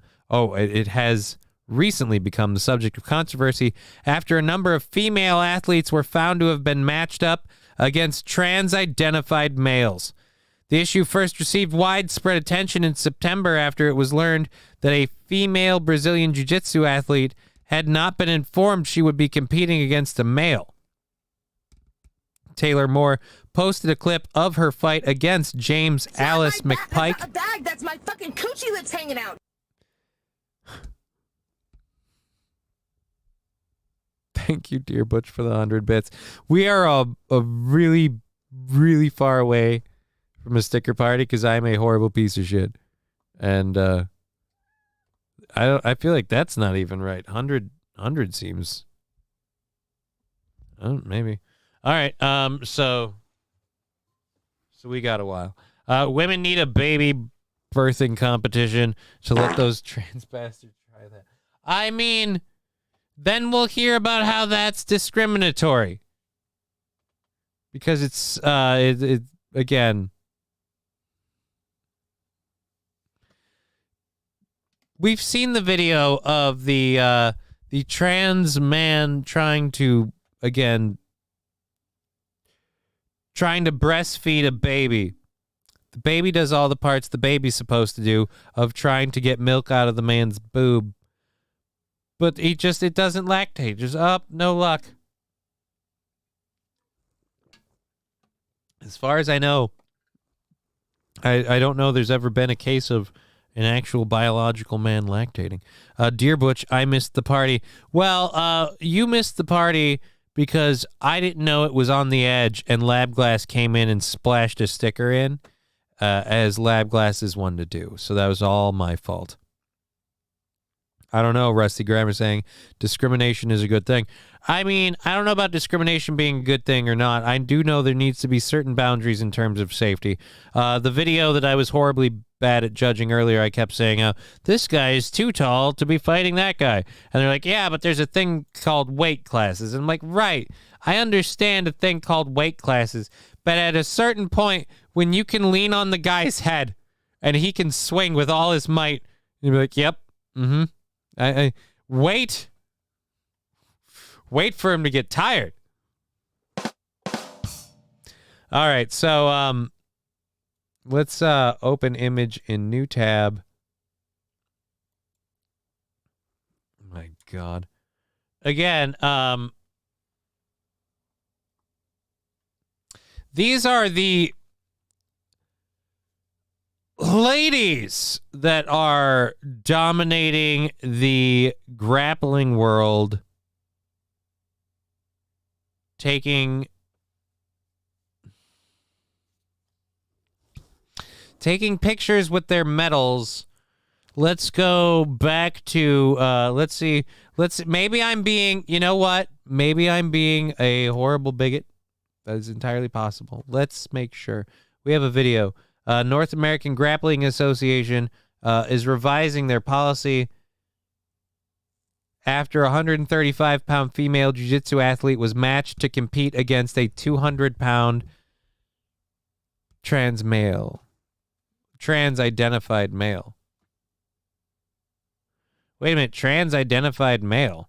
recently become the subject of controversy after a number of female athletes were found to have been matched up against trans-identified males. The issue first received widespread attention in September after it was learned that a female Brazilian jiu-jitsu athlete had not been informed she would be competing against a male. Taylor Moore posted a clip of her fight against James Alice McPike. That's not a bag. That's my fucking coochie lips hanging out. Thank you, dear Butch, for the 100 bits. We are a really, really far away from a sticker party because I'm a horrible piece of shit, and I feel like that's not even right. 100 seems. Maybe. All right. So we got a while. Women need a baby birthing competition to let those trans bastards try that. I mean, then we'll hear about how that's discriminatory. Because it's it again. We've seen the video of the trans man trying to breastfeed a baby. The baby does all the parts the baby's supposed to do of trying to get milk out of the man's boob. But it doesn't lactate. Just no luck. As far as I know, I don't know there's ever been a case of an actual biological man lactating. Dear Butch, I missed the party. Well, you missed the party because I didn't know it was on the edge, and Lab Glass came in and splashed a sticker in, as Lab Glass is one to do. So that was all my fault. I don't know, Rusty Grammar saying discrimination is a good thing. I mean, I don't know about discrimination being a good thing or not. I do know there needs to be certain boundaries in terms of safety. The video that I was horribly bad at judging earlier, I kept saying, this guy is too tall to be fighting that guy. And they're like, yeah, but there's a thing called weight classes. And I'm like, right, I understand a thing called weight classes. But at a certain point, when you can lean on the guy's head and he can swing with all his might, you'll be like, yep, mm-hmm. I wait for him to get tired. All right, so let's open image in new tab. My God. Again, these are the ladies that are dominating the grappling world, taking pictures with their medals. Let's go back to let's see, maybe I'm being, you know what, maybe I'm being a horrible bigot. That is entirely possible. Let's make sure we have a video. North American Grappling Association is revising their policy after a 135-pound female jiu-jitsu athlete was matched to compete against a 200-pound trans-identified male. Wait a minute, trans-identified male?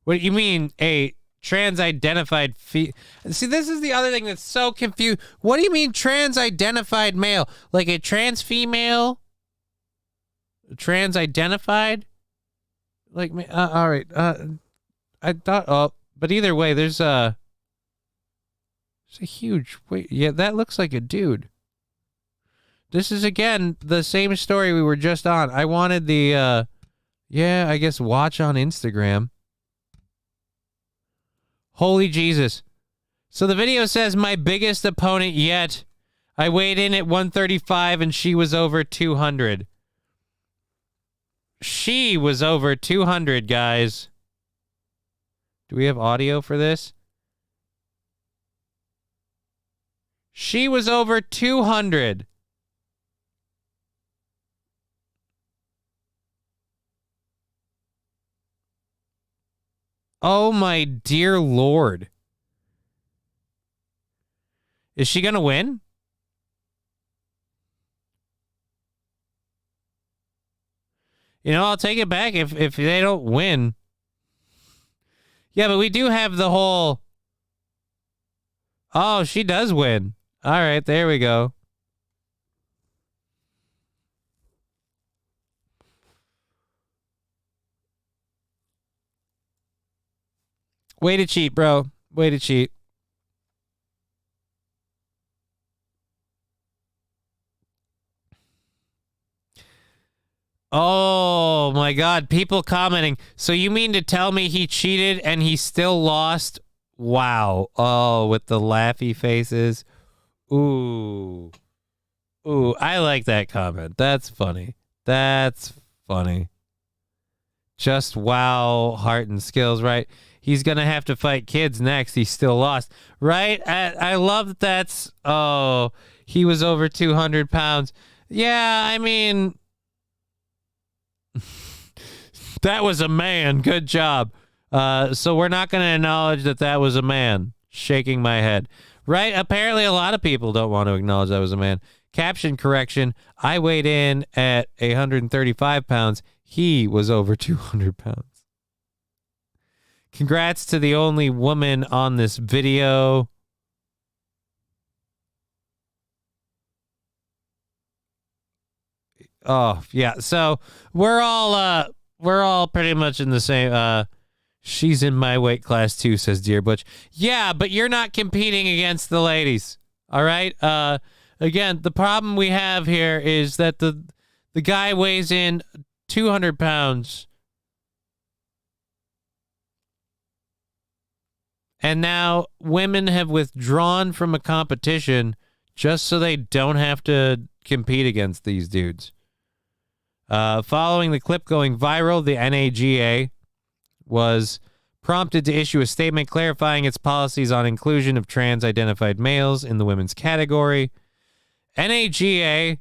What do you mean, a trans-identified See, this is the other thing that's so confused. What do you mean trans-identified male? Like a trans female? Trans-identified? Like, all right. I thought, but either way, there's a huge, yeah, that looks like a dude. This is, again, the same story we were just on. I wanted the, yeah, I guess watch on Instagram. Holy Jesus. So the video says, my biggest opponent yet. I weighed in at 135 and she was over 200. She was over 200, guys. Do we have audio for this? She was over 200. Oh, my dear Lord. Is she going to win? I'll take it back if they don't win. Yeah, but we do have the whole, oh, she does win. All right, there we go. Way to cheat, bro. Way to cheat. Oh, my God. People commenting. So you mean to tell me he cheated and he still lost? Wow. Oh, with the laughy faces. Ooh. Ooh, I like that comment. That's funny. That's funny. Just wow, heart and skills, right? He's going to have to fight kids next. He still lost. Right? I love that that's, oh, he was over 200 pounds. Yeah, I mean, that was a man. Good job. So we're not going to acknowledge that that was a man. Shaking my head. Right? Apparently a lot of people don't want to acknowledge that was a man. Caption correction. I weighed in at 135 pounds. He was over 200 pounds. Congrats to the only woman on this video. Oh, yeah. So we're all pretty much in the same she's in my weight class too, says Dear Butch. Yeah, but you're not competing against the ladies. All right? Again, the problem we have here is that the guy weighs in 200 pounds. And now women have withdrawn from a competition just so they don't have to compete against these dudes. Following the clip going viral, the NAGA was prompted to issue a statement clarifying its policies on inclusion of trans-identified males in the women's category. NAGA,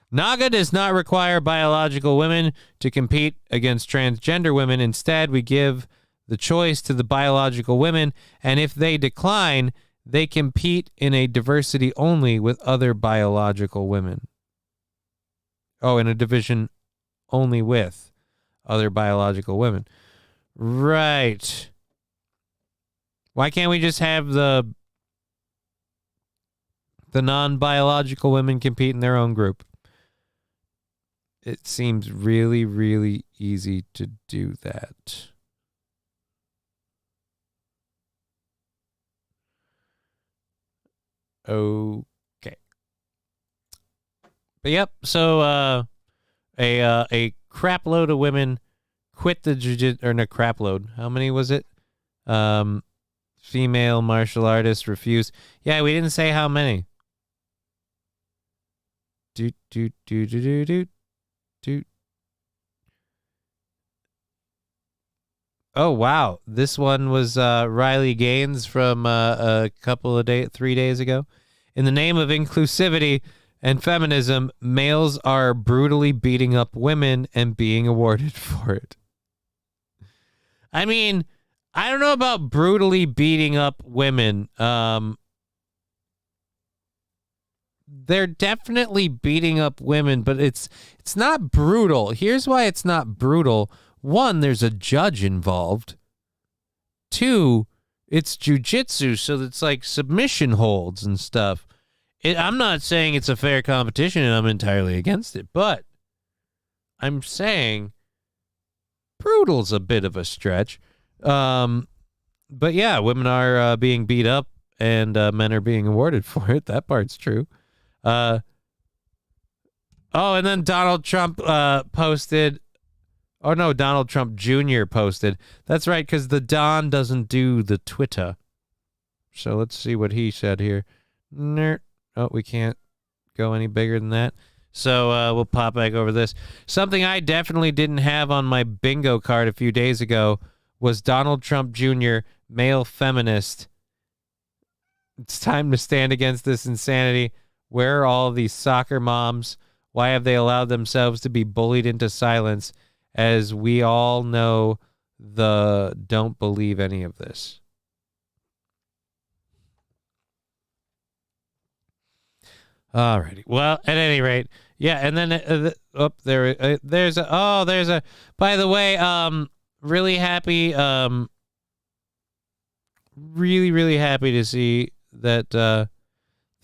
NAGA does not require biological women to compete against transgender women. Instead, we give the choice to the biological women, and if they decline, they compete in a diversity only with other biological women. Oh, in a division only with other biological women. Right. Why can't we just have the non-biological women compete in their own group? It seems really, really easy to do that. Okay. But yep, so a crap load of women quit the jiu-jitsu, or no, crap load. How many was it? Female martial artists refused. Yeah, we didn't say how many. Do. Oh, wow. This one was Riley Gaines from a couple of 3 days ago. In the name of inclusivity and feminism, males are brutally beating up women and being awarded for it. I mean, I don't know about brutally beating up women. They're definitely beating up women, but it's not brutal. Here's why it's not brutal. One, there's a judge involved. Two, it's jujitsu, so it's like submission holds and stuff. I'm not saying it's a fair competition, and I'm entirely against it, but I'm saying brutal's a bit of a stretch. But yeah, women are being beat up, and men are being awarded for it. That part's true. And then Donald Trump posted. Oh, no, Donald Trump Jr. posted. That's right, because the Don doesn't do the Twitter. So let's see what he said here. Oh, we can't go any bigger than that. So we'll pop back over this. Something I definitely didn't have on my bingo card a few days ago was Donald Trump Jr., male feminist. It's time to stand against this insanity. Where are all these soccer moms? Why have they allowed themselves to be bullied into silence? As we all know, don't believe any of this. Alrighty. Well, at any rate, yeah. And then there's a. By the way, really happy. Really happy to see that the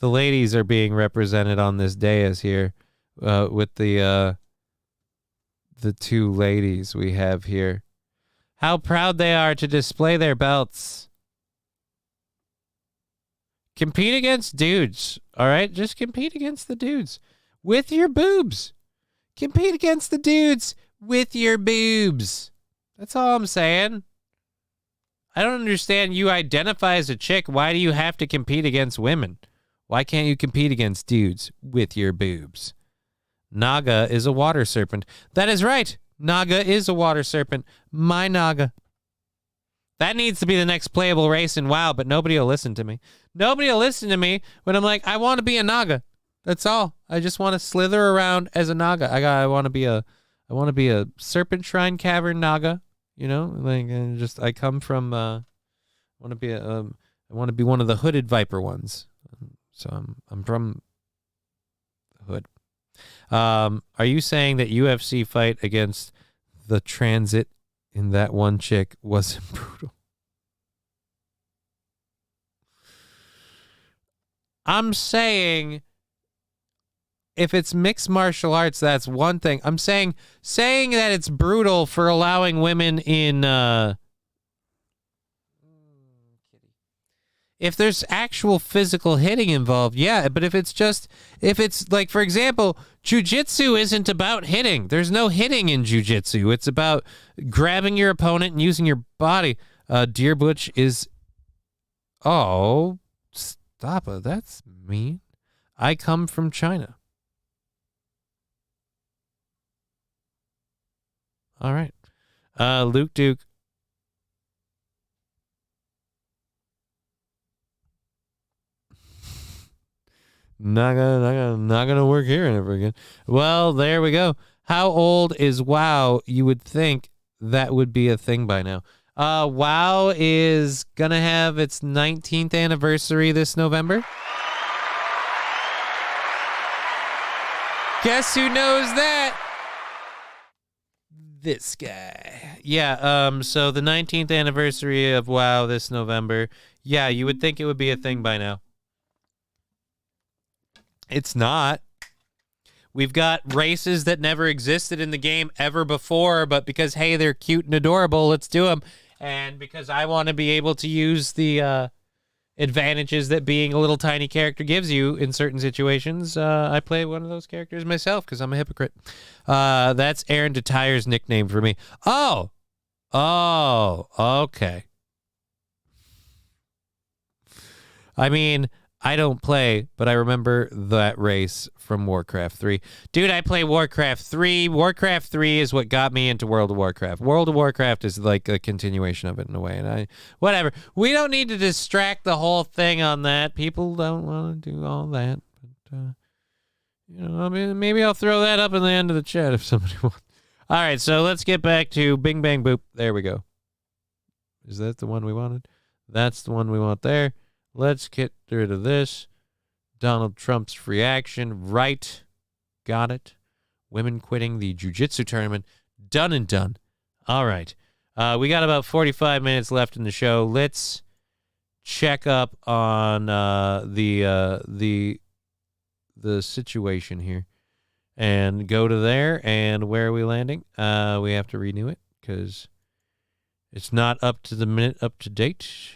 ladies are being represented on this dais here, with the two ladies we have here. How proud they are to display their belts. Compete against dudes, all right? Just compete against the dudes with your boobs. Compete against the dudes with your boobs. That's all I'm saying. I don't understand. You identify as a chick. Why do you have to compete against women? Why can't you compete against dudes with your boobs? Naga is a water serpent. That is right. Naga is a water serpent. My Naga. That needs to be the next playable race in WoW, but nobody will listen to me. Nobody will listen to me when I'm like, I want to be a Naga. That's all. I just want to slither around as a Naga. I want to be a Serpent Shrine Cavern Naga. You know, like I come from. I want to be one of the hooded Viper ones. So I'm from the hood. Are you saying that UFC fight against the transit in that one chick wasn't brutal? I'm saying if it's mixed martial arts, that's one thing. I'm saying that it's brutal for allowing women in if there's actual physical hitting involved, yeah, but if it's like, for example, jiu-jitsu isn't about hitting. There's no hitting in jiu-jitsu. It's about grabbing your opponent and using your body. Dear Butch is... Oh, stop it. That's mean. I come from China. All right. Luke Duke. Not gonna work here ever again. Well, there we go. How old is WoW? You would think that would be a thing by now. WoW is gonna have its 19th anniversary this November. Guess who knows that? This guy. Yeah, so the 19th anniversary of WoW this November. Yeah, you would think it would be a thing by now. It's not. We've got races that never existed in the game ever before, but because, hey, they're cute and adorable, let's do them. And because I want to be able to use the advantages that being a little tiny character gives you in certain situations, I play one of those characters myself because I'm a hypocrite. That's Aaron DeTire's nickname for me. Oh, okay. I mean, I don't play, but I remember that race from Warcraft 3. Dude, I play Warcraft 3. Warcraft 3 is what got me into World of Warcraft. World of Warcraft is like a continuation of it in a way. And whatever. We don't need to distract the whole thing on that. People don't want to do all that. But, I mean, maybe I'll throw that up in the end of the chat if somebody wants. All right, so let's get back to Bing Bang Boop. There we go. Is that the one we wanted? That's the one we want there. Let's get rid of this. Donald Trump's free action. Right. Got it. Women quitting the jiu-jitsu tournament. Done and done. All right. We got about 45 minutes left in the show. Let's check up on the situation here. And go to there. And where are we landing? We have to renew it because it's not up to the minute, up to date.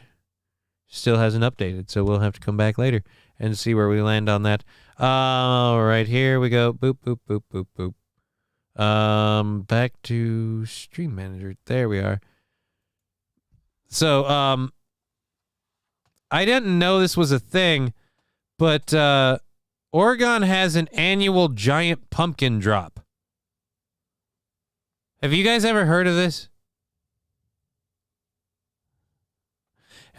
Still hasn't updated, so we'll have to come back later and see where we land on that. Right here we go. Boop, boop, boop, boop, boop. Back to Stream Manager. There we are. So, I didn't know this was a thing, but Oregon has an annual giant pumpkin drop. Have you guys ever heard of this?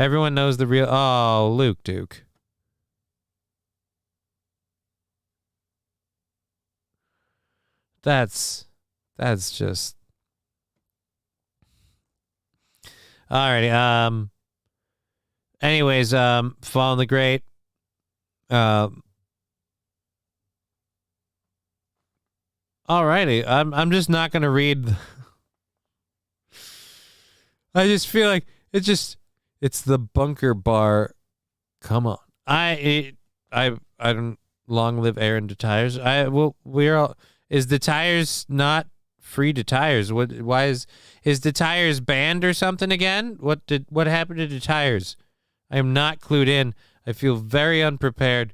Everyone knows the real... Oh, Luke Duke. That's just... Alrighty. Anyways, Fallen the Great. Alrighty, I'm just not gonna read. I just feel like it's the bunker bar. Come on, I don't. Long live Aaron DeTires. Is DeTires not free DeTires? Why is DeTires banned or something again? What happened to DeTires? I am not clued in. I feel very unprepared.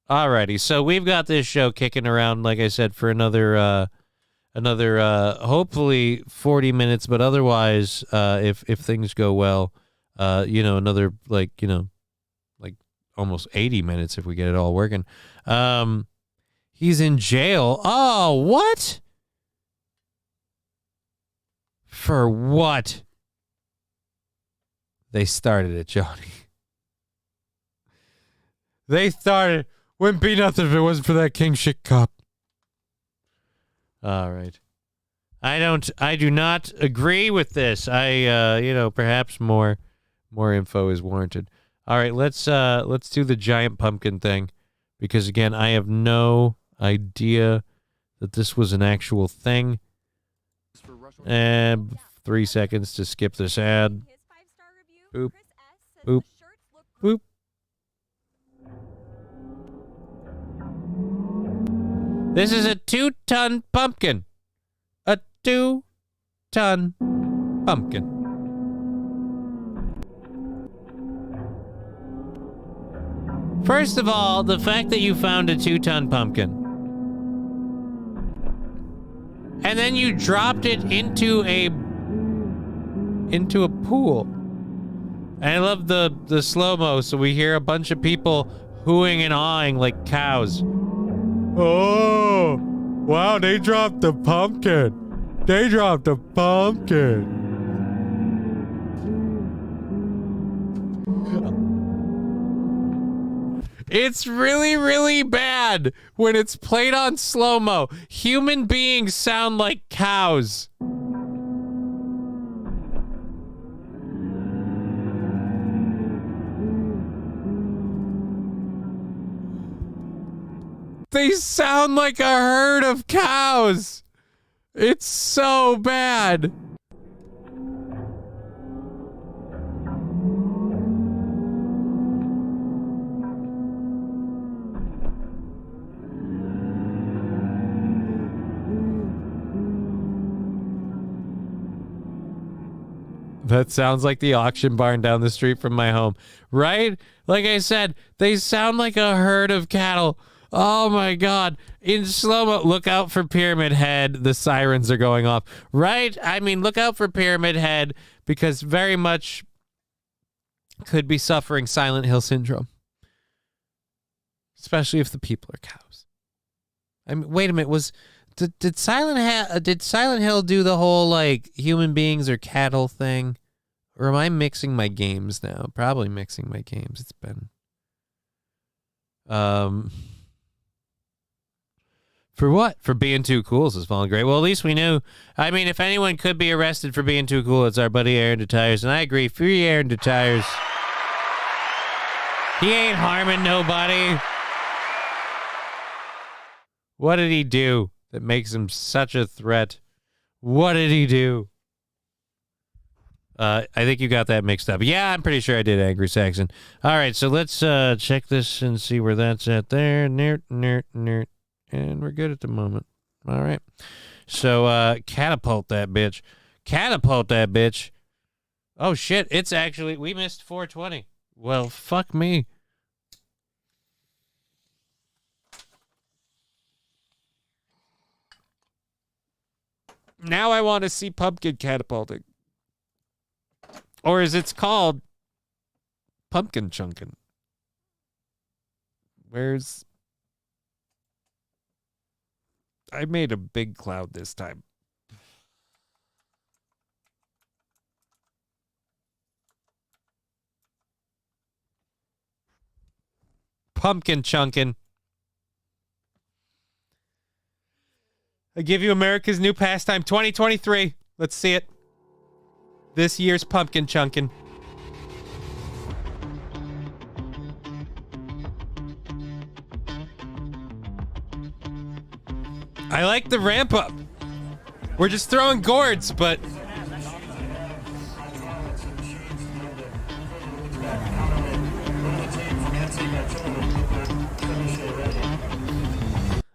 Alrighty, so we've got this show kicking around, like I said, for another hopefully 40 minutes, but otherwise, if things go well, another like almost 80 minutes if we get it all working. He's in jail. Oh, what? For what? They started it, Johnny. They started. Wouldn't be nothing if it wasn't for that king shit cop. All right. I do not agree with this. Perhaps more info is warranted. All right, let's do the giant pumpkin thing, because again, I have no idea that this was an actual thing. And 3 seconds to skip this ad. Boop. Boop. Boop. This is a 2-ton pumpkin. A 2-ton pumpkin. First of all, the fact that you found a 2-ton pumpkin and then you dropped it into a pool. And I love the slow-mo, so we hear a bunch of people hooing and awing like cows. Oh, wow, they dropped the pumpkin. They dropped the pumpkin. It's really, really bad when it's played on slow-mo. Human beings sound like cows. They sound like a herd of cows. It's so bad. That sounds like the auction barn down the street from my home, right? Like I said, they sound like a herd of cattle. Oh my God. In slow-mo, look out for Pyramid Head. The sirens are going off, right? I mean, look out for Pyramid Head, because very much could be suffering Silent Hill syndrome. Especially if the people are cows. I mean, wait a minute, did Silent Hill do the whole like human beings are cattle thing? Or am I mixing my games now? Probably mixing my games. It's been for what? For being too cool is falling great. Well, at least we knew. I mean, if anyone could be arrested for being too cool, it's our buddy Aaron DeTires. And I agree, free Aaron DeTires. He ain't harming nobody. What did he do that makes him such a threat? What did he do? I think you got that mixed up. Yeah, I'm pretty sure I did, Angry Saxon. All right, so let's check this and see where that's at there. Nerd. And we're good at the moment. All right. So catapult that bitch. Catapult that bitch. Oh, shit. It's actually, we missed 420. Well, fuck me. Now I want to see pumpkin catapulting. Or as it's called, pumpkin chunkin'. Where's... I made a big cloud this time. Pumpkin chunkin'. I give you America's new pastime 2023. Let's see it. This year's pumpkin chunkin'. I like the ramp up. We're just throwing gourds, but...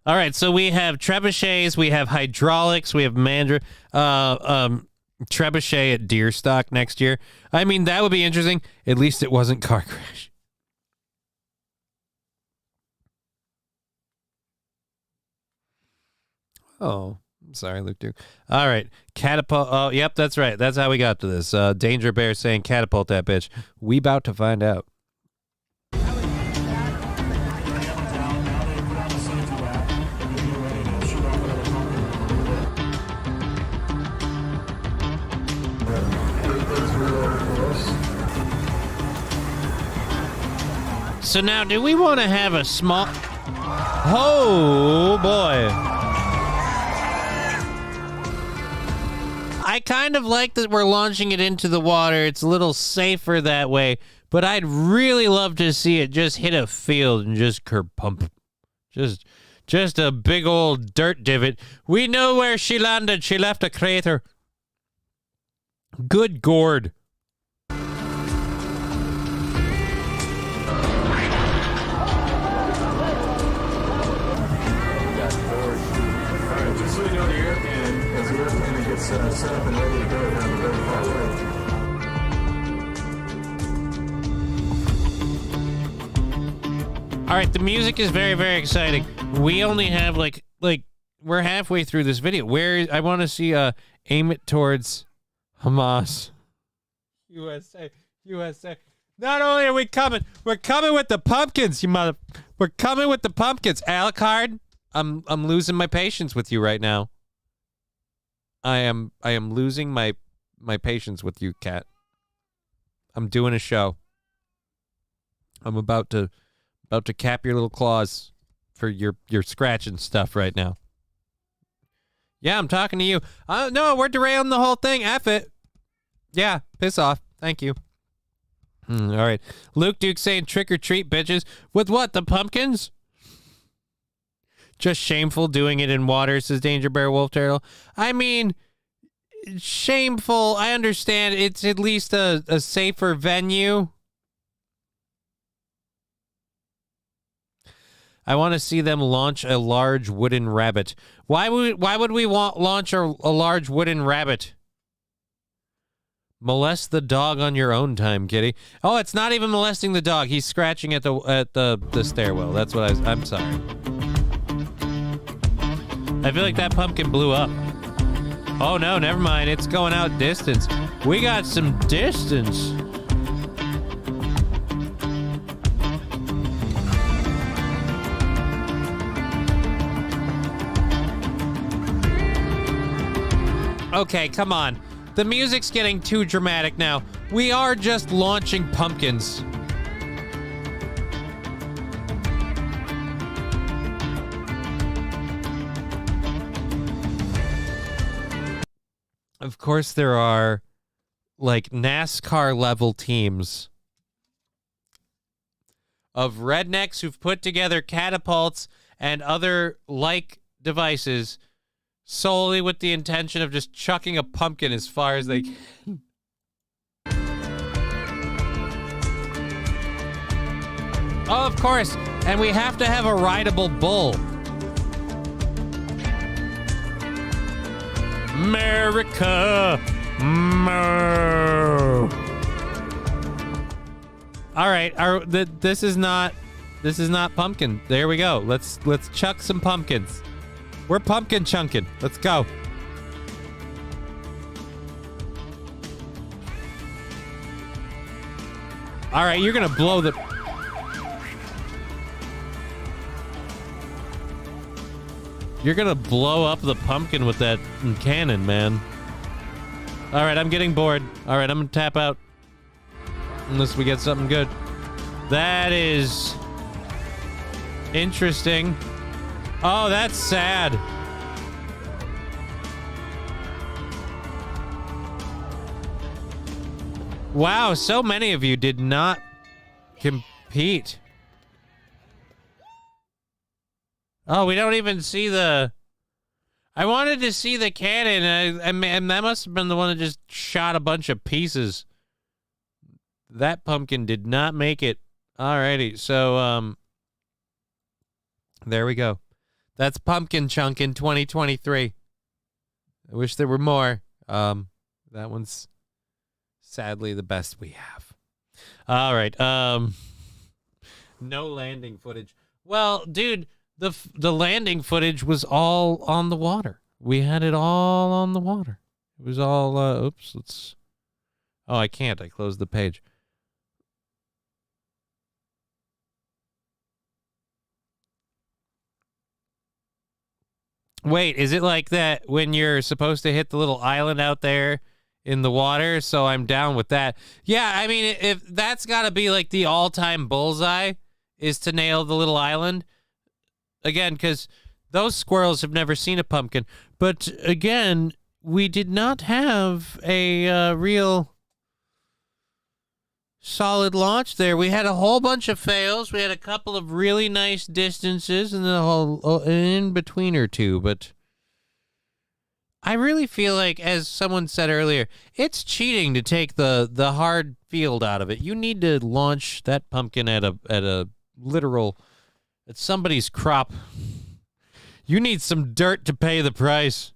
All right, so we have trebuchets, we have hydraulics, we have trebuchet at Deerstock next year. I mean, that would be interesting. At least it wasn't car crash. Oh, I'm sorry, Luke Duke. All right, catapult. Oh, yep, that's right. That's how we got to this. Danger Bear saying catapult that bitch. We about to find out. So now, do we want to have a small... Oh, boy. I kind of like that we're launching it into the water. It's a little safer that way. But I'd really love to see it just hit a field and just kerpump. Just a big old dirt divot. We know where she landed. She left a crater. Good gourd. Set up and ready to go down the very far away. All right, the music is very, very exciting. We only have like we're halfway through this video. I want to see aim it towards Hamas. USA. Not only are we coming, we're coming with the pumpkins, you mother. We're coming with the pumpkins. Alucard, I'm losing my patience with you right now. I am losing my patience with you, Cat. I'm doing a show. I'm about to cap your little claws for your scratching stuff right now. Yeah, I'm talking to you. No, we're derailing the whole thing. F it. Yeah, piss off. Thank you. All right. Luke Duke saying trick or treat, bitches. With what? The pumpkins? Just shameful doing it in water, says Danger Bear Wolf Turtle. I mean, shameful. I understand. It's at least a safer venue. I want to see them launch a large wooden rabbit. Why would we launch a large wooden rabbit? Molest the dog on your own time, kitty. Oh, it's not even molesting the dog. He's scratching at the stairwell. That's what I'm sorry. I feel like that pumpkin blew up. Oh, no, never mind. It's going out distance. We got some distance. Okay, come on. The music's getting too dramatic now. We are just launching pumpkins. Of course, there are like NASCAR level teams of rednecks who've put together catapults and other like devices solely with the intention of just chucking a pumpkin as far as they can. Oh, of course. And we have to have a rideable bull. America. All right, this is not pumpkin. There we go. Let's chuck some pumpkins. We're pumpkin chunking. Let's go. All right, you're gonna blow the. You're gonna blow up the pumpkin with that cannon, man. All right, I'm getting bored. All right, I'm gonna tap out. Unless we get something good. That is interesting. Oh, that's sad. Wow, so many of you did not compete. Oh, we don't even see the I wanted to see the cannon, and that must have been the one that just shot a bunch of pieces. That pumpkin did not make it. Alrighty, so there we go. That's Pumpkin Chunk in 2023. I wish there were more. That one's sadly the best we have. All right. No landing footage. Well, dude, the landing footage was all on the water. We had it all on the water. It was all oops, let's Oh, I can't. I closed the page. Wait, is it like that when you're supposed to hit the little island out there in the water? So I'm down with that. Yeah, I mean, if that's got to be like the all-time bullseye is to nail the little island. Again, because those squirrels have never seen a pumpkin. But again, we did not have a real solid launch there. We had a whole bunch of fails. We had a couple of really nice distances and the whole in between or two. But I really feel like, as someone said earlier, it's cheating to take the hard field out of it. You need to launch that pumpkin at a literal, at somebody's crop. You need some dirt to pay the price.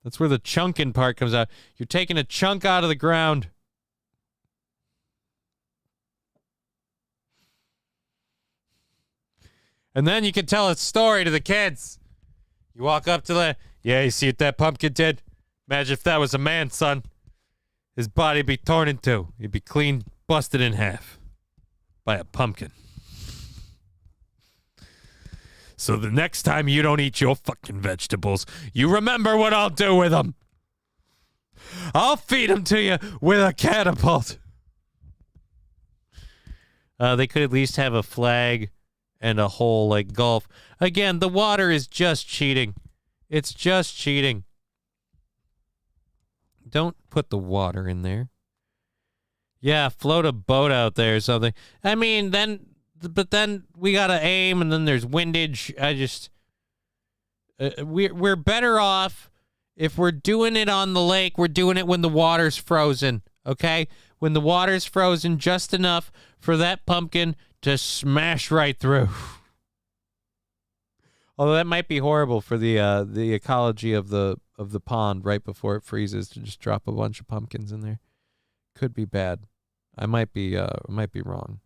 That's where the chunking part comes out. You're taking a chunk out of the ground. And then you can tell a story to the kids. You walk up to the, yeah, you see what that pumpkin did? Imagine if that was a man, son. His body'd be torn in two. He'd be clean busted in half by a pumpkin. So the next time you don't eat your fucking vegetables, you remember what I'll do with them. I'll feed them to you with a catapult. They could at least have a flag and a whole, like, golf. Again, the water is just cheating. It's just cheating. Don't put the water in there. Yeah, float a boat out there or something. I mean, but then we gotta aim, and then there's windage. We're better off if we're doing it on the lake. We're doing it when the water's frozen, okay? When the water's frozen just enough for that pumpkin to smash right through. Although that might be horrible for the ecology of the pond right before it freezes, to just drop a bunch of pumpkins in there. Could be bad. I might be wrong.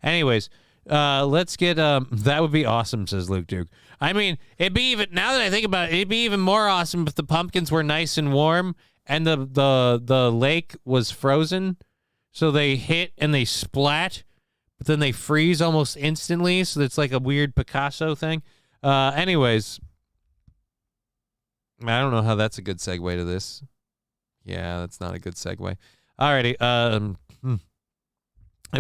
Anyways, let's get that would be awesome, says Luke Duke. I mean, it'd be even, now that I think about it, it'd be even more awesome if the pumpkins were nice and warm and the lake was frozen. So they hit and they splat, but then they freeze almost instantly. So it's like a weird Picasso thing. Anyways, I don't know how that's a good segue to this. Yeah, that's not a good segue. Alrighty.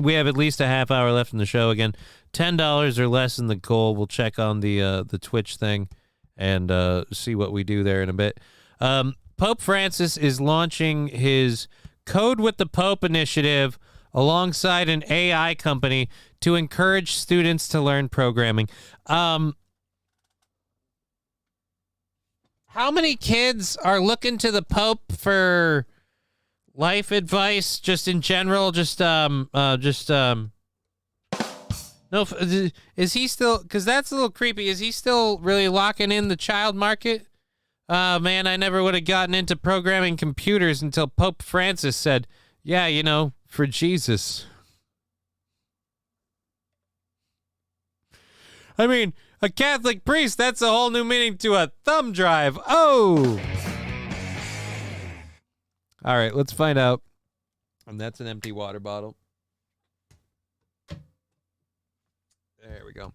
We have at least a half hour left in the show. Again, $10 or less in the goal. We'll check on the Twitch thing and see what we do there in a bit. Pope Francis is launching his Code with the Pope initiative alongside an AI company to encourage students to learn programming. How many kids are looking to the Pope for life advice, just in general? No, is he still, because that's a little creepy, is he still really locking in the child market? Man, I never would have gotten into programming computers until Pope Francis said, yeah, you know, for Jesus. I mean, a Catholic priest, that's a whole new meaning to a thumb drive. Oh! All right, let's find out. And that's an empty water bottle. There we go.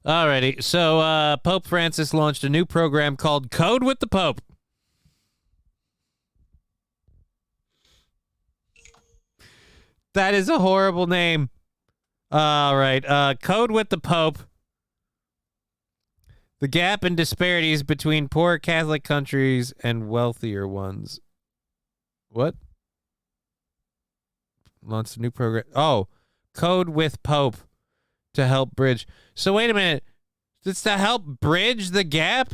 Alrighty, so Pope Francis launched a new program called Code with the Pope. That is a horrible name. All right, Code with the Pope. The gap in disparities between poor Catholic countries and wealthier ones. What? Launched a new program. Oh, Code with Pope to help bridge. So wait a minute. It's to help bridge the gap?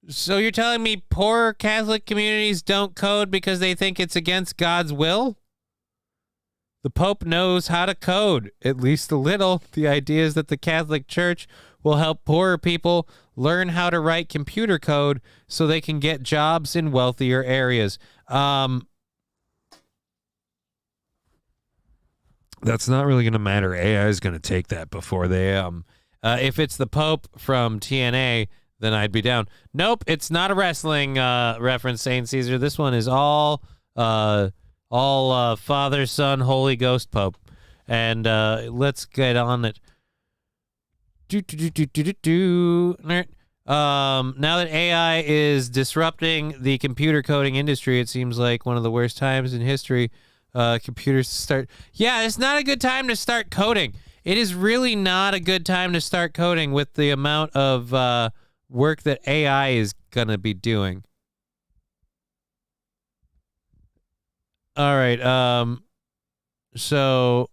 So you're telling me poor Catholic communities don't code because they think it's against God's will? The Pope knows how to code, at least a little. The idea is that the Catholic Church will help poorer people learn how to write computer code so they can get jobs in wealthier areas. That's not really going to matter. AI is going to take that before they... if it's the Pope from TNA, then I'd be down. Nope, it's not a wrestling reference, Saint Caesar. This one is all Father, Son, Holy Ghost Pope. And let's get on it. Now that AI is disrupting the computer coding industry, it seems like one of the worst times in history. Computers start. Yeah, it's not a good time to start coding. It is really not a good time to start coding with the amount of work that AI is going to be doing. All right. So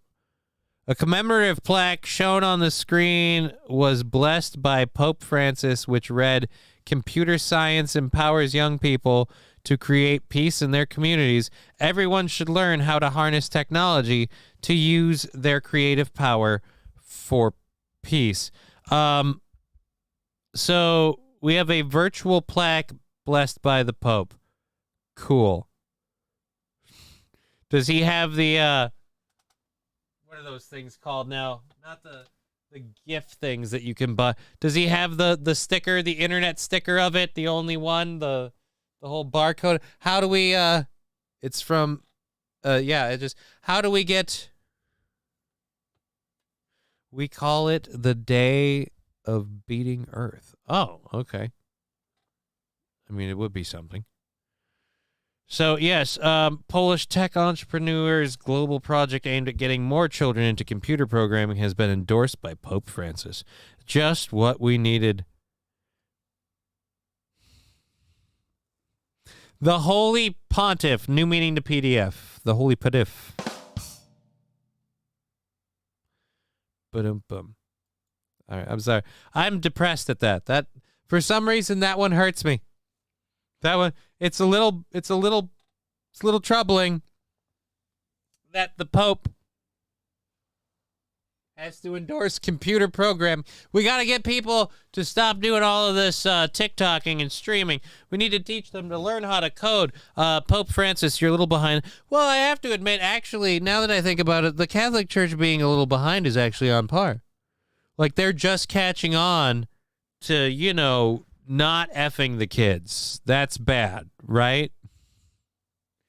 a commemorative plaque shown on the screen was blessed by Pope Francis, which read, "Computer science empowers young people to create peace in their communities. Everyone should learn how to harness technology to use their creative power for peace." So we have a virtual plaque blessed by the Pope. Cool. Does he have the what are those things called now? Not the gift things that you can buy. Does he have the sticker, the internet sticker of it, the only one, the whole barcode? How do we it's from how do we get, we call it the Day of Beating Earth. Oh, okay. I mean, it would be something. So, yes, Polish tech entrepreneurs' global project aimed at getting more children into computer programming has been endorsed by Pope Francis. Just what we needed. The Holy Pontiff, new meaning to PDF. The Holy Pontiff. Ba-dum-bum. All right, I'm sorry. I'm depressed at that. That, for some reason, that one hurts me. That one, it's a little troubling that the Pope has to endorse computer program. We got to get people to stop doing all of this TikToking and streaming. We need to teach them to learn how to code. Pope Francis, you're a little behind. Well, I have to admit, actually, now that I think about it, the Catholic Church being a little behind is actually on par. Like, they're just catching on to, not effing the kids. That's bad, right?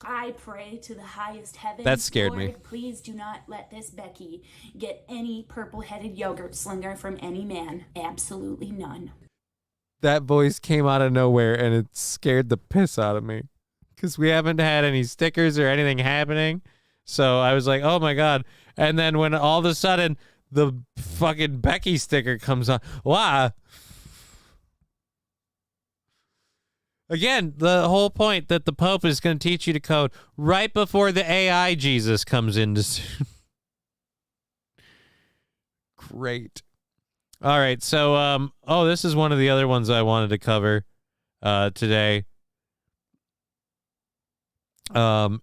I pray to the highest heavens. That scared Lord, me. Please do not let this Becky get any purple-headed yogurt slinger from any man. Absolutely none. That voice came out of nowhere, and it scared the piss out of me. Because we haven't had any stickers or anything happening. So I was like, oh my God. And then when all of a sudden the fucking Becky sticker comes on, wow. Again, the whole point that the Pope is going to teach you to code right before the AI Jesus comes in. Great. All right, so, this is one of the other ones I wanted to cover today. All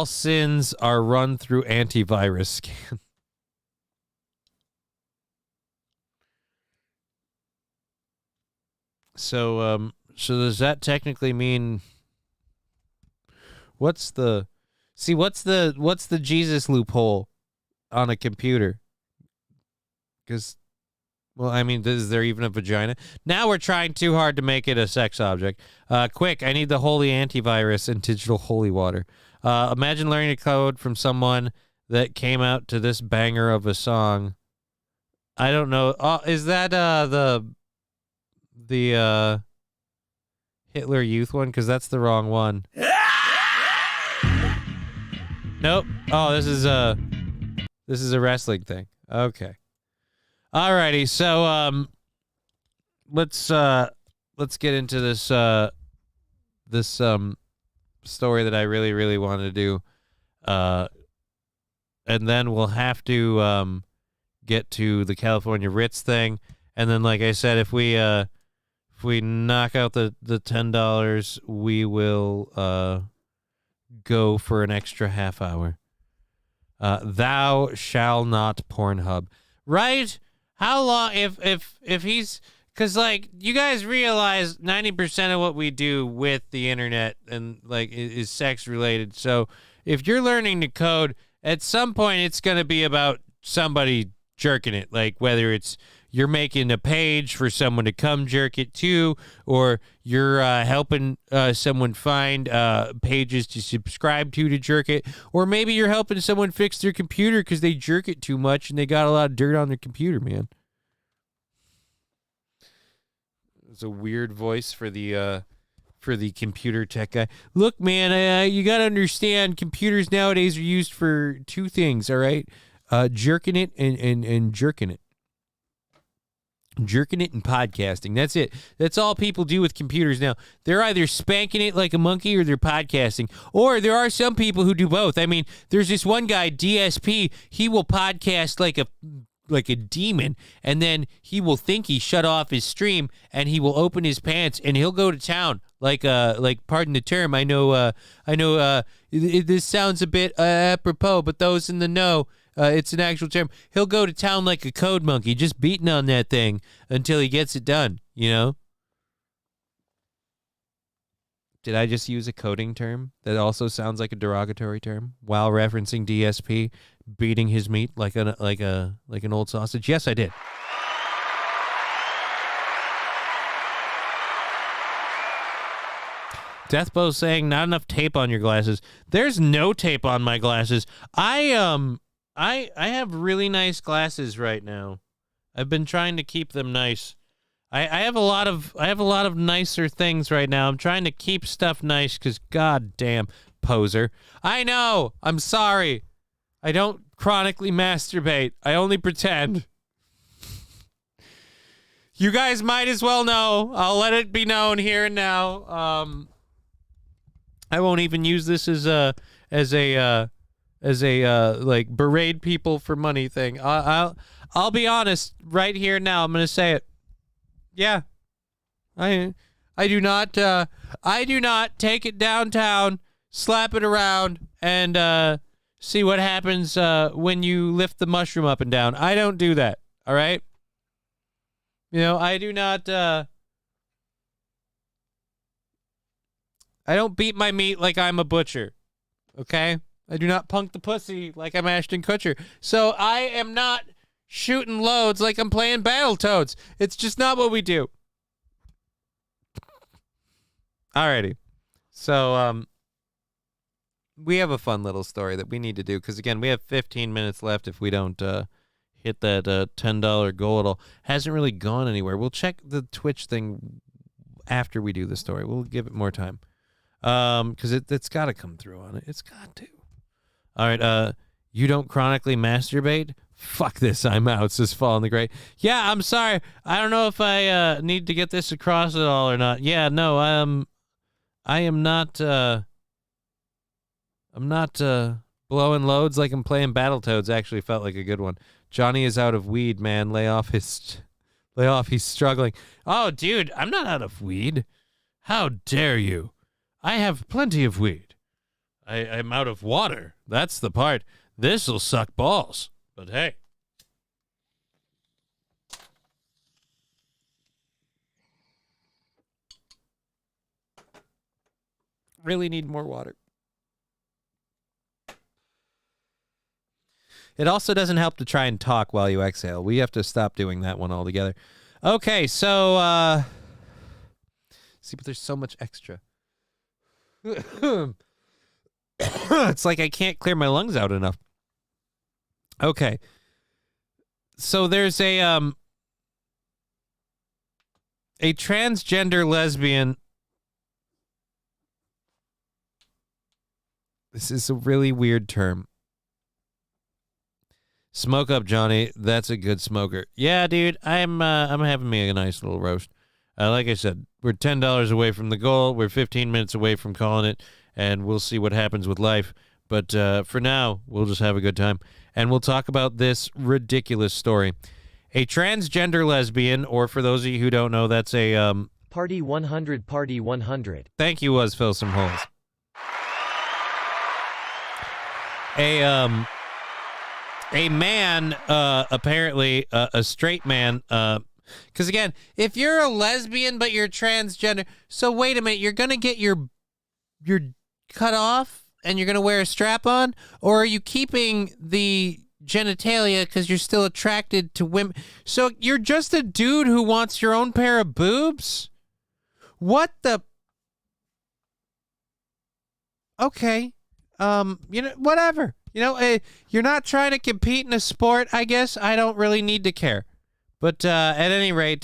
sins are run through antivirus scan. So does that technically mean what's the Jesus loophole on a computer? Because, well, I mean, is there even a vagina? Now we're trying too hard to make it a sex object. Quick, I need the holy antivirus and digital holy water. Imagine learning a code from someone that came out to this banger of a song. I don't know. Is that the Hitler Youth one? Because that's the wrong one. Nope. Oh, this is a wrestling thing. Okay. Alrighty. So let's get into this story that I really, really want to do, and then we'll have to get to the California Ritz thing, and then, like I said, if we knock out the $10, we will go for an extra half hour. Thou shall not Pornhub, right? How long? If he's, because like you guys realize 90% of what we do with the internet and like is sex related. So if you're learning to code, at some point it's gonna be about somebody jerking it, like whether it's you're making a page for someone to come jerk it to, or you're helping someone find pages to subscribe to jerk it, or maybe you're helping someone fix their computer because they jerk it too much and they got a lot of dirt on their computer, man. It's a weird voice for the computer tech guy. Look, man, you got to understand, computers nowadays are used for two things, all right? Jerking it and jerking it. Jerking it and podcasting. That's it. That's all people do with computers now. They're either spanking it like a monkey or they're podcasting. Or there are some people who do both. I mean, there's this one guy, DSP, he will podcast like a demon, and then he will think he shut off his stream and he will open his pants and he'll go to town like pardon the term. I know this sounds a bit apropos, but those in the know, it's an actual term. He'll go to town like a code monkey, just beating on that thing until he gets it done, you know? Did I just use a coding term that also sounds like a derogatory term while referencing DSP beating his meat like an old sausage? Yes, I did. Deathbow saying not enough tape on your glasses. There's no tape on my glasses. I have really nice glasses right now. I've been trying to keep them nice. I have a lot of nicer things right now. I'm trying to keep stuff nice because goddamn poser. I know. I'm sorry. I don't chronically masturbate. I only pretend. You guys might as well know. I'll let it be known here and now. I won't even use this as a like berate people for money thing. I'll be honest right here now. I'm gonna say it. Yeah, I do not take it downtown, slap it around, and see what happens when you lift the mushroom up and down. I don't do that. All right. You know, I do not. I don't beat my meat like I'm a butcher. Okay. I do not punk the pussy like I'm Ashton Kutcher. So I am not shooting loads like I'm playing Battletoads. It's just not what we do. Alrighty. So we have a fun little story that we need to do because, again, we have 15 minutes left if we don't hit that $10 goal at all. Hasn't really gone anywhere. We'll check the Twitch thing after we do the story. We'll give it more time because it's got to come through on it. It's got to. All right, you don't chronically masturbate? Fuck this, I'm out, says Fall in the Great. Yeah, I'm sorry. I don't know if I need to get this across at all or not. Yeah, no, I am not blowing loads like I'm playing Battletoads. Actually felt like a good one. Johnny is out of weed, man. Lay off, he's struggling. Oh, dude, I'm not out of weed. How dare you? I have plenty of weed. I'm out of water. That's the part. This'll suck balls. But hey. Really need more water. It also doesn't help to try and talk while you exhale. We have to stop doing that one altogether. Okay, so see, but there's so much extra. It's like I can't clear my lungs out enough. Okay. So there's a transgender lesbian. This is a really weird term. Smoke up, Johnny. That's a good smoker. Yeah, dude. I'm having me a nice little roast. Like I said, we're $10 away from the goal. We're 15 minutes away from calling it, and we'll see what happens with life. But for now, we'll just have a good time. and we'll talk about this ridiculous story. A transgender lesbian, or for those of you who don't know, that's a Party 100, Party 100. Thank you, was fill some holes. A man, apparently a straight man, because again, if you're a lesbian but you're transgender, so wait a minute, you're gonna get your cut off and you're gonna wear a strap on, or are you keeping the genitalia because you're still attracted to women? So you're just a dude who wants your own pair of boobs? What the? Okay, whatever. You're not trying to compete in a sport, I guess. I don't really need to care. But at any rate,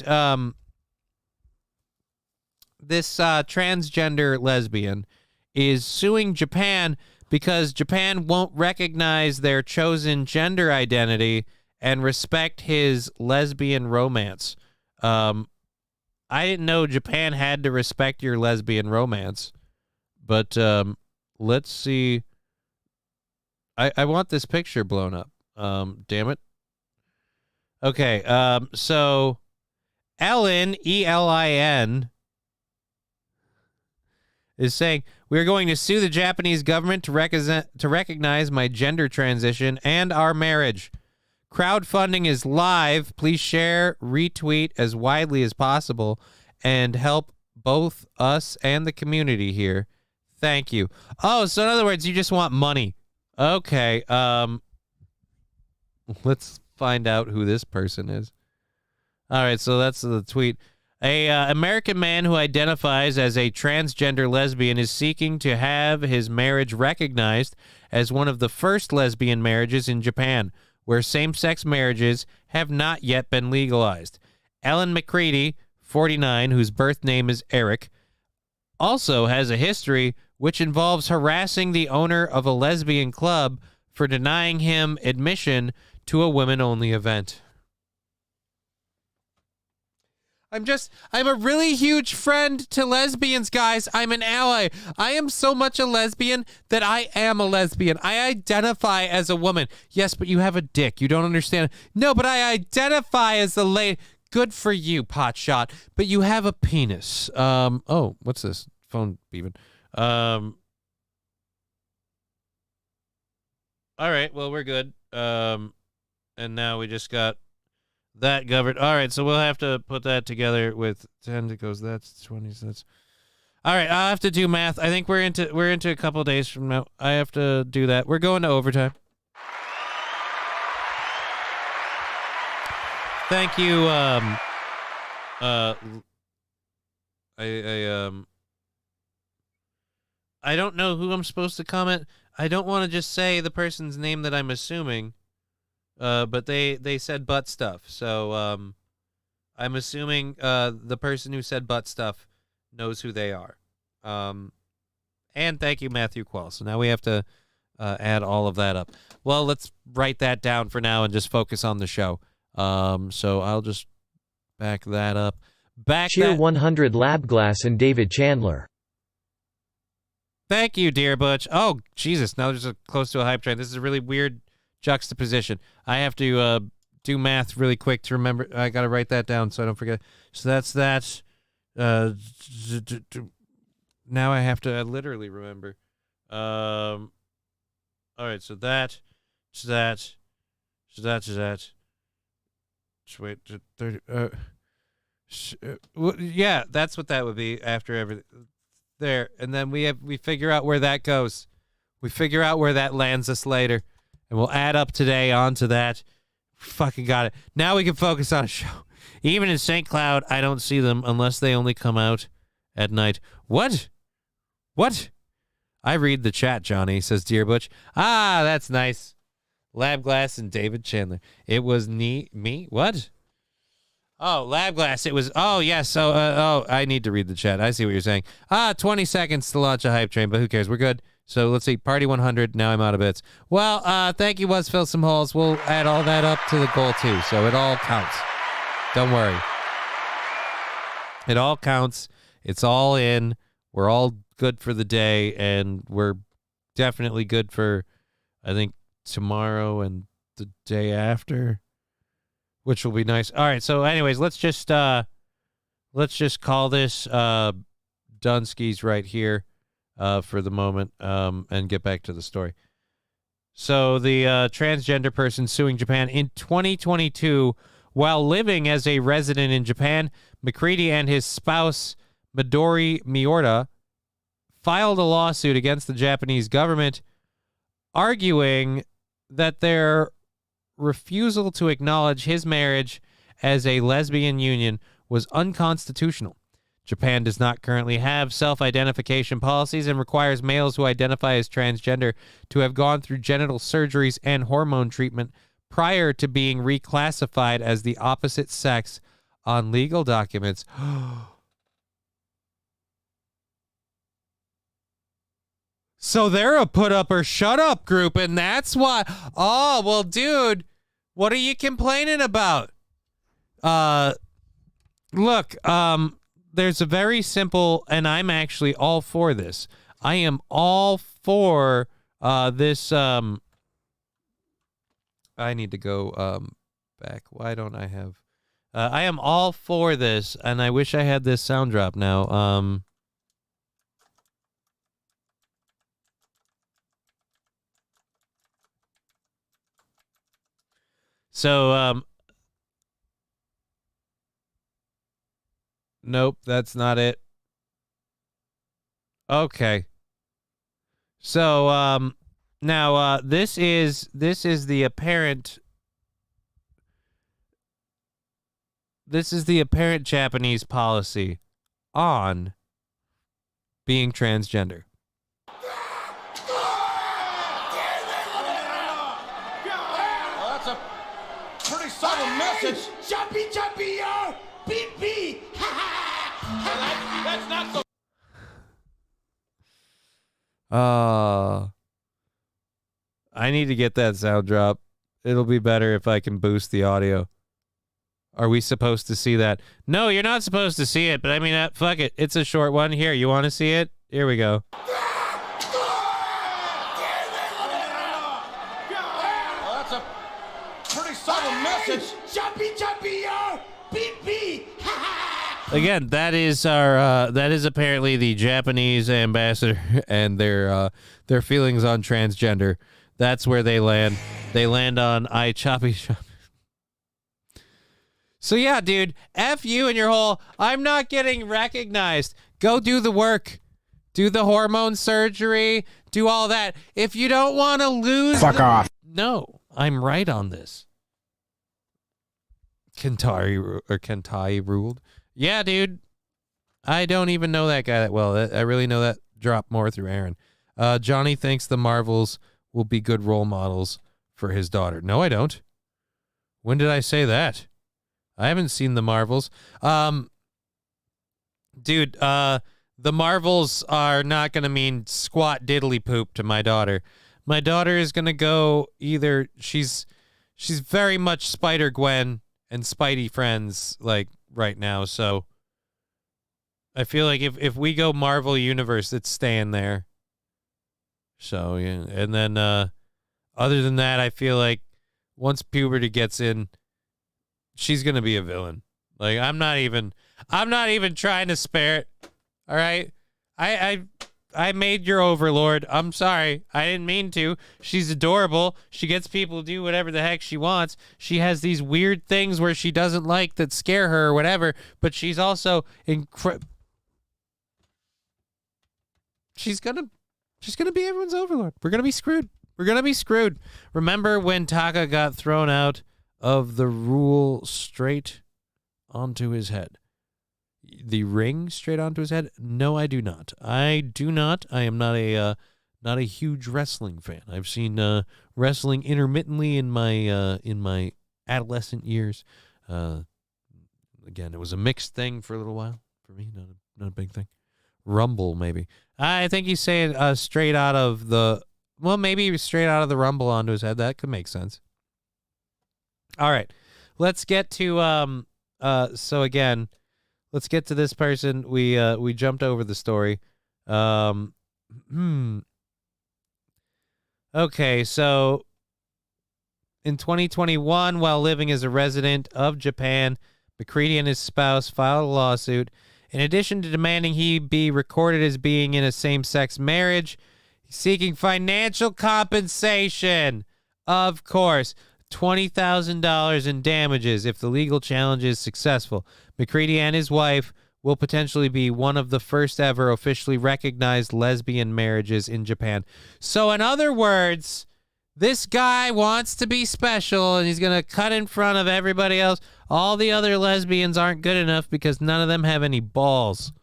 this transgender lesbian is suing Japan because Japan won't recognize their chosen gender identity and respect his lesbian romance. I didn't know Japan had to respect your lesbian romance. But let's see. I want this picture blown up. Damn it. Okay, so Ellen, E-L-I-N, is saying, we're going to sue the Japanese government to recognize my gender transition and our marriage. Crowdfunding is live. Please share, retweet as widely as possible, and help both us and the community here. Thank you. Oh, so in other words, you just want money. Okay, let's find out who this person is. All right, so that's the tweet. A American man who identifies as a transgender lesbian is seeking to have his marriage recognized as one of the first lesbian marriages in Japan, where same-sex marriages have not yet been legalized. Ellen McCready, 49, whose birth name is Eric, also has a history which involves harassing the owner of a lesbian club for denying him admission to a women-only event. I'm a really huge friend to lesbians, guys. I'm an ally. I am so much a lesbian that I am a lesbian. I identify as a woman. Yes, but you have a dick. You don't understand. No, but I identify as a lady. Good for you, potshot. But you have a penis. Oh, what's this? Phone beeping. All right, well, we're good. And now we just got that covered. All right, so we'll have to put that together with 10 that goes, that's 20 cents. All right, I'll have to do math. I think we're into a couple of days from now. I have to do that. We're going to overtime. Thank you. I don't know who I'm supposed to comment. I don't want to just say the person's name that I'm assuming. But they said butt stuff. So I'm assuming the person who said butt stuff knows who they are. And thank you, Matthew Quall. So now we have to add all of that up. Well, let's write that down for now and just focus on the show. So I'll just back that up. Cheer 100 Labglass and David Chandler. Thank you, dear Butch. Oh, Jesus. Now there's close to a hype train. This is a really weird juxtaposition. I have to do math really quick to remember. I got to write that down so I don't forget. So that's that. Now I have to literally remember. All right, so that. Wait, 30. Yeah, that's what that would be after everything. There, and then we figure out where that goes. We figure out where that lands us later. And we'll add up today onto that. Fucking got it. Now we can focus on a show. Even in St. Cloud, I don't see them unless they only come out at night. What? I read the chat, Johnny, says Dear Butch. Ah, that's nice. Labglass and David Chandler. It was me? What? Oh, Labglass. It was, oh, yes. So, I need to read the chat. I see what you're saying. 20 seconds to launch a hype train, but who cares? We're good. So let's see, Party 100, now I'm out of bits. Well, thank you, Was Fill Some Holes. We'll add all that up to the goal, too, so it all counts. Don't worry. It all counts. It's all in. We're all good for the day, and we're definitely good for, I think, tomorrow and the day after, which will be nice. All right, so anyways, let's just call this Dunskies right here for the moment and get back to the story. So the transgender person suing Japan in 2022 while living as a resident in Japan, McCready and his spouse Midori Miura filed a lawsuit against the Japanese government, arguing that their refusal to acknowledge his marriage as a lesbian union was unconstitutional. Japan does not currently have self-identification policies and requires males who identify as transgender to have gone through genital surgeries and hormone treatment prior to being reclassified as the opposite sex on legal documents. So they're a put up or shut up group, and that's why. Oh, well, dude, what are you complaining about? Look, there's a very simple, and I'm actually all for this. I am all for this. I need to go back. Why don't I have? I am all for this, and I wish I had this sound drop now. So, nope, that's not it. Okay. So, now, this is the apparent Japanese policy on being transgender. That's a pretty subtle message. Jumpy, jumpy, yo! Beep, beep! That's not so. I need to get that sound drop. It'll be better if I can boost the audio. Are we supposed to see that? No, you're not supposed to see it, but I mean, fuck it. It's a short one. Here, you want to see it? Here we go. That's a pretty subtle message. Jumpy, jumpy, yo! Beep, beep! Again, that is our that is apparently the Japanese ambassador and their feelings on transgender. That's where they land. They land on I choppy chop. So yeah, dude, F you and your whole I'm not getting recognized. Go do the work. Do the hormone surgery. Do all that. If you don't want to lose, Fuck off. No, I'm right on this. Kentai ruled. Yeah, dude. I don't even know that guy that well. I really know that drop more through Aaron. Johnny thinks the Marvels will be good role models for his daughter. No, I don't. When did I say that? I haven't seen the Marvels. Dude, the Marvels are not going to mean squat diddly poop to my daughter. My daughter is going to go either she's very much Spider-Gwen and Spidey friends like right now, so I feel like if we go Marvel Universe, it's staying there. So, yeah, and then other than that, I feel like once puberty gets in, she's going to be a villain. Like I'm not even trying to spare it. All right? I made your overlord. I'm sorry. I didn't mean to. She's adorable. She gets people to do whatever the heck she wants. She has these weird things where she doesn't like that scare her or whatever, but she's also she's gonna be everyone's overlord. We're gonna be screwed. We're gonna be screwed. Remember when Taka got thrown out of the rule straight onto his head? The ring straight onto his head? No, I do not. I do not. I am not a huge wrestling fan. I've seen wrestling intermittently in my adolescent years. Again, it was a mixed thing for a little while for me. Not a big thing. Rumble, maybe. I think he's saying straight out of the maybe straight out of the Rumble onto his head. That could make sense. All right, let's get to so again. Let's get to this person. We jumped over the story. Okay, so In 2021, while living as a resident of Japan, McCready and his spouse filed a lawsuit. In addition to demanding he be recorded as being in a same-sex marriage, he's seeking financial compensation. Of course, $20,000 in damages if the legal challenge is successful. McCready and his wife will potentially be one of the first ever officially recognized lesbian marriages in Japan. So in other words, this guy wants to be special, and he's going to cut in front of everybody else. All the other lesbians aren't good enough because none of them have any balls.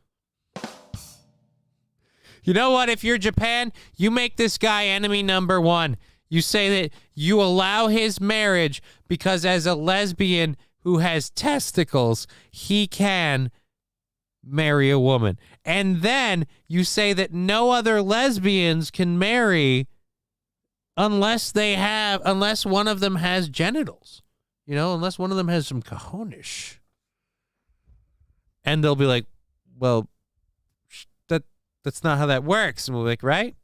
You know what? If you're Japan, you make this guy enemy number one. You say that you allow his marriage because as a lesbian who has testicles, he can marry a woman. And then you say that no other lesbians can marry unless one of them has genitals, unless one of them has some cojones. And they'll be like, well, that's not how that works. And we'll be like, right?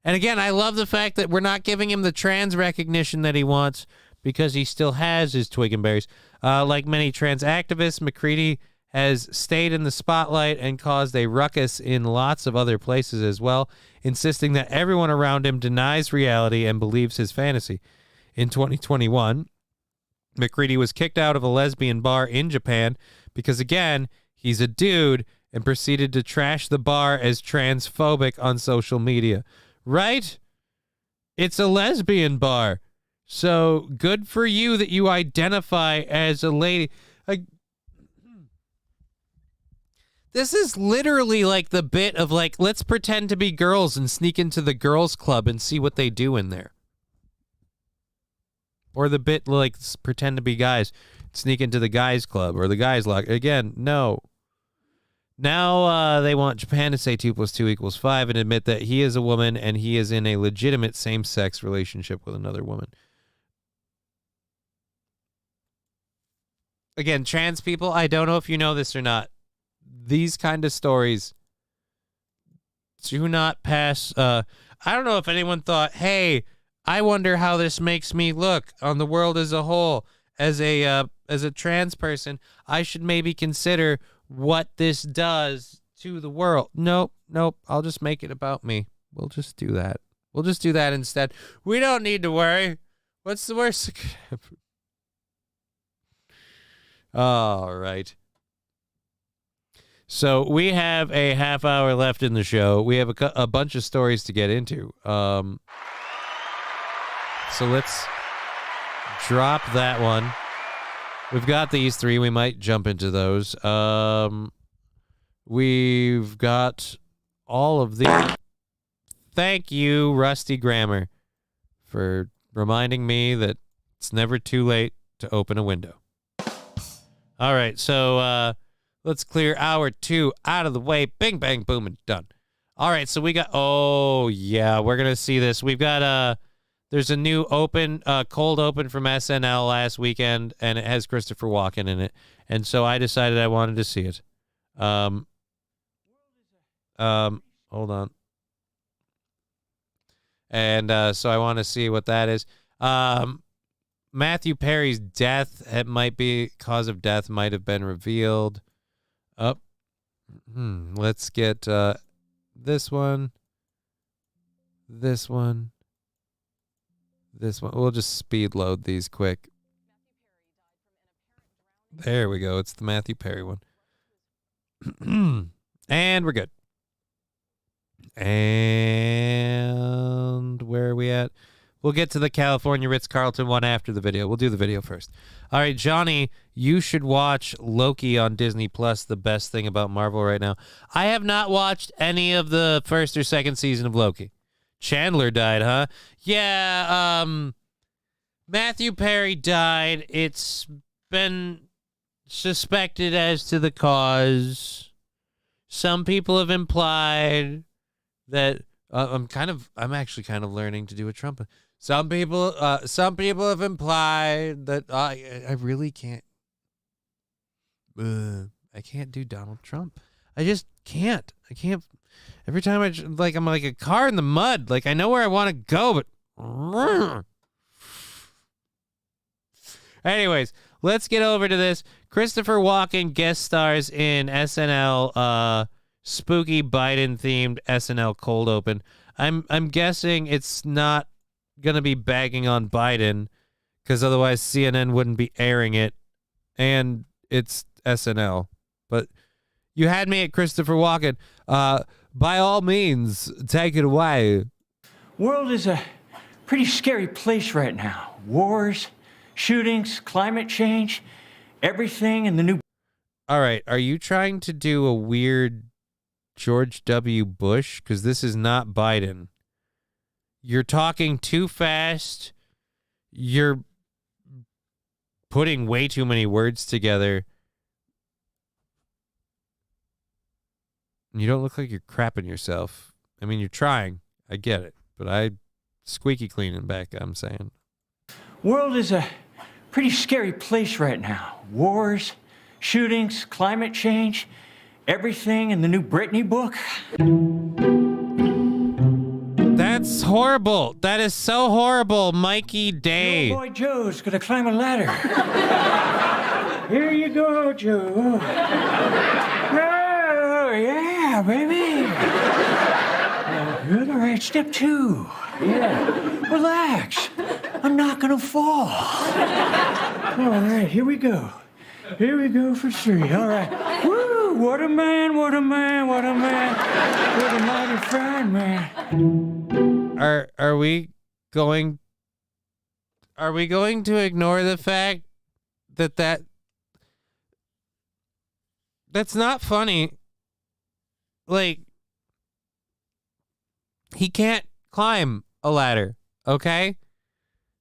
And again, I love the fact that we're not giving him the trans recognition that he wants because he still has his twig and berries. Like many trans activists, McCready has stayed in the spotlight and caused a ruckus in lots of other places as well, insisting that everyone around him denies reality and believes his fantasy. In 2021, McCready was kicked out of a lesbian bar in Japan because, again, he's a dude and proceeded to trash the bar as transphobic on social media. Right? It's a lesbian bar. So good for you that you identify as a lady. This is literally like the bit of like, let's pretend to be girls and sneak into the girls' club and see what they do in there. Or the bit like pretend to be guys, sneak into the guys' club or the guys' lock. Again, no. Now they want Japan to say 2 + 2 = 5 and admit that he is a woman and he is in a legitimate same-sex relationship with another woman. Again, trans people, I don't know if you know this or not. These kind of stories do not pass. I don't know if anyone thought, hey, I wonder how this makes me look on the world as a whole. As a trans person, I should maybe consider what this does to the world. Nope. I'll just make it about me. We'll just do that. We'll just do that instead. We don't need to worry. What's the worst that could happen? All right. So we have a half hour left in the show. We have a bunch of stories to get into. So let's drop that one. We've got these three. We might jump into those. We've got all of these. Thank you, Rusty Grammar, for reminding me that it's never too late to open a window. All right, so let's clear hour 2 out of the way. Bing, bang, boom, and done. All right, so we got, oh, yeah, we're going to see this. We've got, there's a new cold open from SNL last weekend, and it has Christopher Walken in it. And so I decided I wanted to see it. Hold on. And so I want to see what that is. Matthew Perry's death, cause of death might have been revealed. Let's get this one. This one. We'll just speed load these quick. There we go. It's the Matthew Perry one. And we're good. And where are we at? We'll get to the California Ritz Carlton one after the video. We'll do the video first. All right, Johnny, you should watch Loki on Disney Plus, the best thing about Marvel right now. I have not watched any of the first or second season of Loki. Chandler died, huh? Yeah, Matthew Perry died. It's been suspected as to the cause. Some people have implied that I'm actually kind of learning to do a trumpet. Some people have implied that I really can't. I can't do Donald Trump. I just can't. I can't. Every time I'm like a car in the mud. Like I know where I want to go, but Anyways, let's get over to this. Christopher Walken guest stars in SNL spooky Biden-themed SNL cold open. I'm guessing it's not going to be bagging on Biden because otherwise CNN wouldn't be airing it, and it's SNL. But you had me at Christopher Walken. By all means, take it away. World is a pretty scary place right now. Wars, shootings, climate change, everything in the new... All right, are you trying to do a weird George W. Bush? Because this is not Biden. You're talking too fast. You're putting way too many words together. You don't look like you're crapping yourself. I mean, you're trying. I get it. But I squeaky cleaning back, I'm saying. World is a pretty scary place right now. Wars, shootings, climate change, everything in the new Britney book. That's horrible. That is so horrible, Mikey Day. Your boy Joe's gonna climb a ladder. Here you go, Joe. Oh, yeah, baby. Good. All right, step 2. Yeah. Relax. I'm not gonna fall. All right, here we go. Here we go for 3. All right. Woo! What a man, what a man, what a man. What a mighty fine man. Are we going to ignore the fact that's not funny? Like, he can't climb a ladder, okay?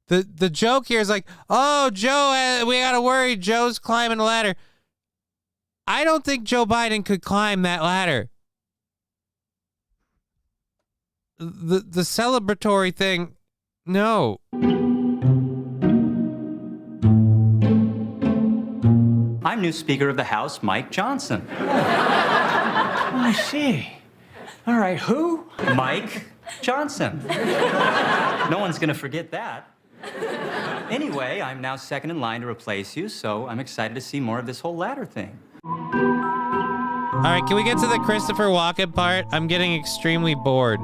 The joke here is like, oh, Joe, we gotta worry, Joe's climbing a ladder. I don't think Joe Biden could climb that ladder. The celebratory thing, no. I'm new Speaker of the House, Mike Johnson. I see. All right, who? Mike Johnson. No one's gonna forget that. Anyway, I'm now second in line to replace you, so I'm excited to see more of this whole ladder thing. All right, can we get to the Christopher Walken part? I'm getting extremely bored.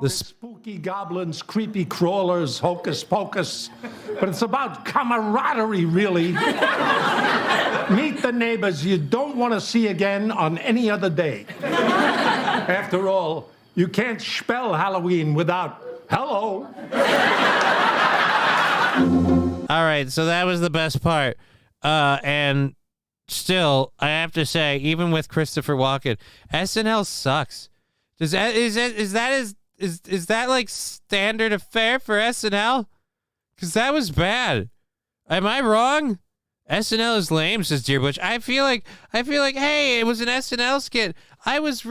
The spooky goblins, creepy crawlers, hocus pocus. But it's about camaraderie, really. Meet the neighbors you don't want to see again on any other day. After all, you can't spell Halloween without hello. All right, so that was the best part. And still, I have to say, even with Christopher Walken, SNL sucks. Is that like standard of fare for SNL? Because that was bad. Am I wrong? SNL is lame, says Dear Butch. I feel like, hey, it was an SNL skit. I was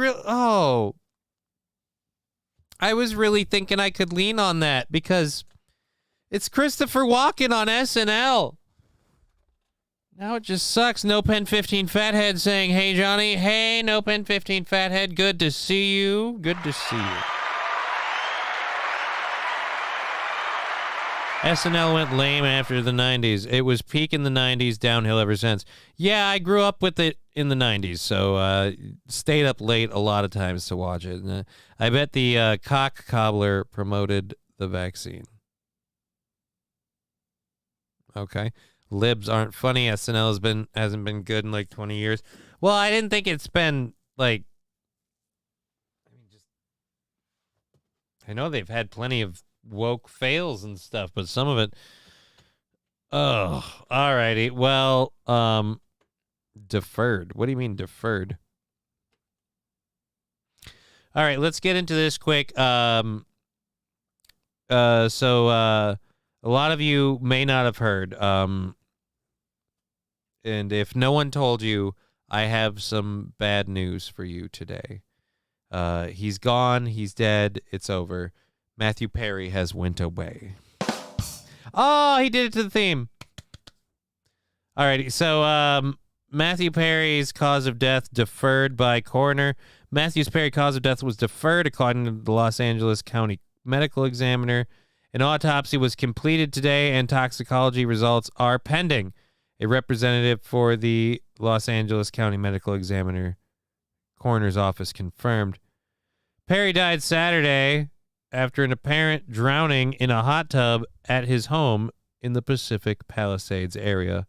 really thinking I could lean on that because it's Christopher Walken on SNL. Now it just sucks. No Pen 15 Fathead saying, hey, Johnny. Hey, No Pen 15 Fathead. Good to see you. Good to see you. SNL went lame after the 90s. It was peak in the 90s, downhill ever since. Yeah, I grew up with it in the 90s, so stayed up late a lot of times to watch it. And, I bet the cock cobbler promoted the vaccine. Okay. Libs aren't funny. SNL hasn't been good in like 20 years. Well, I didn't think it's been like... I know they've had plenty of woke fails and stuff, but some of it... Oh, all righty. Well, deferred. What do you mean deferred? All right, let's get into this quick. So a lot of you may not have heard. And if no one told you, I have some bad news for you today. He's gone. He's dead. It's over. Matthew Perry has went away. Oh, he did it to the theme. All righty. So Matthew Perry's cause of death deferred by coroner. Matthew Perry's cause of death was deferred according to the Los Angeles County Medical Examiner. An autopsy was completed today, and toxicology results are pending. A representative for the Los Angeles County Medical Examiner Coroner's Office confirmed. Perry died Saturday after an apparent drowning in a hot tub at his home in the Pacific Palisades area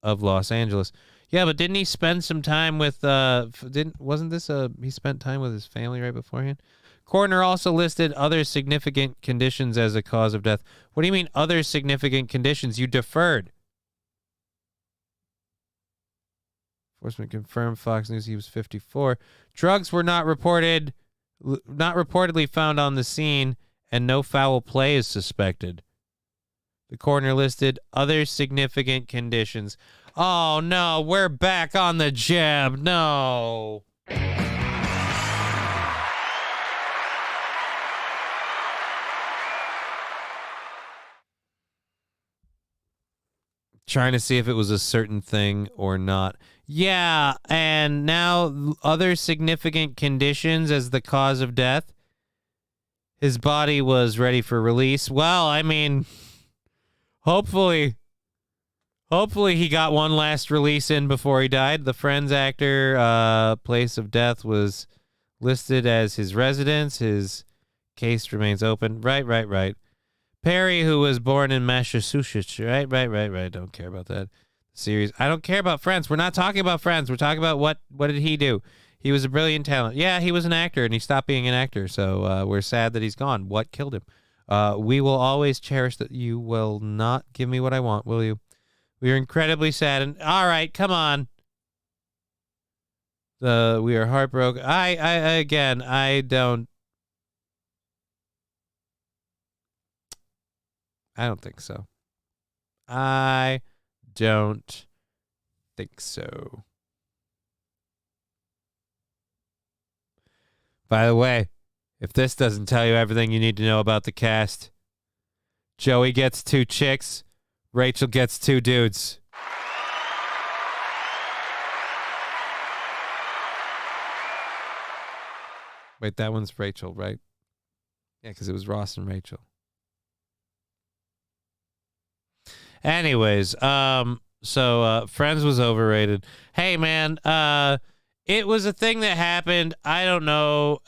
of Los Angeles. Yeah, but didn't he spend some time with he spent time with his family right beforehand? Coroner also listed other significant conditions as a cause of death. What do you mean other significant conditions? You deferred. Enforcement confirmed Fox News he was 54. Drugs were not reportedly found on the scene, and no foul play is suspected. The coroner listed other significant conditions. Oh, no, we're back on the jab. No. Trying to see if it was a certain thing or not. Yeah, and now other significant conditions as the cause of death. His body was ready for release. Well, I mean, hopefully he got one last release in before he died. The Friends actor, place of death was listed as his residence. His case remains open. Right. Perry, who was born in Massachusetts. Right. Don't care about that series. I don't care about Friends. We're not talking about Friends. We're talking about what did he do? He was a brilliant talent. Yeah, he was an actor, and he stopped being an actor, so we're sad that he's gone. What killed him? We will always cherish that. You will not give me what I want, will you? We are incredibly sad. And all right, come on. We are heartbroken. I don't think so. I don't think so. By the way, if this doesn't tell you everything you need to know about the cast, Joey gets 2 chicks, Rachel gets 2 dudes. Wait, that one's Rachel, right? Yeah, because it was Ross and Rachel. Anyways, so Friends was overrated. Hey, man, it was a thing that happened. I don't know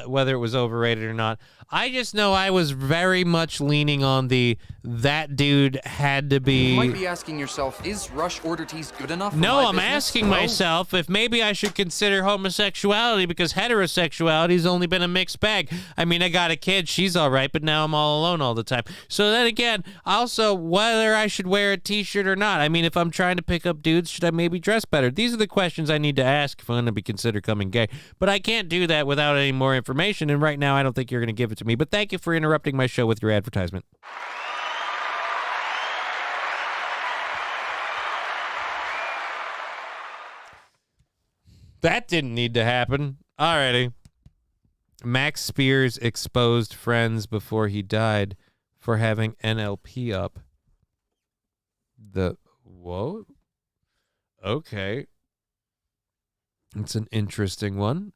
whether it was overrated or not. I just know I was very much leaning on that dude had to be... You might be asking yourself, is Rush Order Teas good enough for No, my I'm business? asking myself if maybe I should consider homosexuality because heterosexuality's only been a mixed bag. I mean, I got a kid, she's all right, but now I'm all alone all the time. So then again, also whether I should wear a t-shirt or not. I mean, if I'm trying to pick up dudes, should I maybe dress better? These are the questions I need to ask if I'm going to be considered coming gay. But I can't do that without any more information, and right now I don't think you're going to give it to me. But thank you for interrupting my show with your advertisement. That didn't need to happen. Alrighty. Max Spears exposed Friends before he died for having NLP up. Whoa? Okay. It's an interesting one.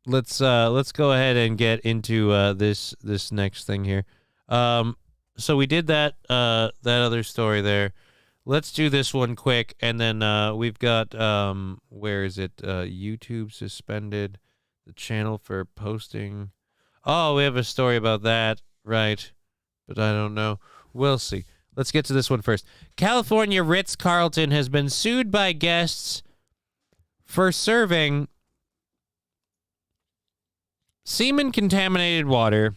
Let's go ahead and get into this next thing here. So we did that other story there. Let's do this one quick, and then we've got where is it? YouTube suspended the channel for posting. Oh, we have a story about that, right? But I don't know. We'll see. Let's get to this one first. California Ritz Carlton has been sued by guests for serving semen-contaminated water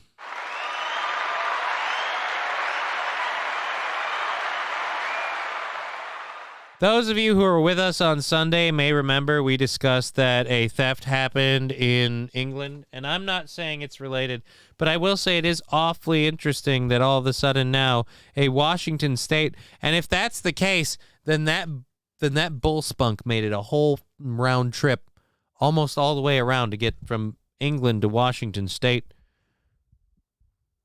Those of you who were with us on Sunday may remember we discussed that a theft happened in England, and I'm not saying it's related, but I will say it is awfully interesting that all of a sudden now a Washington state, and if that's the case, then that bull spunk made it a whole round trip, almost all the way around to get from England to Washington state.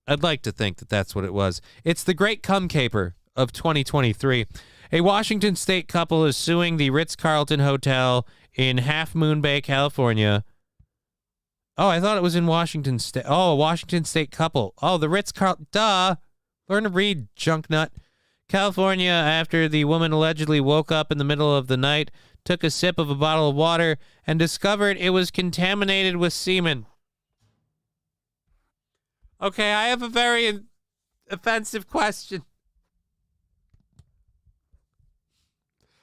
I'd like to think that that's what it was. It's the Great Cum Caper of 2023. A Washington state couple is suing the Ritz Carlton Hotel in Half Moon Bay, California, Oh, I thought it was in Washington State. Oh, a Washington State couple. Oh, the Ritz Carlton. Duh. Learn to read, junk nut. California, after the woman allegedly woke up in the middle of the night, took a sip of a bottle of water, and discovered it was contaminated with semen. Okay, I have a very offensive question.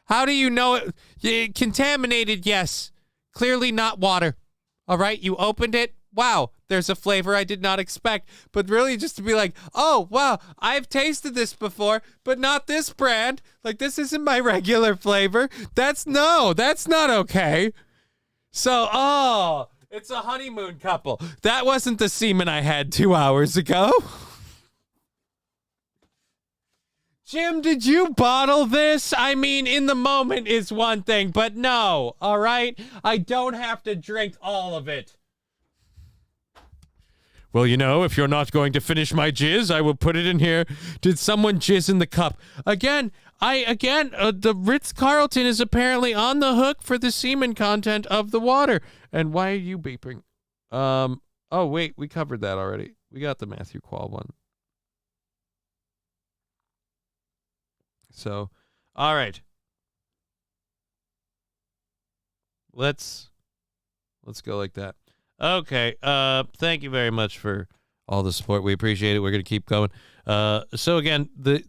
How do you know it? Contaminated, yes. Clearly not water. All right, you opened it. Wow, there's a flavor I did not expect. But really just to be like, oh, wow, I've tasted this before, but not this brand. Like, this isn't my regular flavor. That's not okay. So, it's a honeymoon couple. That wasn't the semen I had 2 hours ago. Jim, did you bottle this? I mean, in the moment is one thing, but no, all right? I don't have to drink all of it. Well, you know, if you're not going to finish my jizz, I will put it in here. Did someone jizz in the cup? Again, the Ritz Carlton is apparently on the hook for the semen content of the water. And why are you beeping? Oh, wait, we covered that already. We got the Matthew Quall one. So, all right. Let's go like that. Okay. Thank you very much for all the support. We appreciate it. We're going to keep going. So again, the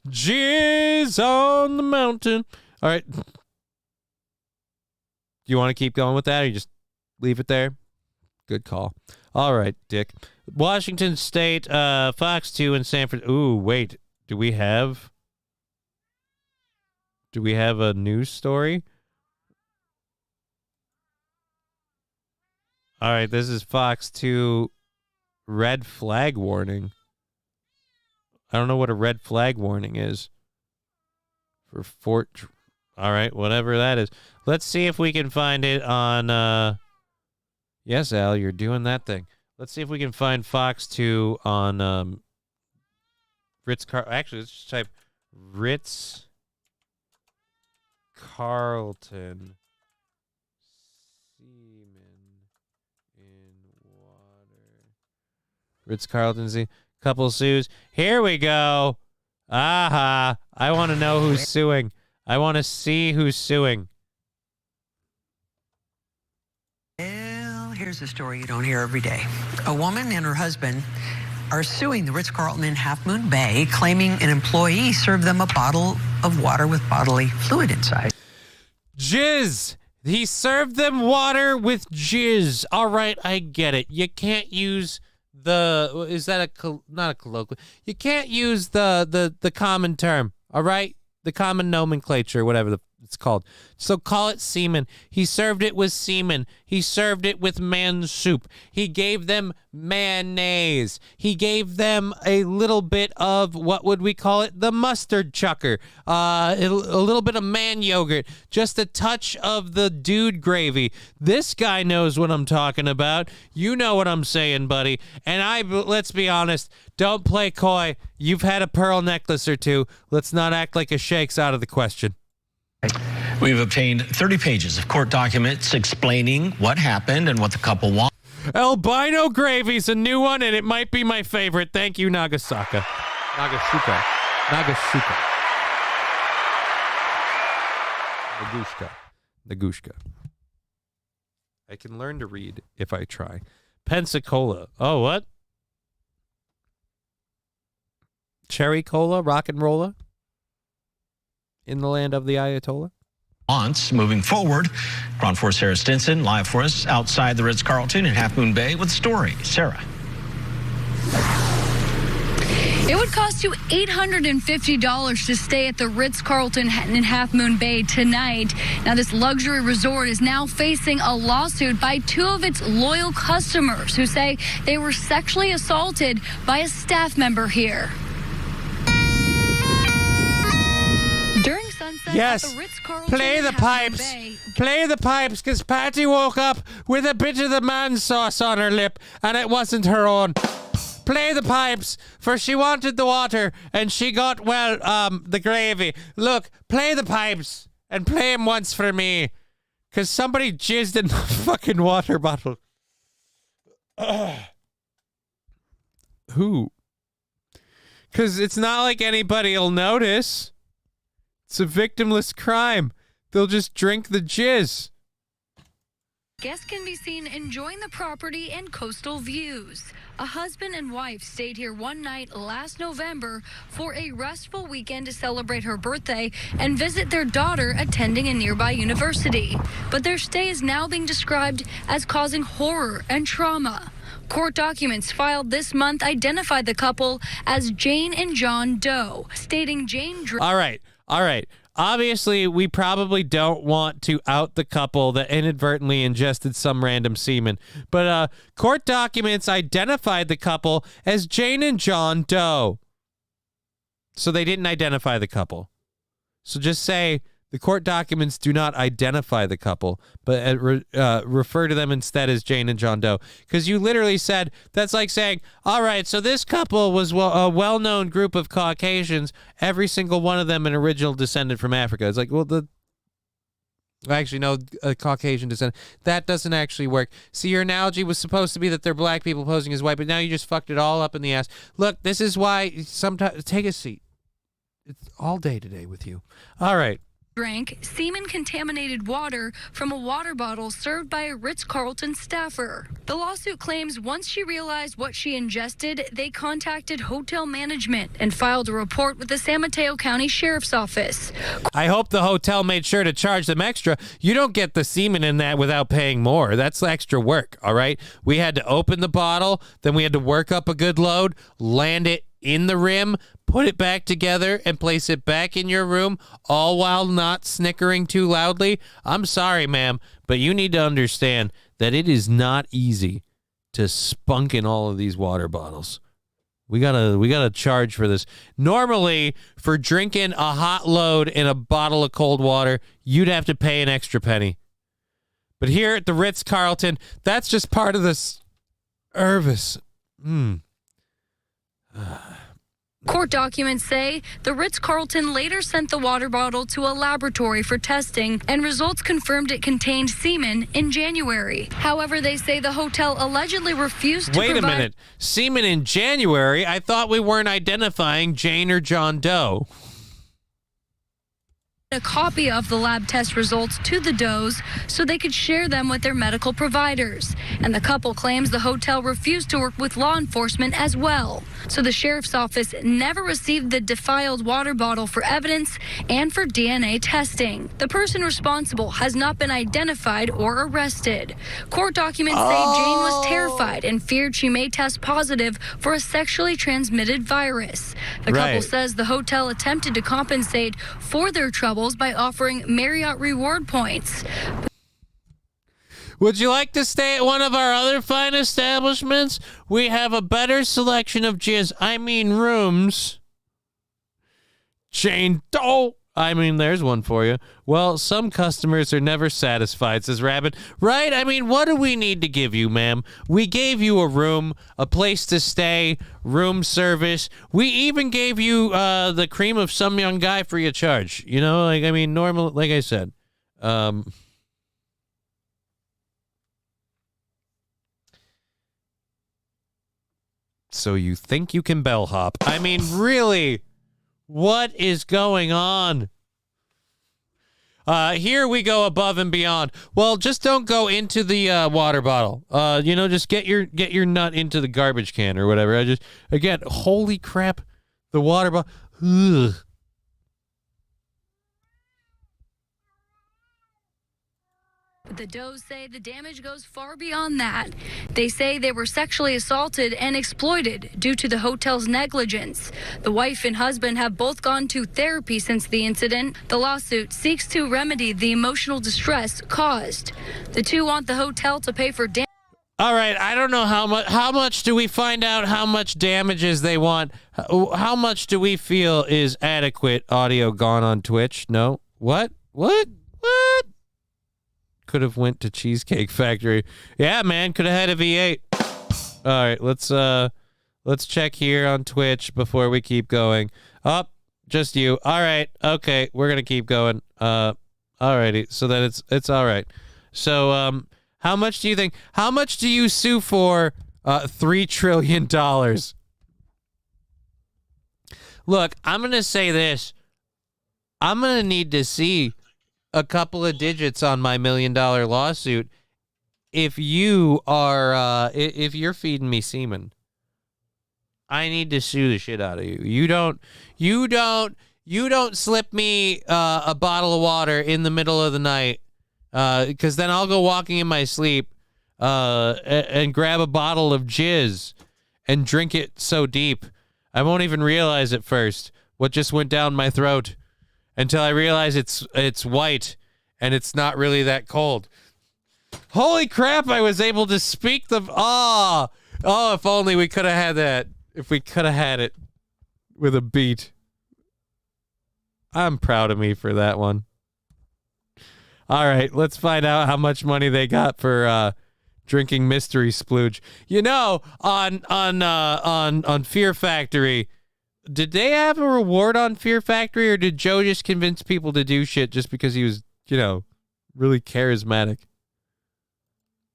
jizz on the mountain. All right. Do you want to keep going with that or you just leave it there? Good call. All right, Dick. Washington State, Fox 2 in San Francisco. Ooh, wait. Do we have a news story? All right, this is Fox 2 red flag warning. I don't know what a red flag warning is. All right, whatever that is. Let's see if we can find it on yes, Al, you're doing that thing. Let's see if we can find Fox 2 on Ritz Carlton. Actually, let's just type Ritz Carlton semen in water. Ritz Carlton couple sues. Here we go. Aha. I want to know who's suing. I want to see who's suing. Well, here's a story you don't hear every day. A woman and her husband are suing the Ritz Carlton in Half Moon Bay, claiming an employee served them a bottle of water with bodily fluid inside. Jizz. He served them water with jizz. All right, I get it. You can't use is that not a colloquial? You can't use the common term, all right? The common nomenclature, whatever it's called. So call it semen. He served it with semen. He served it with man soup. He gave them mayonnaise. He gave them a little bit of, what would we call it? The mustard chucker. A little bit of man yogurt. Just a touch of the dude gravy. This guy knows what I'm talking about. You know what I'm saying, buddy. And let's be honest, don't play coy. You've had a pearl necklace or two. Let's not act like a shake's out of the question. We've obtained 30 pages of court documents explaining what happened and what the couple want. Albino gravy's a new one, and it might be my favorite. Thank you, Nagasaka. Nagasuka. Nagushka. I can learn to read if I try. Pensacola. Oh, what? Cherry cola, rock and rolla? In the land of the Ayatollah? Moving forward, Ground Force Sarah Stinson live for us outside the Ritz Carlton in Half Moon Bay with the story. Sarah. It would cost you $850 to stay at the Ritz Carlton in Half Moon Bay tonight. Now, this luxury resort is now facing a lawsuit by two of its loyal customers who say they were sexually assaulted by a staff member here. During sunset yes. at the Ritz Carlton Play the pipes. Play the pipes, because Patty woke up with a bit of the man sauce on her lip, and it wasn't her own. Play the pipes, for she wanted the water, and she got, the gravy. Look, play the pipes, and play them once for me, Because somebody jizzed in the fucking water bottle. Who? Because it's not like anybody will notice. It's a victimless crime. They'll just drink the jizz. Guests can be seen enjoying the property and coastal views. A husband and wife stayed here one night last November for a restful weekend to celebrate her birthday and visit their daughter attending a nearby university. But their stay is now being described as causing horror and trauma. Court documents filed this month identified the couple as Jane and John Doe, stating Jane... All right. Obviously, we probably don't want to out the couple that inadvertently ingested some random semen. But court documents identified the couple as Jane and John Doe. So they didn't identify the couple. So just say the court documents do not identify the couple, but refer to them instead as Jane and John Doe. Because you literally said, that's like saying, all right, so this couple was a well-known group of Caucasians, every single one of them an original descendant from Africa. It's like, well, actually, no, a Caucasian descendant. That doesn't actually work. See, your analogy was supposed to be that they're black people posing as white, but now you just fucked it all up in the ass. Look, this is why sometimes... Take a seat. It's all day today with you. All right. Drank semen-contaminated water from a water bottle served by a Ritz Carlton staffer. The lawsuit claims once she realized what she ingested, they contacted hotel management and filed a report with the San Mateo County Sheriff's Office. I hope the hotel made sure to charge them extra. You don't get the semen in that without paying more. That's extra work, all right? We had to open the bottle, then we had to work up a good load, land it in the rim, put it back together, and place it back in your room, all while not snickering too loudly. I'm sorry, ma'am, but you need to understand that it is not easy to spunk in all of these water bottles. We gotta charge for this. Normally, for drinking a hot load in a bottle of cold water, you'd have to pay an extra penny. But here at the Ritz Carlton, that's just part of this service. Court documents say the Ritz Carlton later sent the water bottle to a laboratory for testing, and results confirmed it contained semen in January. However, they say the hotel allegedly refused to Wait a minute. Semen in January? I thought we weren't identifying Jane or John Doe. A copy of the lab test results to the Does so they could share them with their medical providers. And the couple claims the hotel refused to work with law enforcement as well. So the sheriff's office never received the defiled water bottle for evidence and for DNA testing. The person responsible has not been identified or arrested. Court documents say Jane was terrified and feared she may test positive for a sexually transmitted virus. The couple says the hotel attempted to compensate for their troubles by offering Marriott reward points. Would you like to stay at one of our other fine establishments? We have a better selection of rooms. Jane Doe. There's one for you. Well, some customers are never satisfied, says Rabbit. Right? What do we need to give you, ma'am? We gave you a room, a place to stay, room service. We even gave you the cream of some young guy free of charge. Normal, like I said. So you think you can bellhop? Really? What is going on? Here we go above and beyond. Well, just don't go into the water bottle. Just get your nut into the garbage can or whatever. Holy crap, the water bottle. Ugh. But the Does say the damage goes far beyond that. They say they were sexually assaulted and exploited due to the hotel's negligence. The wife and husband have both gone to therapy since the incident. The lawsuit seeks to remedy the emotional distress caused. The two want the hotel to pay for damage. All right, I don't know how much do we find out how much damages they want? How much do we feel is adequate? Audio gone on Twitch? No. What? Could have went to Cheesecake Factory. Yeah, man, could have had a V8. All right, let's check here on Twitch before we keep going. Just you. All right, okay, we're gonna keep going. All righty, so that it's all right. So, how much do you think? How much do you sue for $3 trillion? Look, I'm going to say this. I'm going to need to see a couple of digits on my $1 million lawsuit if you are if you're feeding me semen. I need to sue the shit out of you. You don't slip me a bottle of water in the middle of the night, because then I'll go walking in my sleep and grab a bottle of jizz and drink it so deep I won't even realize at first what just went down my throat until I realize it's white and it's not really that cold. Holy crap, I was able to speak the... Oh, if only we could have had that. If we could have had it with a beat. I'm proud of me for that one. All right, let's find out how much money they got for drinking Mystery Splooge. You know, on Fear Factory, did they have a reward on Fear Factory, or did Joe just convince people to do shit just because he was, really charismatic?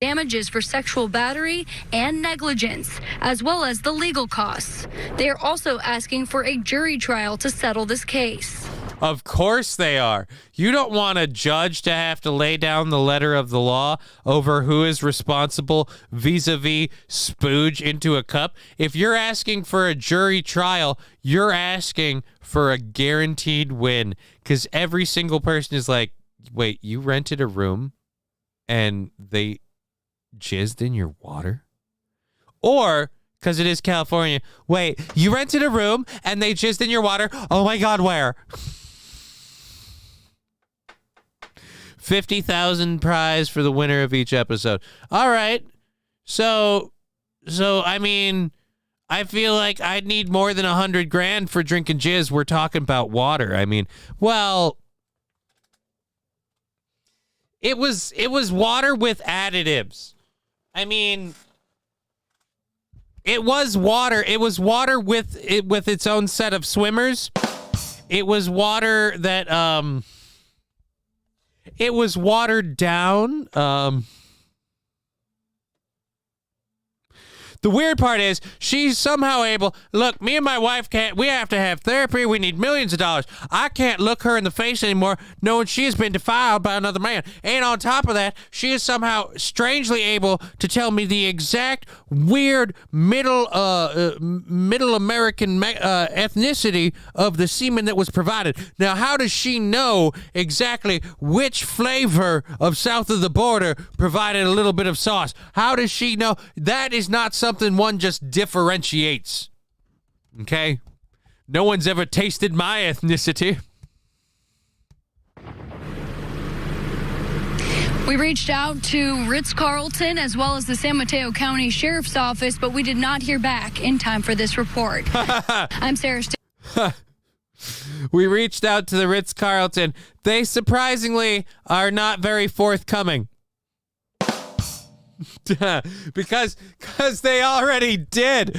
Damages for sexual battery and negligence, as well as the legal costs. They are also asking for a jury trial to settle this case. Of course they are. You don't want a judge to have to lay down the letter of the law over who is responsible vis-a-vis spooge into a cup. If you're asking for a jury trial, you're asking for a guaranteed win, because every single person is like, wait, you rented a room and they jizzed in your water? Or, because it is California, wait, you rented a room and they jizzed in your water? Oh my God, where? 50,000 prize for the winner of each episode. All right. So I mean, I feel like I'd need more than $100,000 for drinking jizz. We're talking about water. I mean, well, it was water with additives. I mean, it was water. It was water with its own set of swimmers. It was water that it was watered down. The weird part is she's somehow able, look, me and my wife we have to have therapy. We need millions of dollars. I can't look her in the face anymore knowing she has been defiled by another man. And on top of that, she is somehow strangely able to tell me the exact weird middle American ethnicity of the semen that was provided. Now, how does she know exactly which flavor of south of the border provided a little bit of sauce? How does she know? That is not something one just differentiates. Okay? No one's ever tasted my ethnicity. We reached out to Ritz Carlton as well as the San Mateo County Sheriff's Office, but we did not hear back in time for this report. I'm Sarah. We reached out to the Ritz Carlton. They surprisingly are not very forthcoming. because they already did.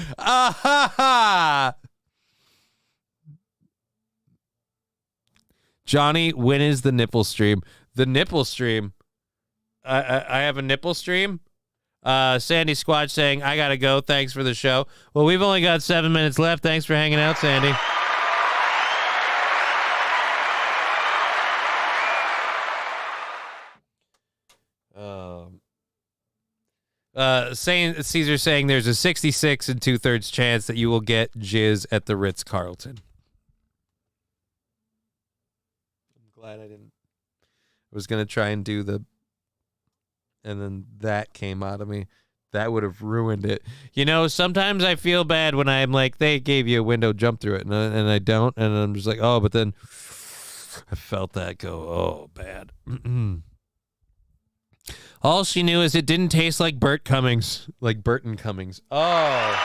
Johnny, when is the nipple stream? The nipple stream. I have a nipple stream. Sandy Squatch saying, I gotta go. Thanks for the show. Well, we've only got 7 minutes left. Thanks for hanging out, Sandy. Caesar saying there's a 66 2/3 chance that you will get jizz at the Ritz Carlton. I'm glad I didn't. I was gonna try and do and then that came out of me. That would have ruined it. Sometimes I feel bad when I'm like, they gave you a window, jump through it, and I don't, and I'm just like, oh, but then I felt that go, oh, bad. All she knew is it didn't taste like Burton Cummings. Like Burton Cummings. Oh.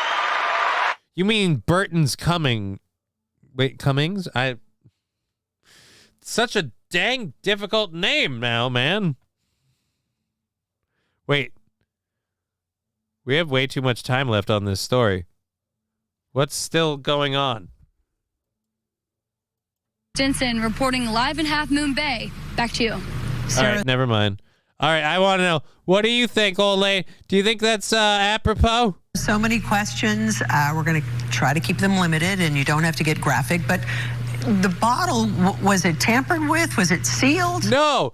You mean Burton's Coming. Wait, Cummings? Such a dang difficult name now, man. Wait. We have way too much time left on this story. What's still going on? Stinson reporting live in Half Moon Bay. Back to you, Sarah. All right, never mind. All right, I want to know, what do you think, old lady? Do you think that's apropos? So many questions. We're going to try to keep them limited, and you don't have to get graphic. But the bottle, was it tampered with? Was it sealed? No,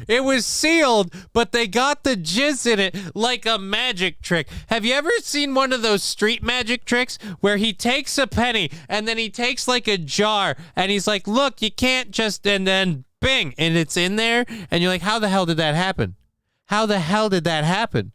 it was sealed, but they got the jizz in it like a magic trick. Have you ever seen one of those street magic tricks where he takes a penny and then he takes like a jar and he's like, look, you can't just, and then bing, and it's in there, and you're like, how the hell did that happen? How the hell did that happen?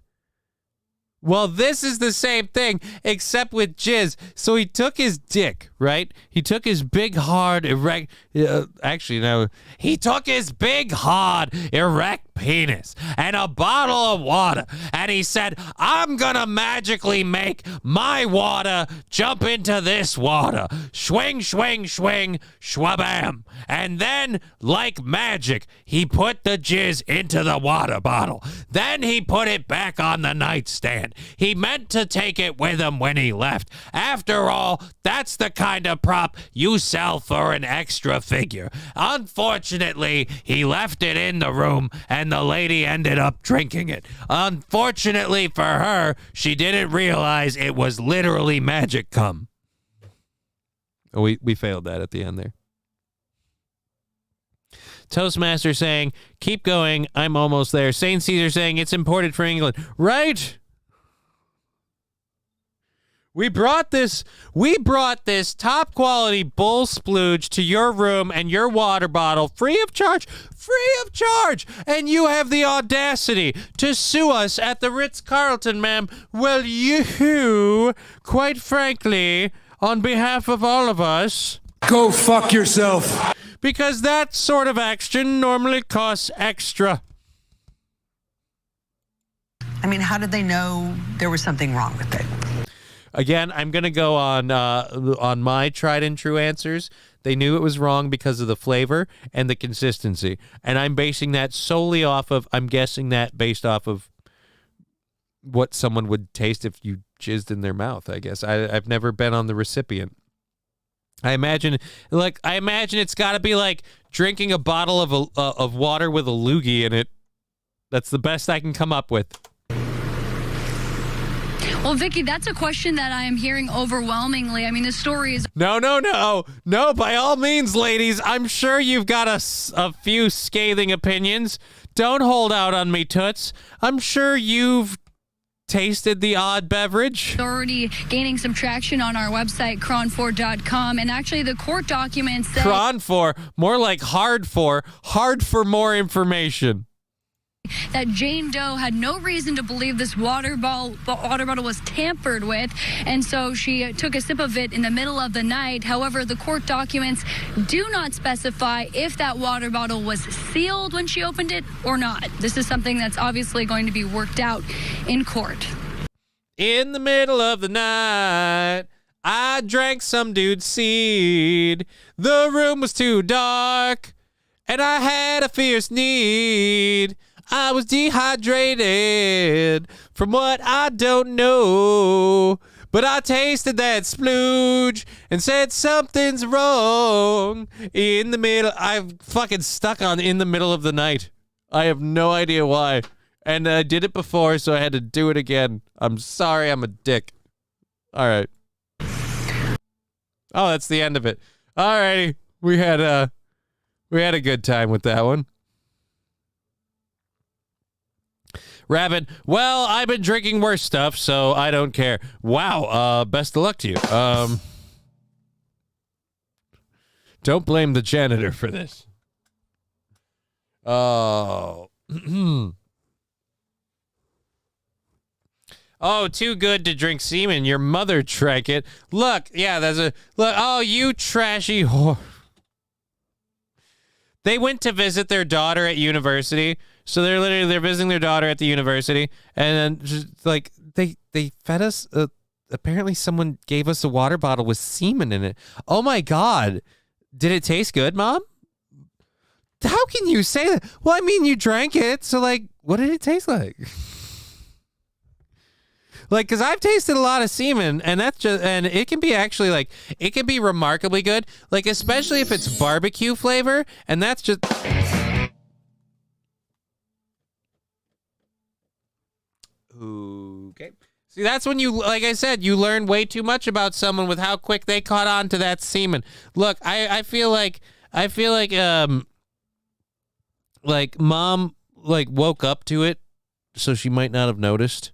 Well, this is the same thing, except with jizz. So he took his dick, right? He took his big, hard, erect... he took his big, hard, erect penis and a bottle of water, and he said, I'm gonna magically make my water jump into this water. Swing, swing, swing, shwabam. And then, like magic, he put the jizz into the water bottle. Then he put it back on the nightstand. He meant to take it with him when he left. After all, that's the kind of prop you sell for an extra figure. Unfortunately, he left it in the room, and the lady ended up drinking it. Unfortunately for her, she didn't realize it was literally magic cum. Oh, we failed that at the end there. Toastmaster saying, keep going, I'm almost there. Saint Caesar saying, it's imported from England. Right? We brought this top quality bull splooge to your room and your water bottle free of charge, and you have the audacity to sue us at the Ritz Carlton, ma'am. Well, you, quite frankly, on behalf of all of us, go fuck yourself. Because that sort of action normally costs extra. I mean, how did they know there was something wrong with it? Again, I'm going to go on my tried and true answers. They knew it was wrong because of the flavor and the consistency. And I'm basing that solely off of, I'm guessing that based off of what someone would taste if you jizzed in their mouth, I guess. I've never been on the recipient. I imagine it's got to be like drinking a bottle of water with a loogie in it. That's the best I can come up with. Well, Vicky, that's a question that I am hearing overwhelmingly. I mean, the story is... No, by all means, ladies. I'm sure you've got a few scathing opinions. Don't hold out on me, toots. I'm sure you've tasted the odd beverage. Already gaining some traction on our website, cron4.com, and actually the court documents say... Cron4, more like hard for more information. That Jane Doe had no reason to believe this water bottle was tampered with, and so she took a sip of it in the middle of the night. However, the court documents do not specify if that water bottle was sealed when she opened it or not. This is something that's obviously going to be worked out in court. In the middle of the night, I drank some dude's seed. The room was too dark, and I had a fierce need. I was dehydrated from what I don't know, but I tasted that splooge and said something's wrong. In the middle, I'm fucking stuck on in the middle of the night. I have no idea why. And I did it before, so I had to do it again. I'm sorry, I'm a dick. All right. Oh, that's the end of it. All righty. We had a good time with that one. Rabbit, well, I've been drinking worse stuff, so I don't care. Wow, best of luck to you. Don't blame the janitor for this. Oh. Oh, too good to drink semen. Your mother drank it. Look, yeah, look. Oh, you trashy whore. They went to visit their daughter at university. So they're visiting their daughter at the university, and then just, like they fed us. Apparently, someone gave us a water bottle with semen in it. Oh my God! Did it taste good, Mom? How can you say that? Well, I mean, you drank it, so like, what did it taste like? Like, because I've tasted a lot of semen, and it can be actually like, it can be remarkably good. Like, especially if it's barbecue flavor, and that's just. Okay. See, that's when you, like I said, you learn way too much about someone with how quick they caught on to that semen. Look, I feel like mom like woke up to it, so she might not have noticed.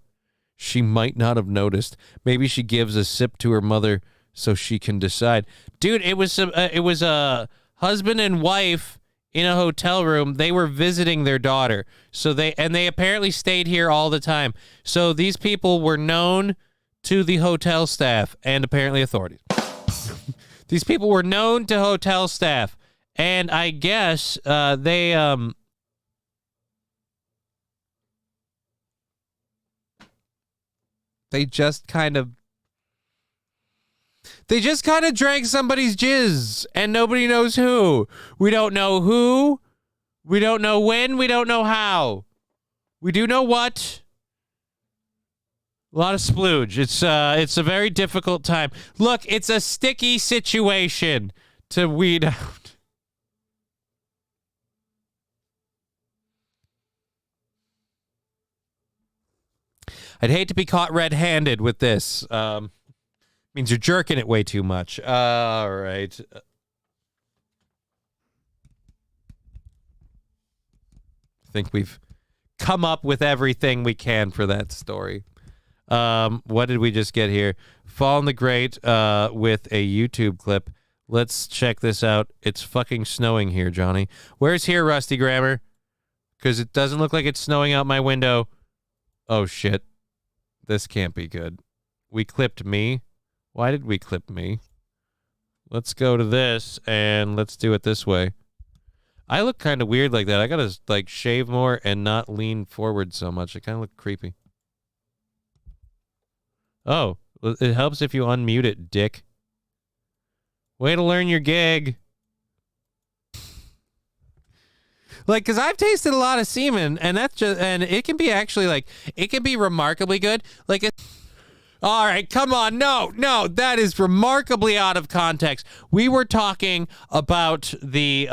She might not have noticed. Maybe she gives a sip to her mother so she can decide. Dude, it was a husband and wife in a hotel room. They were visiting their daughter. So they apparently stayed here all the time. So these people were known to the hotel staff and apparently authorities. These people were known to hotel staff, and I guess they just kind of drank somebody's jizz, and nobody knows who. We don't know who. We don't know when. We don't know how. We do know what. A lot of splooge. It's a very difficult time. Look, it's a sticky situation to weed out. I'd hate to be caught red-handed with this. Means you're jerking it way too much. All right. I think we've come up with everything we can for that story. What did we just get here? Fall in the Grate with a YouTube clip. Let's check this out. It's fucking snowing here, Johnny. Where's here, Rusty Grammar? Because it doesn't look like it's snowing out my window. Oh, shit. This can't be good. We clipped me. Why did we clip me? Let's go to this, and let's do it this way. I look kind of weird like that. I gotta, like, shave more and not lean forward so much. I kind of look creepy. Oh, it helps if you unmute it, dick. Way to learn your gig. Like, because I've tasted a lot of semen, and and it can be actually, like, it can be remarkably good. Like, all right, come on. No, that is remarkably out of context. We were talking about the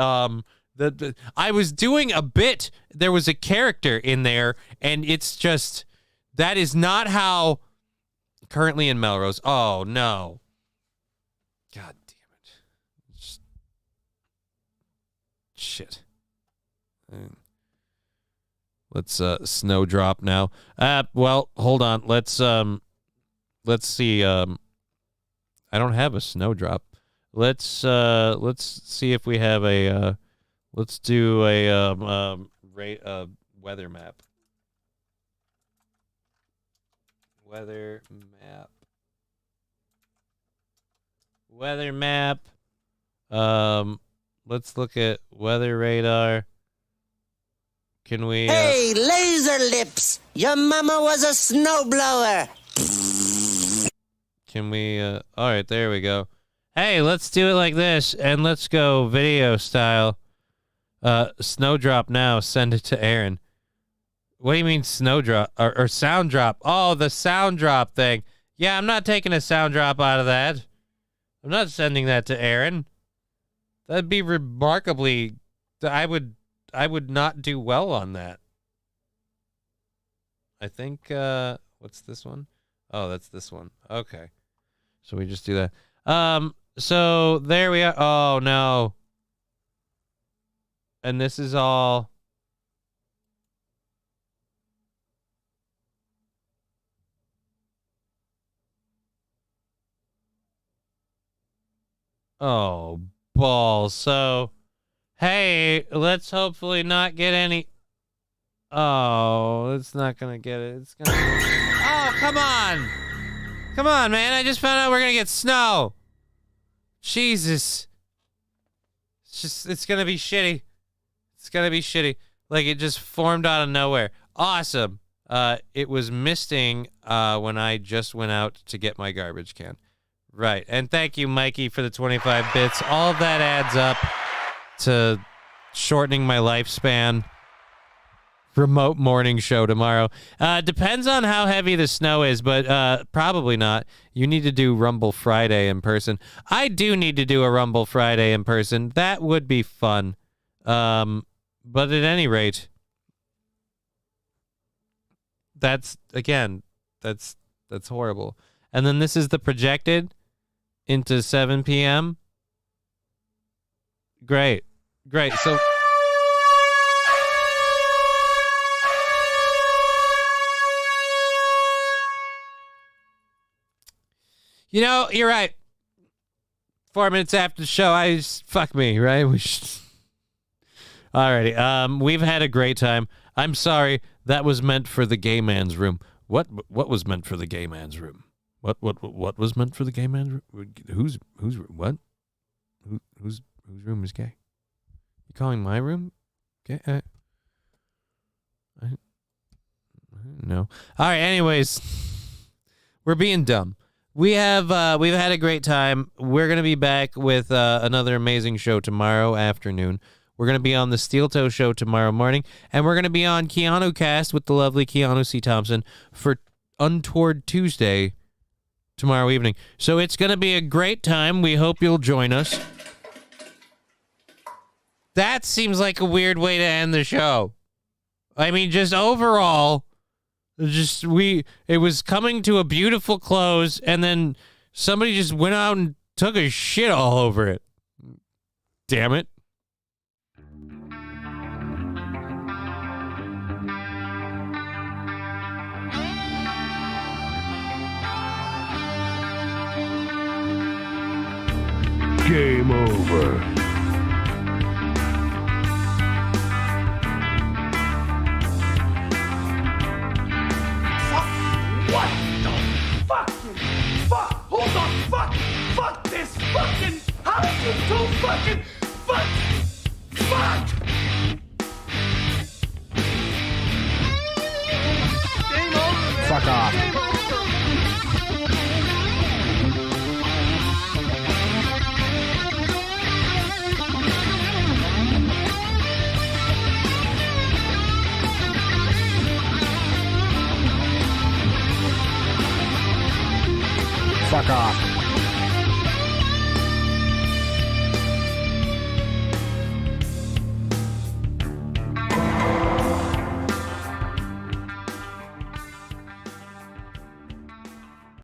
I was doing a bit. There was a character in there, and it's just, that is not how, currently in Melrose. Oh, no. God damn it. Shit. Let's snowdrop now. Well, hold on. Let's see. I don't have a snowdrop. Let's see if we have a let's do a weather map. Weather map. Let's look at weather radar. Can we Hey, laser lips! Your mama was a snowblower. Can we, all right, there we go. Hey, let's do it like this, and let's go video style. Snowdrop now, send it to Aaron. What do you mean snowdrop, or sound drop? Oh, the sound drop thing. Yeah, I'm not taking a sound drop out of that. I'm not sending that to Aaron. That'd be remarkably, I would not do well on that. I think, what's this one? Oh, that's this one. Okay. So we just do that. So there we are. Oh, no. And this is all. Oh, balls. So, hey, let's hopefully not get any. Oh, it's not going to get it. It's going to. Oh, come on. Come on, man. I just found out we're going to get snow. Jesus. It's going to be shitty. It's going to be shitty. Like, it just formed out of nowhere. Awesome. It was misting when I just went out to get my garbage can. Right. And thank you, Mikey, for the 25 bits. All of that adds up to shortening my lifespan. Remote morning show tomorrow. Depends on how heavy the snow is, but probably not. You need to do Rumble Friday in person. I do need to do a Rumble Friday in person. That would be fun. But at any rate, that's, again, That's horrible. And then this is the projected into 7 p.m. Great. So you know, you're right. 4 minutes after the show, fuck me, right? Alrighty. We've had a great time. I'm sorry, that was meant for the gay man's room. What was meant for the gay man's room? What was meant for the gay man's room? Whose what? Whose room is gay? You calling my room gay? I don't know. All right. Anyways, we're being dumb. We've had a great time. We're gonna be back with another amazing show tomorrow afternoon. We're going to be on the Steel Toe Show tomorrow morning, and we're going to be on Keanu Cast with the lovely Keanu C. Thompson for Untoward Tuesday tomorrow evening. So it's going to be a great time. We hope you'll join us. That seems like a weird way to end the show. I mean, just overall, it was coming to a beautiful close, and then somebody just went out and took a shit all over it. Damn it. Game over. What the fucking fuck? Hold on, fuck this fucking. How did you two fucking fuck? Game over, man. Fuck off. Game over. Fuck off.